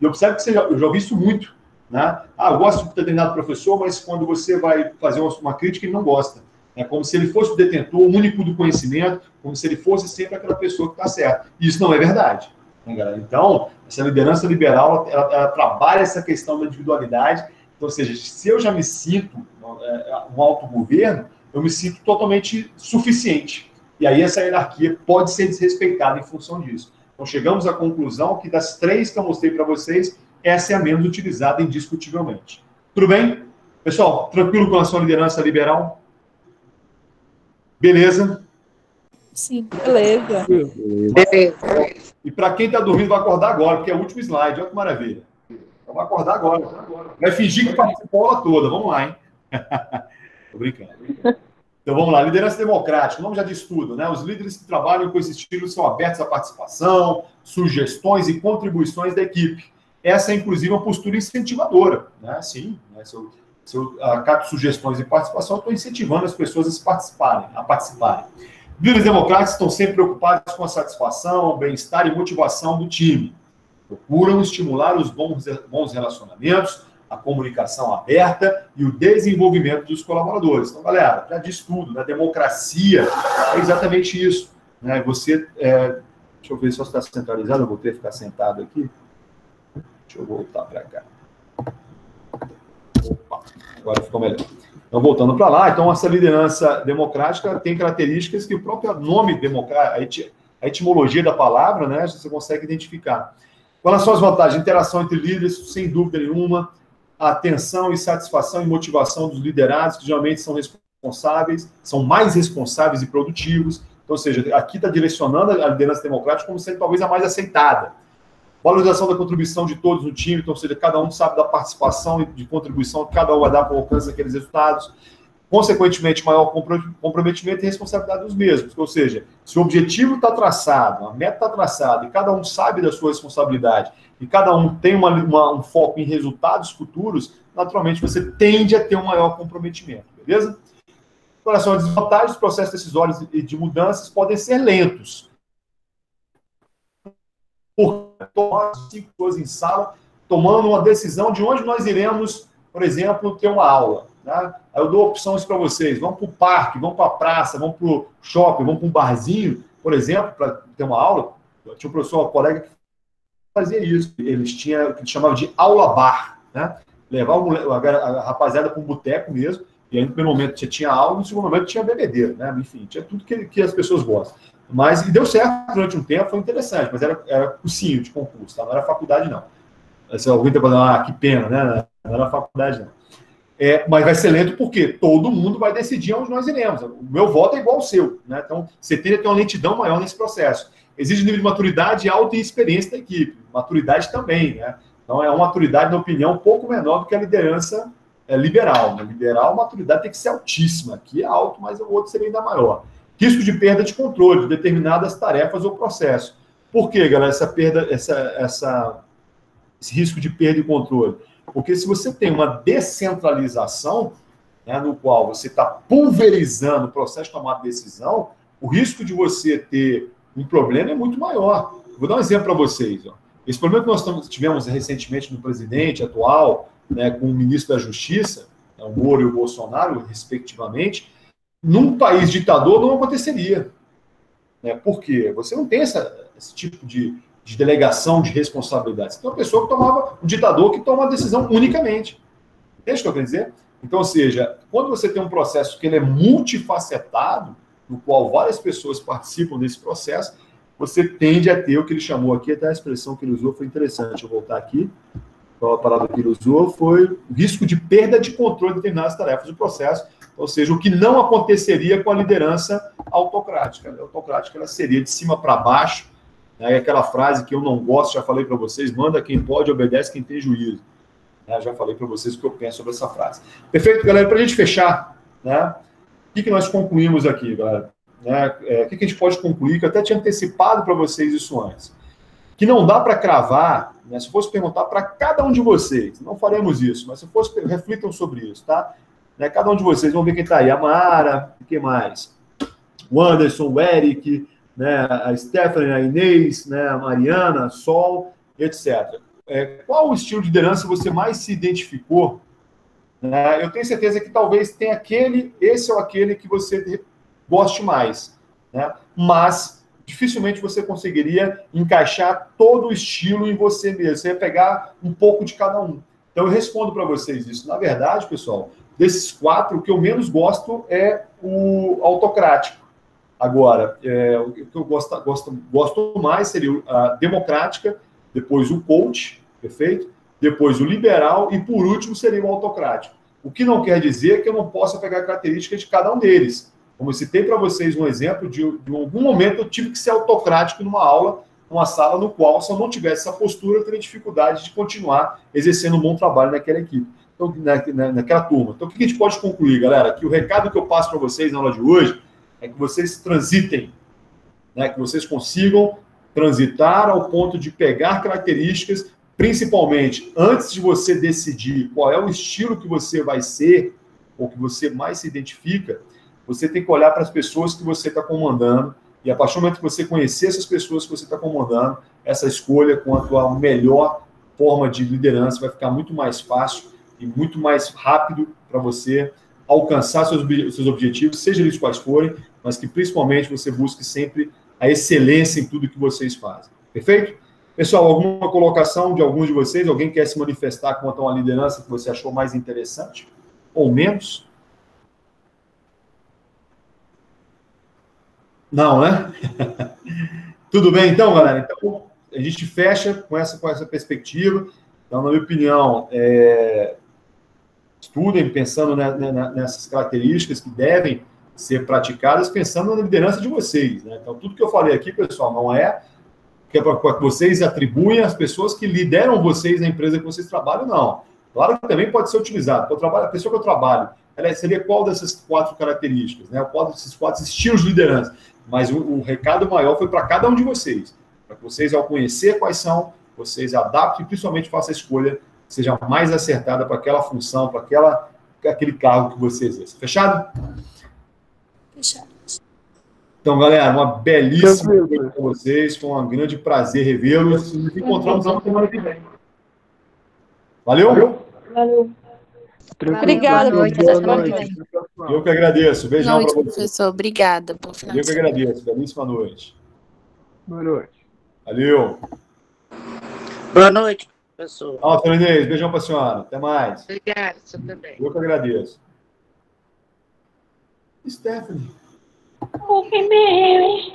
E eu observo que eu já ouvi isso muito. Né? Eu gosto de determinado professor, mas quando você vai fazer uma crítica, ele não gosta. É como se ele fosse o detentor único do conhecimento, como se ele fosse sempre aquela pessoa que está certa. E isso não é verdade. Né, galera? Então, essa liderança liberal, ela trabalha essa questão da individualidade. Então, ou seja, se eu já me sinto um autogoverno, eu me sinto totalmente suficiente. E aí essa hierarquia pode ser desrespeitada em função disso. Então, chegamos à conclusão que das três que eu mostrei para vocês, essa é a menos utilizada indiscutivelmente. Tudo bem? Pessoal, tranquilo com a sua liderança liberal? Beleza? Sim. Beleza. E para quem está dormindo, vai acordar agora, porque é o último slide. Olha que maravilha. Então vai acordar agora. Vai fingir que participou a aula toda. Vamos lá, hein? Tô brincando. Então vamos lá. Liderança democrática. O nome já diz tudo, né? Os líderes que trabalham com esse estilo são abertos à participação, sugestões e contribuições da equipe. Essa é, inclusive, uma postura incentivadora, né? Sim, né? Se eu acato sugestões e participação, eu estou incentivando as pessoas a participarem. Líderes democráticos estão sempre preocupados com a satisfação, bem-estar e motivação do time. Procuram estimular os bons relacionamentos, a comunicação aberta e o desenvolvimento dos colaboradores. Então, galera, já diz tudo, né? Democracia é exatamente isso, né? Você, deixa eu ver se eu está centralizado, eu vou ter que ficar sentado aqui. Deixa eu voltar para cá. Opa, agora ficou melhor. Então, voltando para lá, então, essa liderança democrática tem características que o próprio nome democrático, a etimologia da palavra, né, você consegue identificar. Quais são as vantagens? Interação entre líderes, sem dúvida nenhuma, a atenção e satisfação e motivação dos liderados, que geralmente são responsáveis, são mais responsáveis e produtivos. Então, ou seja, aqui está direcionando a liderança democrática como sendo talvez a mais aceitada. Valorização da contribuição de todos no time, então, ou seja, cada um sabe da participação e de contribuição que cada um vai dar para o alcance daqueles resultados. Consequentemente, maior comprometimento e responsabilidade dos mesmos. Ou seja, se o objetivo está traçado, a meta está traçada, e cada um sabe da sua responsabilidade, e cada um tem um foco em resultados futuros, naturalmente você tende a ter um maior comprometimento, beleza? Agora, são as desvantagens, os processos decisórios e de mudanças podem ser lentos. Por tomar 5 pessoas em sala, tomando uma decisão de onde nós iremos, por exemplo, ter uma aula. Né? Aí eu dou opções para vocês. Vamos para o parque, vamos para a praça, vamos para o shopping, vamos para um barzinho, por exemplo, para ter uma aula. Eu tinha um professor, um colega que fazia isso. Eles tinham o que chamavam de aula-bar. Né? Levar a rapaziada para um boteco mesmo. E aí, no primeiro momento, tinha aula, no segundo momento, tinha bebedeira. Né? Enfim, tinha tudo que as pessoas gostam. Mas, e deu certo durante um tempo, foi interessante, mas era cursinho de concurso, tá? Não era faculdade, não. Se alguém está falando, que pena, né? Não era faculdade, não. Mas vai ser lento porque todo mundo vai decidir onde nós iremos. O meu voto é igual ao seu, né? Então, você tende a ter uma lentidão maior nesse processo. Exige nível de maturidade alta e experiência da equipe. Maturidade também, né? Então, é uma maturidade, na opinião, um pouco menor do que a liderança liberal. Né? Liberal, a maturidade tem que ser altíssima. Aqui é alto, mas o outro seria ainda maior. Risco de perda de controle de determinadas tarefas ou processos. Por que, galera, esse risco de perda de controle? Porque se você tem uma descentralização, né, no qual você está pulverizando o processo de tomar decisão, o risco de você ter um problema é muito maior. Vou dar um exemplo para vocês. Ó. Esse problema que nós tivemos recentemente no presidente atual, né, com o ministro da Justiça, o Moro e o Bolsonaro, respectivamente, num país ditador não aconteceria. Né? Por quê? Você não tem esse tipo de delegação de responsabilidade. Você tem uma pessoa que tomava, um ditador que toma a decisão unicamente. Entende o que eu quero dizer? Então, ou seja, quando você tem um processo que ele é multifacetado, no qual várias pessoas participam desse processo, você tende a ter o que ele chamou aqui, até a expressão que ele usou foi interessante. Deixa eu voltar aqui. A palavra que ele usou foi o risco de perda de controle de determinadas tarefas do processo, ou seja, o que não aconteceria com a liderança autocrática. A autocrática ela seria de cima para baixo, né? Aquela frase que eu não gosto, já falei para vocês, manda quem pode, obedece quem tem juízo. Já falei para vocês o que eu penso sobre essa frase. Perfeito, galera? Para a gente fechar, né? O que nós concluímos aqui, galera? O que a gente pode concluir, que eu até tinha antecipado para vocês isso antes. Que não dá para cravar, né? Se fosse perguntar para cada um de vocês, não faremos isso, mas se fosse, reflitam sobre isso, tá? Né? Cada um de vocês, vamos ver quem está aí, a Mara, quem mais? O Anderson, o Eric, né? A Stephanie, a Inês, né? A Mariana, a Sol, etc. Qual o estilo de liderança você mais se identificou? Eu tenho certeza que talvez tenha esse ou aquele que você goste mais, né? Mas dificilmente você conseguiria encaixar todo o estilo em você mesmo. Você ia pegar um pouco de cada um. Então, eu respondo para vocês isso. Na verdade, pessoal, desses 4, o que eu menos gosto é o autocrático. Agora, o que eu gosto mais seria a democrática, depois o coach, perfeito? Depois o liberal e, por último, seria o autocrático. O que não quer dizer que eu não possa pegar características de cada um deles. Como eu citei para vocês um exemplo de algum momento eu tive que ser autocrático numa aula, numa sala no qual, se eu não tivesse essa postura, eu teria dificuldade de continuar exercendo um bom trabalho naquela equipe, então, naquela turma. Então, o que a gente pode concluir, galera? Que o recado que eu passo para vocês na aula de hoje é que vocês transitem, né? Que vocês consigam transitar ao ponto de pegar características, principalmente antes de você decidir qual é o estilo que você vai ser, ou que você mais se identifica, você tem que olhar para as pessoas que você está comandando, e a partir do momento que você conhecer essas pessoas que você está comandando, essa escolha quanto à melhor forma de liderança vai ficar muito mais fácil e muito mais rápido para você alcançar seus objetivos, seja eles quais forem, mas que principalmente você busque sempre a excelência em tudo que vocês fazem. Perfeito? Pessoal, alguma colocação de alguns de vocês? Alguém quer se manifestar quanto a uma liderança que você achou mais interessante? Ou menos? Não, né? Tudo bem, então, galera? Então, a gente fecha com essa perspectiva. Então, na minha opinião, estudem pensando nessas características que devem ser praticadas, pensando na liderança de vocês, né? Então, tudo que eu falei aqui, pessoal, não é que é para que vocês atribuem às pessoas que lideram vocês na empresa que vocês trabalham, não. Claro que também pode ser utilizado. A pessoa que eu trabalho, ela seria qual dessas 4 características, né? Qual desses 4 estilos de liderança? Mas o recado maior foi para cada um de vocês. Para que vocês, ao conhecer quais são, vocês adaptem e principalmente façam a escolha que seja mais acertada para aquela função, para aquele cargo que você exerce. Fechado? Fechado. Então, galera, uma belíssima noite para vocês. Foi um grande prazer revê-los. Nos encontramos na semana que vem. Valeu? Valeu. Obrigada, Boa noite, professor. até semana que vem. Eu que agradeço. Beijão para vocês. Professor. Obrigada. Bom final Eu de que semana. agradeço. Belíssima noite. Boa noite. Valeu. Boa noite, professor. Doutora Inês, beijão para a senhora. Até mais. Obrigada, você também. Eu que agradeço. Stephanie. O que meu?